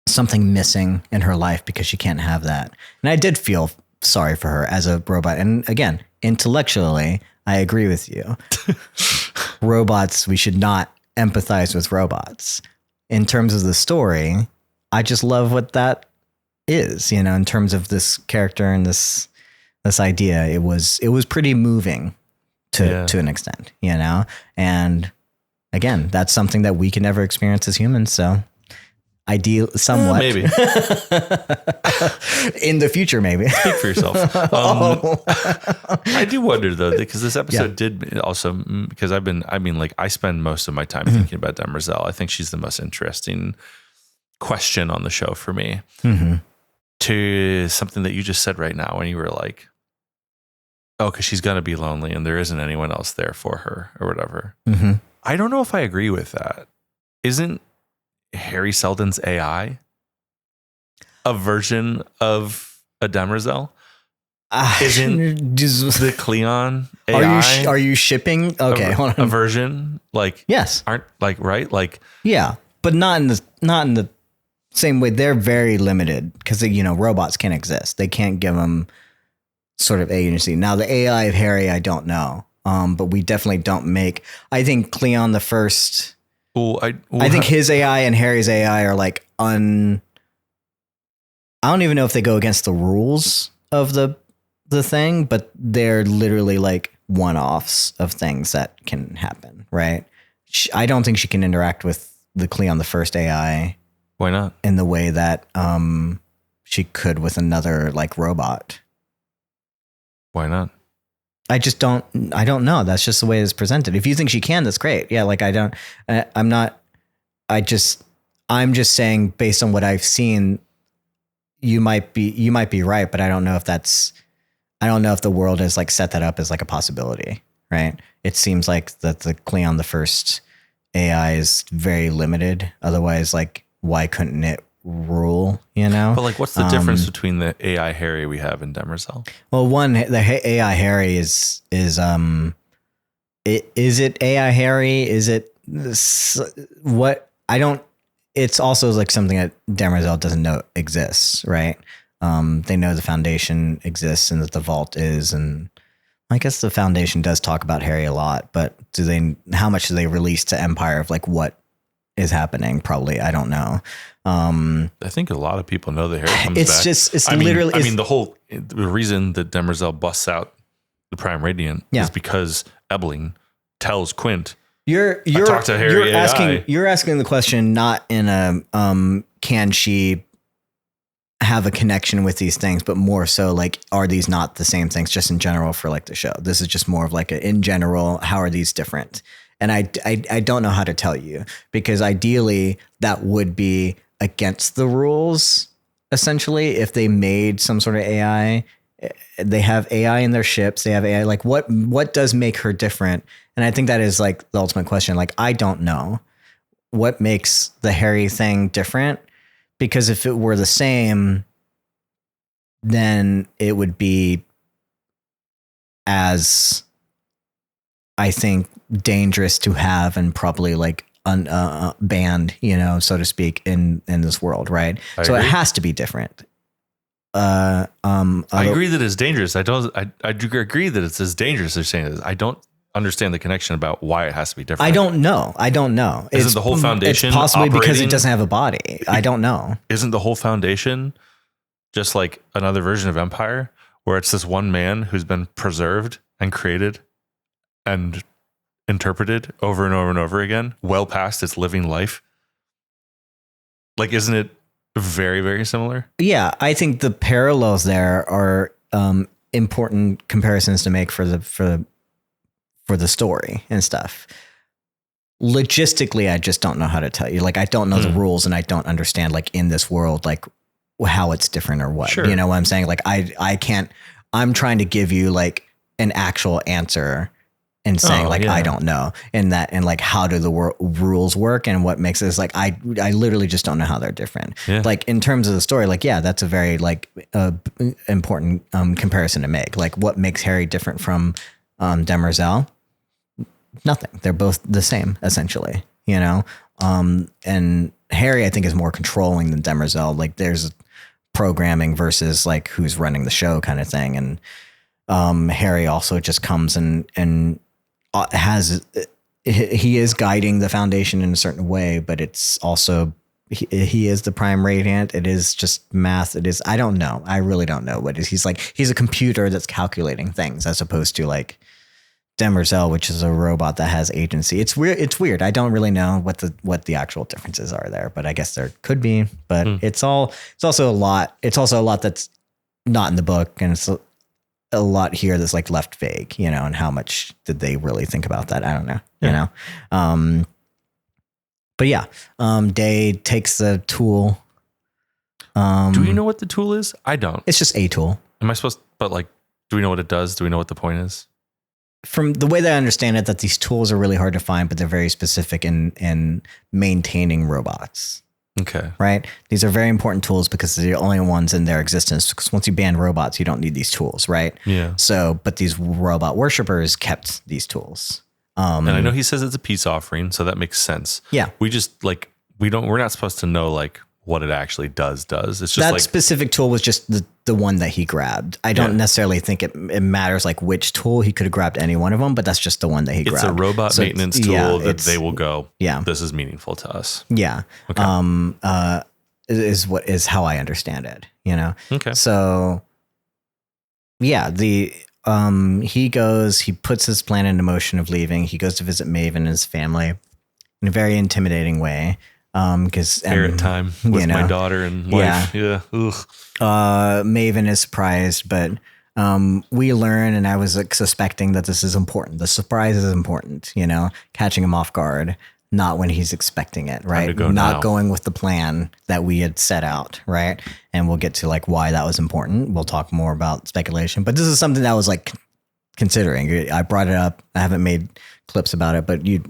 something missing in her life because she can't have that. And I did feel sorry for her as a robot. And again, intellectually, I agree with you. Robots, we should not empathize with robots. In terms of the story, I just love what that is, you know, in terms of this character and this idea. It was pretty moving to an extent, you know? And again, that's something that we can never experience as humans. So ideal, somewhat. Maybe. In the future, maybe. Speak for yourself. I do wonder though, because this episode did also, because I spend most of my time thinking about Demerzel. I think she's the most interesting question on the show for me. To something that you just said right now when you were like, oh, because she's going to be lonely and there isn't anyone else there for her or whatever. I don't know if I agree with that. Isn't Harry Seldon's AI a version of a Demerzel? Isn't the Cleon AI? Are you shipping? Okay, hold on. A version like yes, aren't like right like yeah, but not in the same way. They're very limited because you know robots can't exist. They can't give them sort of agency. Now the AI of Harry, I don't know, but we definitely don't make. I think Cleon the First. I think his AI and Harry's AI are like I don't even know if they go against the rules of the thing, but they're literally like one-offs of things that can happen, right? I don't think she can interact with the Cleon the First AI. Why not? In the way that she could with another like robot. Why not? I don't know. That's just the way it's presented. If you think she can, that's great. Yeah. Like I'm just saying based on what I've seen, you might be right, but I don't know if the world has like set that up as like a possibility, right? It seems like that the Cleon the First AI is very limited. Otherwise, like, why couldn't it rule, you know? But like, what's the difference between the AI Harry we have in Demerzel? Well, the AI Harry is it AI Harry? Is it what? I don't. It's also like something that Demerzel doesn't know exists, right? They know the Foundation exists and that the Vault is, and I guess the Foundation does talk about Harry a lot, but how much do they release to Empire of like what is happening? Probably, I don't know. I think a lot of people know that Harry comes back. The reason that Demerzel busts out the Prime Radiant is because Ebeling tells Quint, You're talked to Harry you're asking the question not in a can she have a connection with these things, but more so like, are these not the same things just in general for like the show? This is just more of like in general, how are these different? And I don't know how to tell you, because ideally that would be against the rules. Essentially, if they made some sort of AI, they have AI in their ships. They have AI. Like what does make her different? And I think that is like the ultimate question. Like, I don't know what makes the Harry thing different, because if it were the same, then it would be as, I think, dangerous to have and probably like banned, you know, so to speak, in this world, right? So it has to be different. I agree that it's dangerous. I do agree that it's as dangerous as saying it is. I don't understand the connection about why it has to be different. I don't know. Isn't the whole Foundation it's possibly operating? Because it doesn't have a body. I don't know. Isn't the whole Foundation just like another version of Empire, where it's this one man who's been preserved and created and interpreted over and over and over again, well past its living life? Like, isn't it very, very similar? Yeah, I think the parallels there are important comparisons to make for the story and stuff. Logistically, I just don't know how to tell you. Like, I don't know the rules, and I don't understand like in this world like how it's different or what. Sure. You know what I'm saying? Like, I can't. I'm trying to give you like an actual answer and saying I don't know, and like how do the rules work and what makes this like I literally just don't know how they're different. Yeah. Like in terms of the story, like that's a very like important comparison to make. Like what makes Harry different from Demerzel? nothing. They're both the same, essentially, you know? And Harry, I think, is more controlling than Demerzel. Like there's programming versus like who's running the show kind of thing. And Harry also just comes and has, he is guiding the Foundation in a certain way, but it's also, he is the prime radiant. It is just math. It is, I don't know. I really don't know what it is. He's like, he's a computer that's calculating things as opposed to like Demerzel, which is a robot that has agency. It's weird. It's weird. I don't really know what the actual differences are there, but I guess there could be, but it's also a lot. It's also a lot that's not in the book. And it's a lot here that's like left vague, you know, and how much did they really think about that? I don't know, you know? But yeah, Day takes the tool. Do you know what the tool is? I don't. It's just a tool. Am I supposed, but like, do we know what it does? Do we know what the point is? From the way that I understand it, that these tools are really hard to find, but they're very specific in maintaining robots. Okay. Right? These are very important tools because they're the only ones in their existence. Because once you ban robots, you don't need these tools, right? Yeah. So, but these robot worshippers kept these tools. And I know he says it's a peace offering, so that makes sense. Yeah. We just like, we're not supposed to know like what it actually does. It's just that like specific tool was just the one that he grabbed. I don't necessarily think it matters like which tool. He could have grabbed any one of them, but that's just the one that he grabbed. It's a robot maintenance tool that they will go, yeah, this is meaningful to us. Yeah. Okay. Is how I understand it, you know? Okay. So yeah, he puts his plan into motion of leaving. He goes to visit Maeve and his family in a very intimidating way. Because parent time with my daughter and wife. Yeah. Maven is surprised, but we learn, and I was like, suspecting that this is important. The surprise is important, you know, catching him off guard, not when he's expecting it, right? Not going with the plan that we had set out, right? And we'll get to like why that was important. We'll talk more about speculation, but this is something that I was like considering. I brought it up. I haven't made clips about it, but you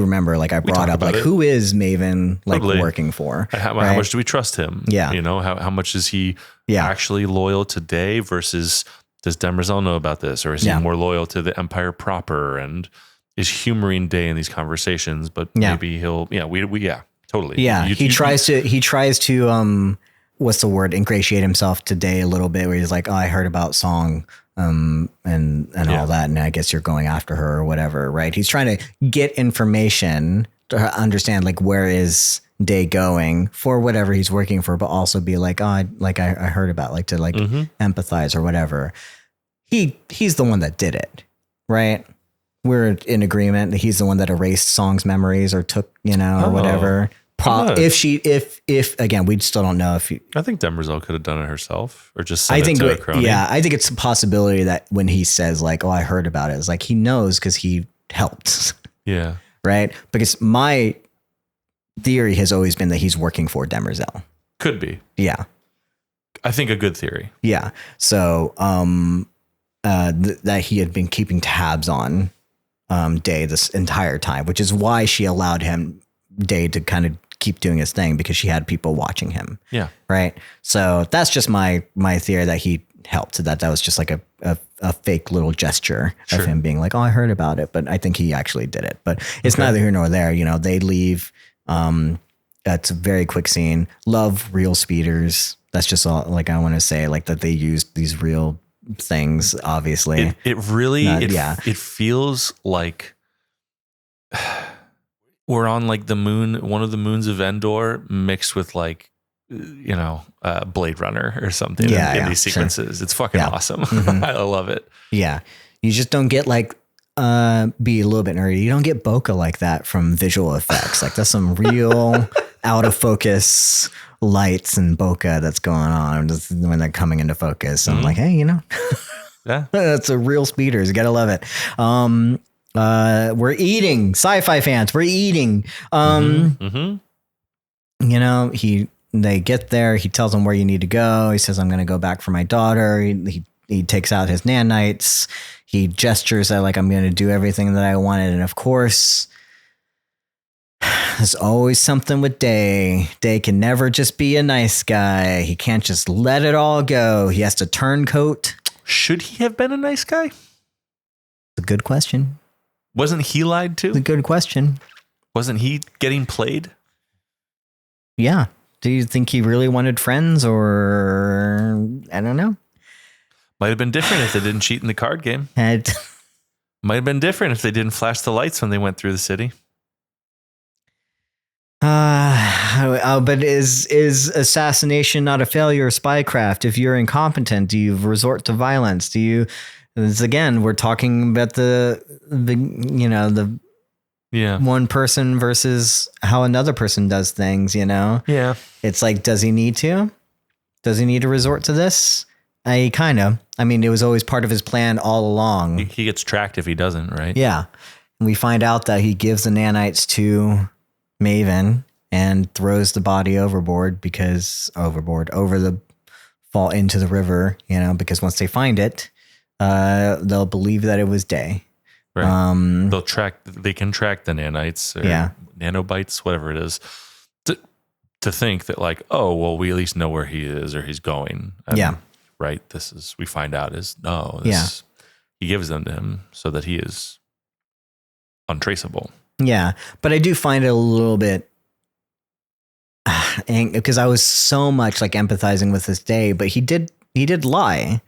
remember, like I brought up like who is Maven like working for? How much do we trust him? Yeah. You know, how much is he actually loyal to Day versus does Demerzel know about this? Or is he more loyal to the Empire proper and is humoring Day in these conversations? But maybe he'll, totally. Yeah. He tries to, what's the word? Ingratiate himself to Day a little bit where he's like, oh, I heard about Song. And all that, and I guess you're going after her or whatever, right? He's trying to get information to understand like where is Day going for whatever he's working for, but also be like, oh, I heard about, like to like empathize or whatever. He's the one that did it, right? We're in agreement that he's the one that erased Song's memories or took, you know, or whatever. If again, we still don't know if I think Demerzel could have done it herself or just sent it to a crony. Yeah, I think it's a possibility that when he says like, oh, I heard about it, it's like he knows because he helped. Yeah. Right. Because my theory has always been that he's working for Demerzel. Could be. Yeah. I think a good theory. Yeah. So that he had been keeping tabs on Day this entire time, which is why she allowed him Day to kind of keep doing his thing because she had people watching him. Yeah. Right. So that's just my theory that he helped. That was just like a fake little gesture of him being like, oh, I heard about it, but I think he actually did it. But it's neither here nor there. You know, they leave. That's a very quick scene. Love real speeders. That's just all like I want to say, like that they used these real things. Obviously, it really it feels like we're on like the moon, one of the moons of Andor, mixed with like, you know, Blade Runner or something in these sequences. It's fucking awesome. I love it. Yeah. You just don't get like, be a little bit nerdy. You don't get bokeh like that from visual effects. Like that's some real out of focus lights and bokeh that's going on when they're coming into focus. I'm like, hey, you know, that's a real speeders. You gotta love it. We're eating, sci-fi fans. We're eating. You know, they get there. He tells them where you need to go. He says, "I'm going to go back for my daughter." He takes out his nanites. He gestures that like I'm going to do everything that I wanted. And of course, there's always something with Day. Day can never just be a nice guy. He can't just let it all go. He has to turncoat. Should he have been a nice guy? A good question. Wasn't he lied It's a to? good question. Wasn't he getting played? Yeah. Do you think he really wanted friends, or I don't know? Might have been different if they didn't cheat in the card game. Had Might have been different if they didn't flash the lights when they went through the city. but is assassination not a failure of spycraft? If you're incompetent, do you resort to violence? Do you? This, again, we're talking about the Yeah. one person versus how another person does things. Yeah. It's like, does he need to? Does he need to resort to this? I mean, it was always part of his plan all along. He gets tracked if he doesn't, right? Yeah. And we find out that he gives the nanites to Maven and throws the body over the fall into the river, because once they find it, they'll believe that it was Day. Right. They can track the nanites or nanobites, whatever it is, to think that like, oh, well, we at least know where he is or he's going. Right. We find out he gives them to him so that he is untraceable. Yeah. But I do find it a little bit, because I was so much like empathizing with this Day, but he did lie.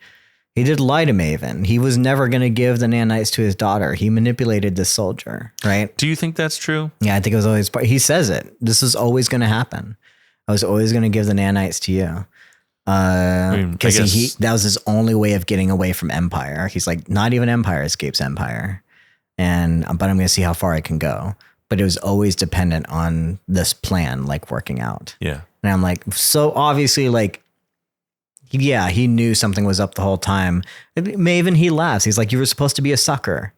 He did lie to Maven. He was never going to give the nanites to his daughter. He manipulated this soldier, right? Do you think that's true? Yeah, I think it was always he says it. This is always going to happen. I was always going to give the nanites to you. Because that was his only way of getting away from Empire. He's like, not even Empire escapes Empire. But I'm going to see how far I can go. But it was always dependent on this plan, like working out. Yeah. And I'm like, so obviously, like, yeah, he knew something was up the whole time. Maven, he laughs. He's like, you were supposed to be a sucker.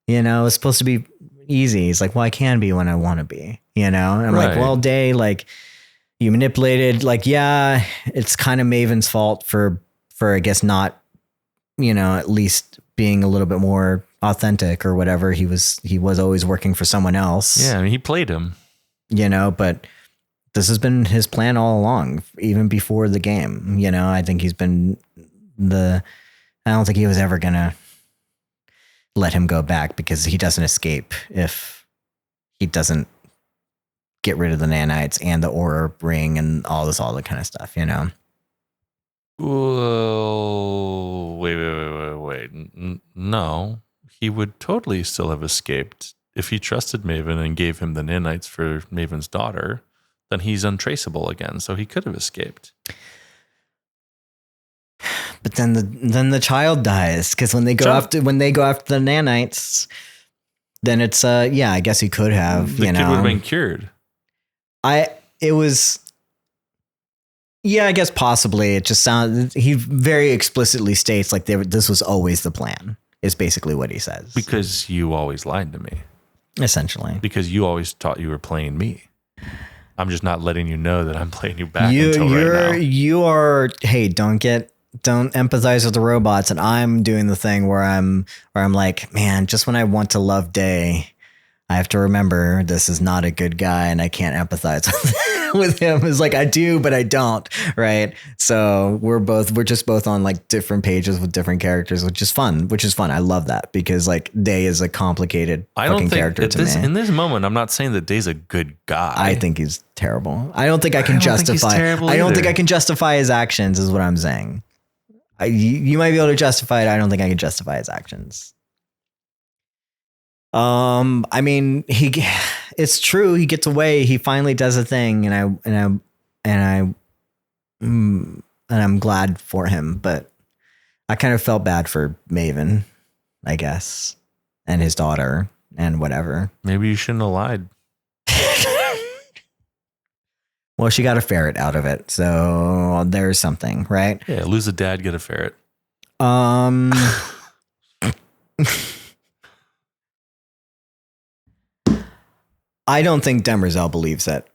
It's supposed to be easy. He's like, well, I can be when I want to be, And I'm like, well, Day, like, you manipulated, like, yeah, it's kind of Maven's fault for I guess not, at least being a little bit more authentic or whatever. He was always working for someone else. Yeah, I mean, he played him. But this has been his plan all along, even before the game. I think he's been I don't think he was ever gonna let him go back, because he doesn't escape if he doesn't get rid of the nanites and the aura ring and all the kind of stuff, Whoa, wait. No, he would totally still have escaped if he trusted Maven and gave him the nanites for Maven's daughter. Then he's untraceable again, so he could have escaped. But then the child dies, because when they go after the nanites, then it's I guess he could have. The kid would have been cured. I guess possibly. It just sounds, he very explicitly states like this was always the plan, is basically what he says. Because you always lied to me. Essentially. Because you always thought you were playing me. I'm just not letting you know that I'm playing you back until right now. You are, hey, don't empathize with the robots, and I'm doing the thing where I'm like, man, just when I want to love Day, I have to remember this is not a good guy and I can't empathize with him. It's like, I do, but I don't. Right. So we're just both on like different pages with different characters, which is fun. I love that, because like Day is a complicated character to me. In this moment, I'm not saying that Day's a good guy. I think he's terrible. I don't think I can justify his actions, is what I'm saying. You might be able to justify it. I don't think I can justify his actions. I mean, it's true. He gets away. He finally does a thing, and I'm glad for him. But I kind of felt bad for Maven, I guess, and his daughter and whatever. Maybe you shouldn't have lied. Well, she got a ferret out of it, so there's something, right? Yeah, lose a dad, get a ferret. I don't think Demerzel believes that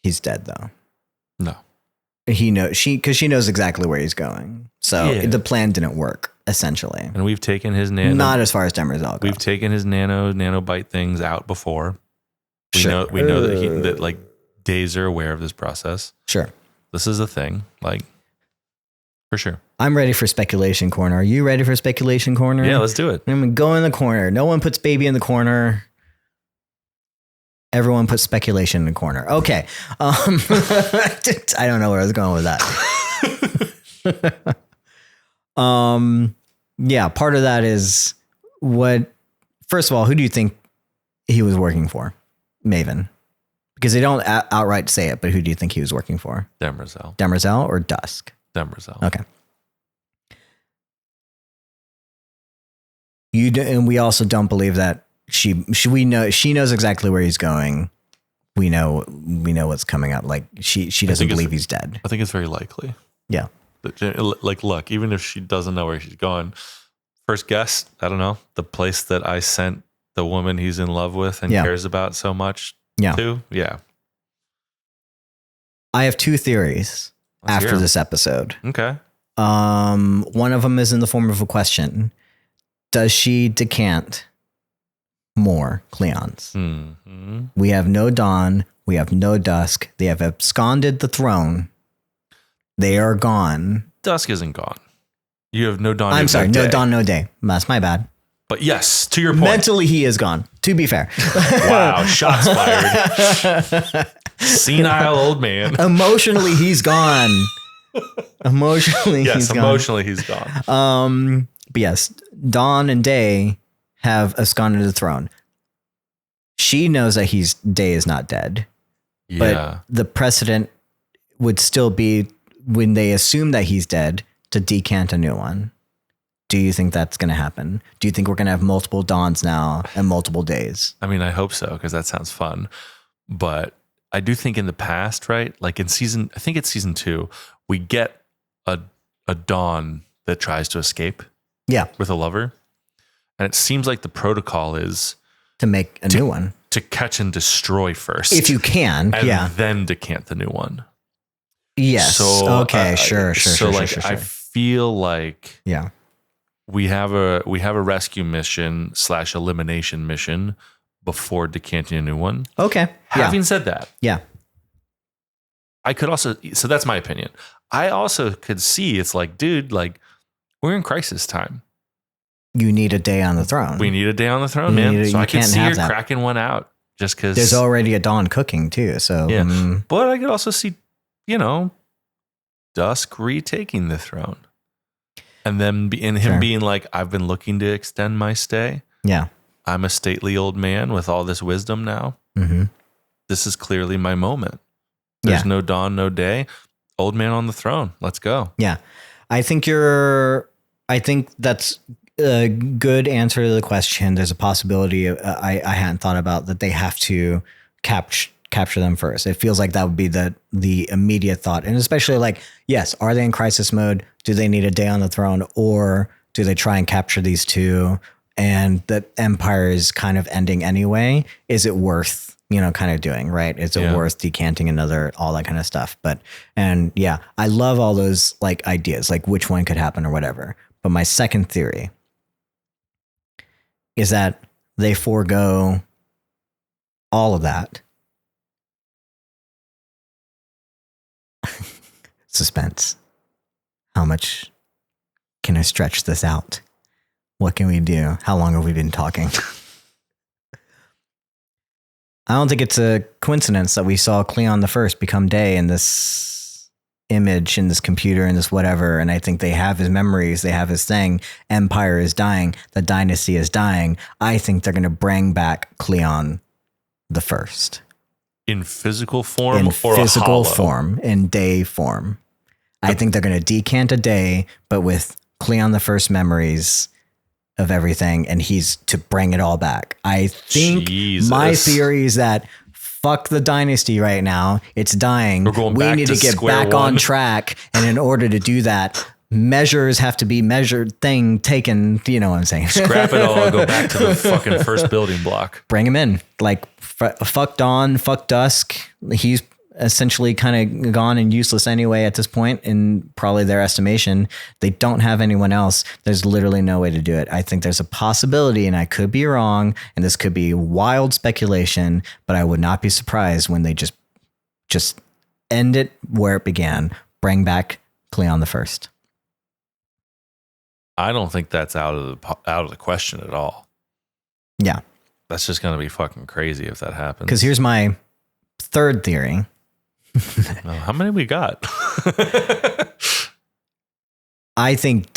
he's dead, though. No. Because she knows exactly where he's going. So the plan didn't work, essentially. And we've taken his nano. Not as far as Demerzel goes. We've taken his nanobite things out before. We know that like Days are aware of this process. Sure. This is a thing. Like, For sure. I'm ready for speculation corner. Are you ready for speculation corner? Yeah, let's do it. I'm gonna go in the corner. No one puts baby in the corner. Everyone puts speculation in the corner. Okay. I don't know where I was going with that. Yeah, part of that is first of all, who do you think he was working for? Maven. Because they don't outright say it, but who do you think he was working for? Demerzel or Dusk? Demerzel. Okay. And we also don't believe that she knows exactly where he's going. We know what's coming up. Like she doesn't believe he's dead. I think it's very likely. Yeah. Like, look, even if she doesn't know where she's going, first guess, I don't know, the place that I sent the woman he's in love with and cares about so much to. Yeah. I have two theories after this episode. Okay. One of them is in the form of a question. Does she decant more Cleons? Mm-hmm. We have no Dawn. We have no Dusk. They have absconded the throne. They are gone. Dusk isn't gone. You have no Dawn. I'm sorry, no Dawn, no day. That's my bad. But yes, to your point. Mentally, he is gone, to be fair. Wow, shots fired. Senile old man. Emotionally, he's gone. Emotionally, he's gone. But yes, Dawn and Day have absconded the throne. She knows that Day is not dead. Yeah. But the precedent would still be when they assume that he's dead to decant a new one. Do you think that's going to happen? Do you think we're going to have multiple Dawns now and multiple Days? I mean, I hope so, because that sounds fun. But I do think in the past, right? Like I think it's season 2, we get a Dawn that tries to escape. Yeah. With a lover. And it seems like the protocol is to make a new one. To catch and destroy first. If you can. And then decant the new one. Yes. So, okay. Sure. I feel like we have a rescue mission / elimination mission before decanting a new one. Okay. Having said that. Yeah. I could also, so that's my opinion. I also could see it's like, dude, like we're in crisis time. You need a day on the throne. We need a day on the throne, man. So I can see her cracking one out just because there's already a Dawn cooking too. So yeah, but I could also see, Dusk retaking the throne, and then him being like, "I've been looking to extend my stay. Yeah, I'm a stately old man with all this wisdom now. Mm-hmm. This is clearly my moment. There's no Dawn, no Day. Old man on the throne. Let's go." Yeah, I think that's a good answer to the question. There's a possibility I hadn't thought about that they have to capture them first. It feels like that would be the immediate thought. And especially like, yes, are they in crisis mode? Do they need a day on the throne, or do they try and capture these two and the empire is kind of ending anyway? Is it worth, kind of doing, right? Is it worth decanting another, all that kind of stuff? I love all those like ideas, like which one could happen or whatever. But my second theory is that they forego all of that. Suspense. How much can I stretch this out? What can we do? How long have we been talking? I don't think it's a coincidence that we saw Cleon the First become Day in this image, in this computer, in this whatever. And I think they have his memories. They have his thing. Empire is dying. The dynasty is dying. I think they're going to bring back Cleon the First. In physical form in or physical a hollow? Form, in Day form. I think they're going to decant a Day, but with Cleon the First memories of everything, and he's to bring it all back. I think my theory is that fuck the dynasty right now. It's dying. We need to get back on track. And in order to do that, measures have to be taken. You know what I'm saying? Scrap it all. Go back to the fucking first building block. Bring him in. Like fuck Dawn, fuck Dusk. He's essentially kind of gone and useless anyway at this point in probably their estimation. They don't have anyone else. There's literally no way to do it. I think there's a possibility, and I could be wrong, and this could be wild speculation, but I would not be surprised when they just end it where it began. Bring back Cleon the First. I don't think that's out of the question at all. Yeah. That's just going to be fucking crazy if that happens. Because here's my third theory. Well, how many we got? I think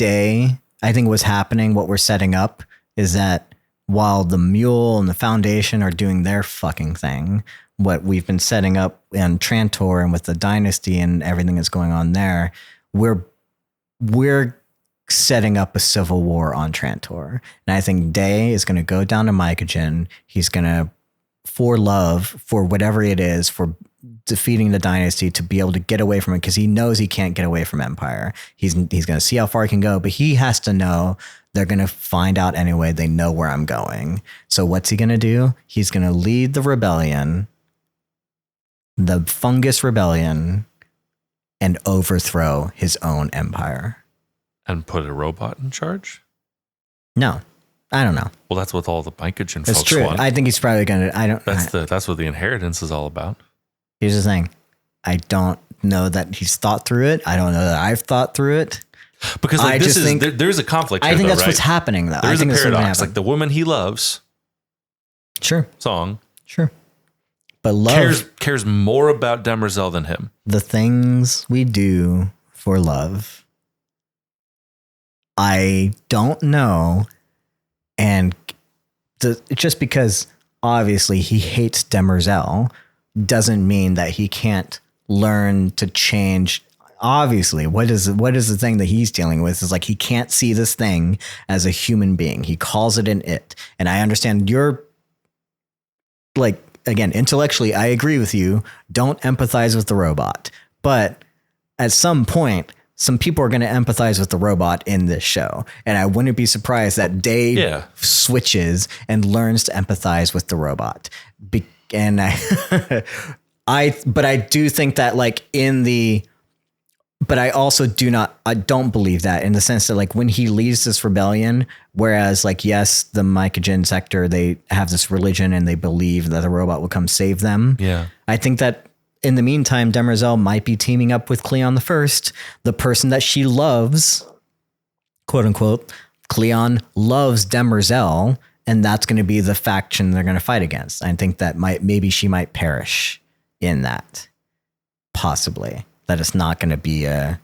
what's happening, what we're setting up is that while the Mule and the Foundation are doing their fucking thing, what we've been setting up in Trantor and with the Dynasty and everything that's going on there, we're setting up a civil war on Trantor. And I think Day is going to go down to Mycogen. He's going to, for love, for whatever it is, for defeating the Dynasty, to be able to get away from it, because he knows he can't get away from Empire. He's going to see how far he can go, but he has to know they're going to find out anyway. They know where I'm going. So what's he going to do? He's going to lead the rebellion, the Fungus Rebellion, and overthrow his own empire. And put a robot in charge? No, I don't know. Well, that's what all the Mycogen That's folks true. want. I think he's probably going to, That's what the inheritance is all about. Here's the thing. I don't know that he's thought through it. I don't know that I've thought through it. Because like, there's a conflict here, I think though, that's right? what's happening, though. There's I think a that's what's paradox. happening. Like the woman he loves Sure. song But love cares more about Demerzel than him. the things we do for love. I don't know. And just because obviously he hates Demerzel doesn't mean that he can't learn to change. Obviously, what is the thing that he's dealing with is like he can't see this thing as a human being. He calls it an it. And I understand you're like, again, intellectually, I agree with you. Don't empathize with the robot. But at some point, some people are going to empathize with the robot in this show. And I wouldn't be surprised that Dave switches and learns to empathize with the robot. And but I do think that like but I also I don't believe that in the sense that like when he leads this rebellion, whereas like, yes, the Mycogen sector, they have this religion and they believe that the robot will come save them. Yeah. I think that in the meantime, Demerzel might be teaming up with Cleon the First, the person that she loves, quote unquote. Cleon loves Demerzel, and that's going to be the faction they're going to fight against. I think that maybe she might perish in that, possibly. That it's not going to be a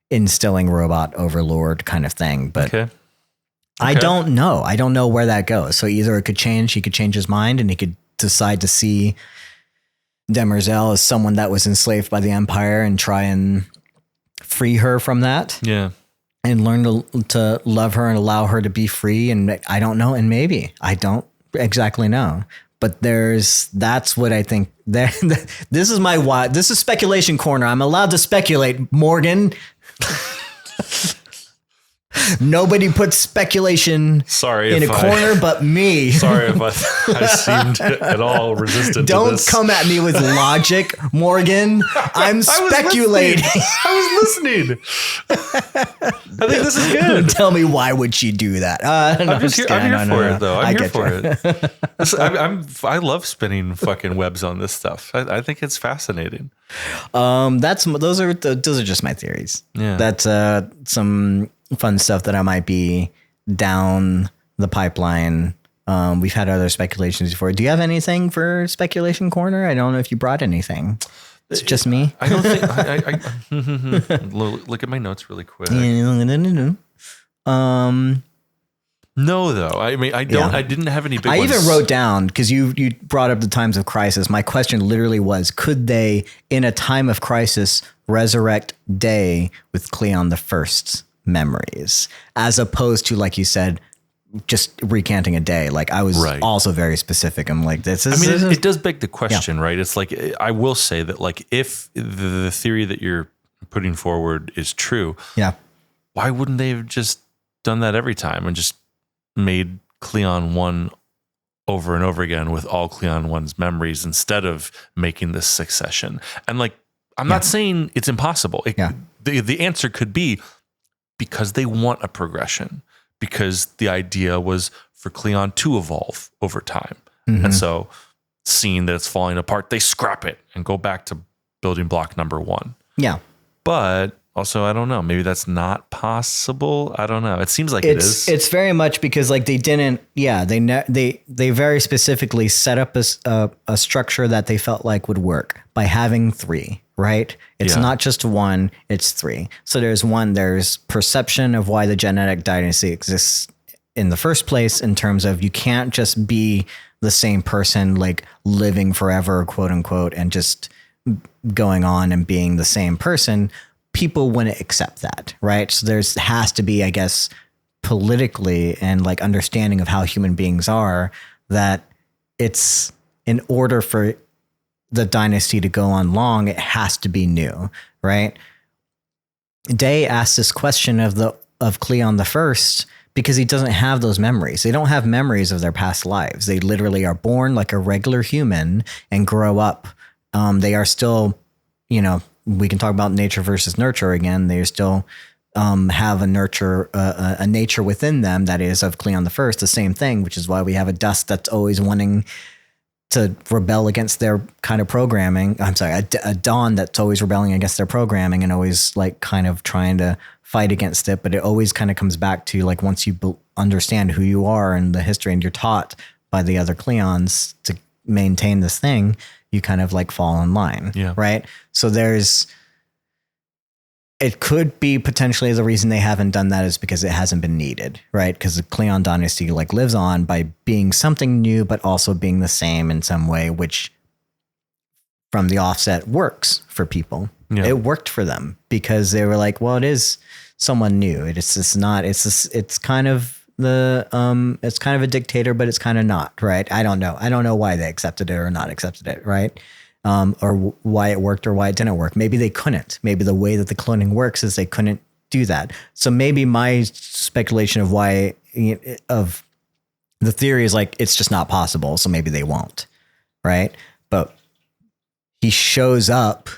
instilling robot overlord kind of thing. But Okay. I don't know. I don't know where that goes. So either it could change, he could change his mind, and he could decide to see Demerzel as someone that was enslaved by the Empire and try and free her from that. Yeah. And learn to love her and allow her to be free. And I don't know. And maybe I don't exactly know. But that's what I think. This is speculation corner. I'm allowed to speculate, Morgan. Nobody puts speculation in a corner but me. Sorry if I seemed at all resistant to this. Don't come at me with logic, Morgan. I'm speculating. I was listening. I think this is good. Tell me, why would she do that? I'm here for it, though. I'm here for it. I love spinning fucking webs on this stuff. I think it's fascinating. Those are just my theories. Yeah. That's some fun stuff that I might be down the pipeline. We've had other speculations before. Do you have anything for speculation corner? I don't know if you brought anything. It's just me. I don't think. I look at my notes really quick. No, though. I mean, I don't. Yeah. I didn't have any big ones. I even wrote down, because you brought up the times of crisis. My question literally was, could they, in a time of crisis, resurrect Day with Cleon the First's memories, as opposed to, like you said, just recanting a day? Like I was also very specific. I'm like, it does beg the question, right? It's like, I will say that, like, if the theory that you're putting forward is true, why wouldn't they have just done that every time and just made Cleon 1 over and over again with all Cleon 1's memories instead of making this succession? And like, I'm not saying it's impossible. The answer could be because they want a progression, because the idea was for Cleon to evolve over time. Mm-hmm. And so seeing that it's falling apart, they scrap it and go back to building block number 1. Yeah. But Also, I don't know. Maybe that's not possible. I don't know. It seems like it is. It's very much because like they didn't. Yeah, they very specifically set up a structure that they felt like would work by having 3. Right? It's not just 1. It's 3. So there's perception of why the genetic dynasty exists in the first place, in terms of you can't just be the same person like living forever, quote unquote, and just going on and being the same person. People wouldn't accept that, right? So has to be, I guess, politically and like understanding of how human beings are, that it's in order for the dynasty to go on long, it has to be new, right? Day asked this question of Cleon the First because he doesn't have those memories. They don't have memories of their past lives. They literally are born like a regular human and grow up. They are still, we can talk about nature versus nurture again. They still have a nature within them that is of Cleon the First, the same thing, which is why we have a Dusk that's always wanting to rebel against their kind of programming. I'm sorry, a Dawn that's always rebelling against their programming and always like kind of trying to fight against it. But it always kind of comes back to like, once you understand who you are and the history, and you're taught by the other Cleons to maintain this thing, you kind of like fall in line. Yeah. Right. So it could be potentially the reason they haven't done that is because it hasn't been needed, right? Because the Cleon dynasty like lives on by being something new, but also being the same in some way, which from the offset works for people. Yeah. It worked for them because they were like, well, it is someone new. It's kind of a dictator, but it's kind of not, right? I don't know why they accepted it or not accepted it, right? Or why it worked or why it didn't work. Maybe they couldn't. Maybe the way that the cloning works is they couldn't do that. So maybe my speculation of of the theory is like, it's just not possible. So maybe they won't, right? But he shows up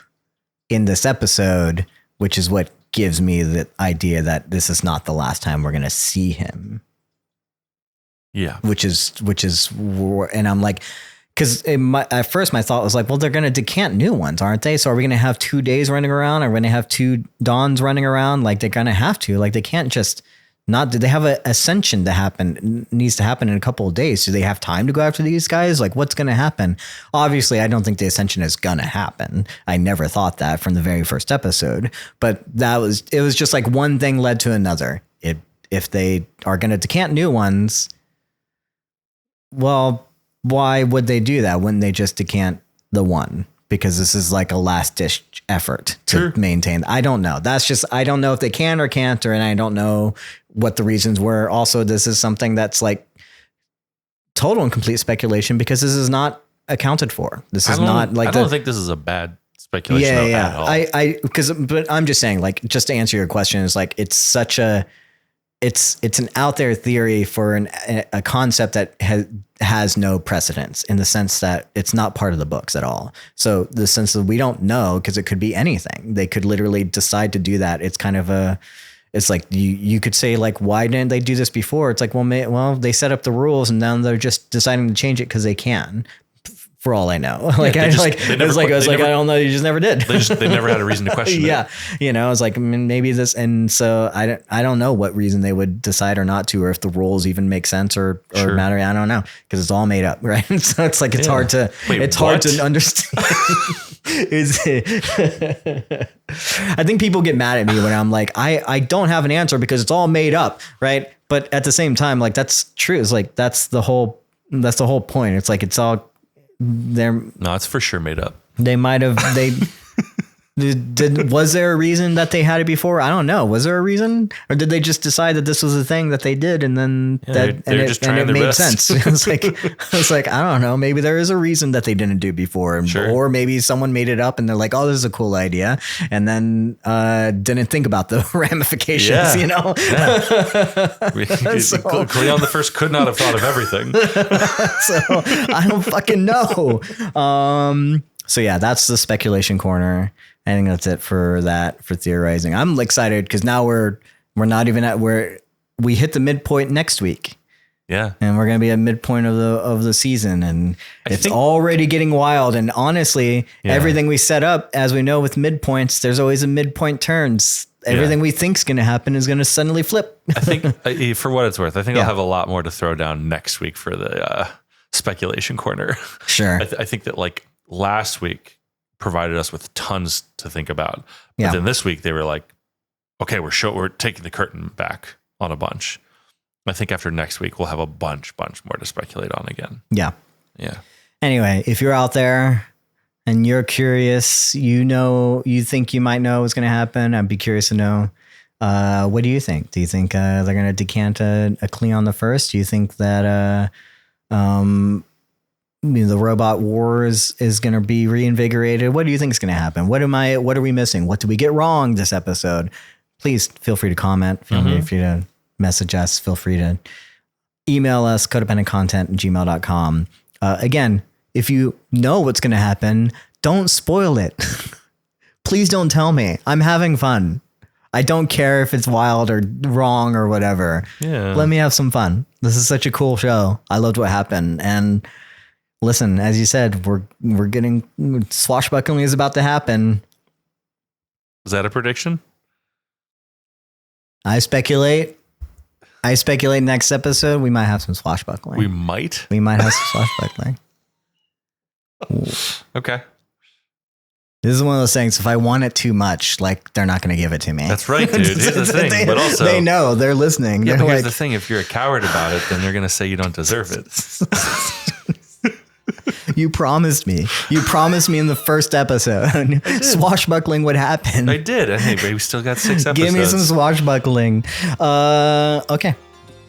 in this episode, which is what gives me the idea that this is not the last time we're going to see him. Yeah. Which is, and I'm like, because at first my thought was like, well, they're going to decant new ones, aren't they? So are we going to have 2 days running around? Are we going to have 2 Dawns running around? Like they're going to have to, like they can't just not, do they have an ascension to happen, needs to happen in a couple of days? Do they have time to go after these guys? Like what's going to happen? Obviously, I don't think the ascension is going to happen. I never thought that from the very first episode, but it was just like one thing led to another. If they are going to decant new ones, well, why would they do that? Wouldn't they just decant the one? Because this is like a last ditch effort to maintain. I don't know. I don't know if they can or can't, and I don't know what the reasons were. Also, this is something that's like total and complete speculation because this is not accounted for. This is not like, I don't think this is a bad speculation at all. But I'm just saying, like, just to answer your question, is like, it's an out there theory for a concept that has no precedence, in the sense that it's not part of the books at all. So the sense that we don't know, because it could be anything. They could literally decide to do that. It's kind of it's like you could say like, why didn't they do this before? It's like, well, they set up the rules and now they're just deciding to change it because they can. For all I know, like I don't know. You just never did. They never had a reason to question it. Yeah, I was like, maybe this, and so I don't know what reason they would decide or not to, or if the rules even make sense or matter. I don't know, because it's all made up, right? So it's like hard to hard to understand. I think people get mad at me when I'm like, I don't have an answer because it's all made up, right? But at the same time, like that's true. It's like that's the whole point. It's like it's all. No, it's for sure made up. They might have. Was there a reason that they had it before? I don't know. Was there a reason, or did they just decide that this was a thing that they did, and then it made sense? It's like I don't know. Maybe there is a reason that they didn't do before, or maybe someone made it up and they're like, "Oh, this is a cool idea," and then didn't think about the ramifications. Yeah. Cleon the First could not have thought of everything. So I don't fucking know. So yeah, that's the speculation corner. I think that's it for theorizing. I'm excited because now we're not even we hit the midpoint next week. Yeah. And we're going to be at midpoint of the season, and it's already getting wild. And honestly, everything we set up, as we know with midpoints, there's always a midpoint turns. Everything we think is going to happen is going to suddenly flip. I think, for what it's worth, I think I'll have a lot more to throw down next week for the speculation corner. Sure. I think that like last week provided us with tons to think about. But then this week they were like, okay, we're taking the curtain back on a bunch. I think after next week, we'll have a bunch more to speculate on again. Yeah. Yeah. Anyway, if you're out there and you're curious, you think you might know what's going to happen, I'd be curious to know. What do you think? Do you think they're going to decant a Cleon the First? Do you think that the robot wars is going to be reinvigorated? What do you think is going to happen? What are we missing? What did we get wrong this episode? Please feel free to comment. Feel free to message us. Feel free to email us, codependentcontent@gmail.com. Again, if you know what's going to happen, don't spoil it. Please don't tell me. I'm having fun. I don't care if it's wild or wrong or whatever. Yeah. Let me have some fun. This is such a cool show. I loved what happened. And listen, as you said, we're getting swashbuckling is about to happen. Is that a prediction? I speculate next episode we might have some swashbuckling. We might have some swashbuckling. Okay. This is one of those things. If I want it too much, like they're not going to give it to me. That's right, dude. Here's the thing. But also, they know they're listening. Yeah, They're but here's like, the thing. If you're a coward about it, then they're going to say you don't deserve it. You promised me. You promised me in the first episode. Swashbuckling would happen. I did. Hey, but we still got 6 episodes. Give me some swashbuckling. Okay.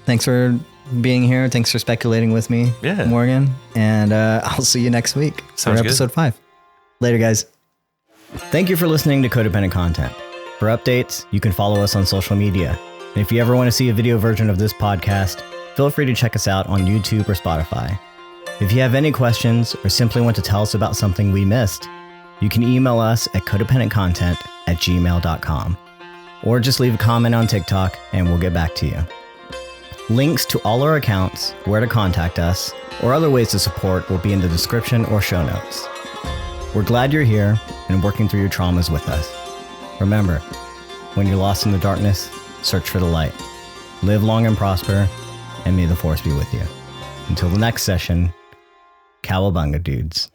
Thanks for being here. Thanks for speculating with me, Morgan. And I'll see you next week for episode 5. Later, guys. Thank you for listening to Codependent Content. For updates, you can follow us on social media. And if you ever want to see a video version of this podcast, feel free to check us out on YouTube or Spotify. If you have any questions or simply want to tell us about something we missed, you can email us at codependentcontent@gmail.com. Or just leave a comment on TikTok and we'll get back to you. Links to all our accounts, where to contact us, or other ways to support will be in the description or show notes. We're glad you're here and working through your traumas with us. Remember, when you're lost in the darkness, search for the light. Live long and prosper, and may the force be with you. Until the next session, cowabunga, dudes.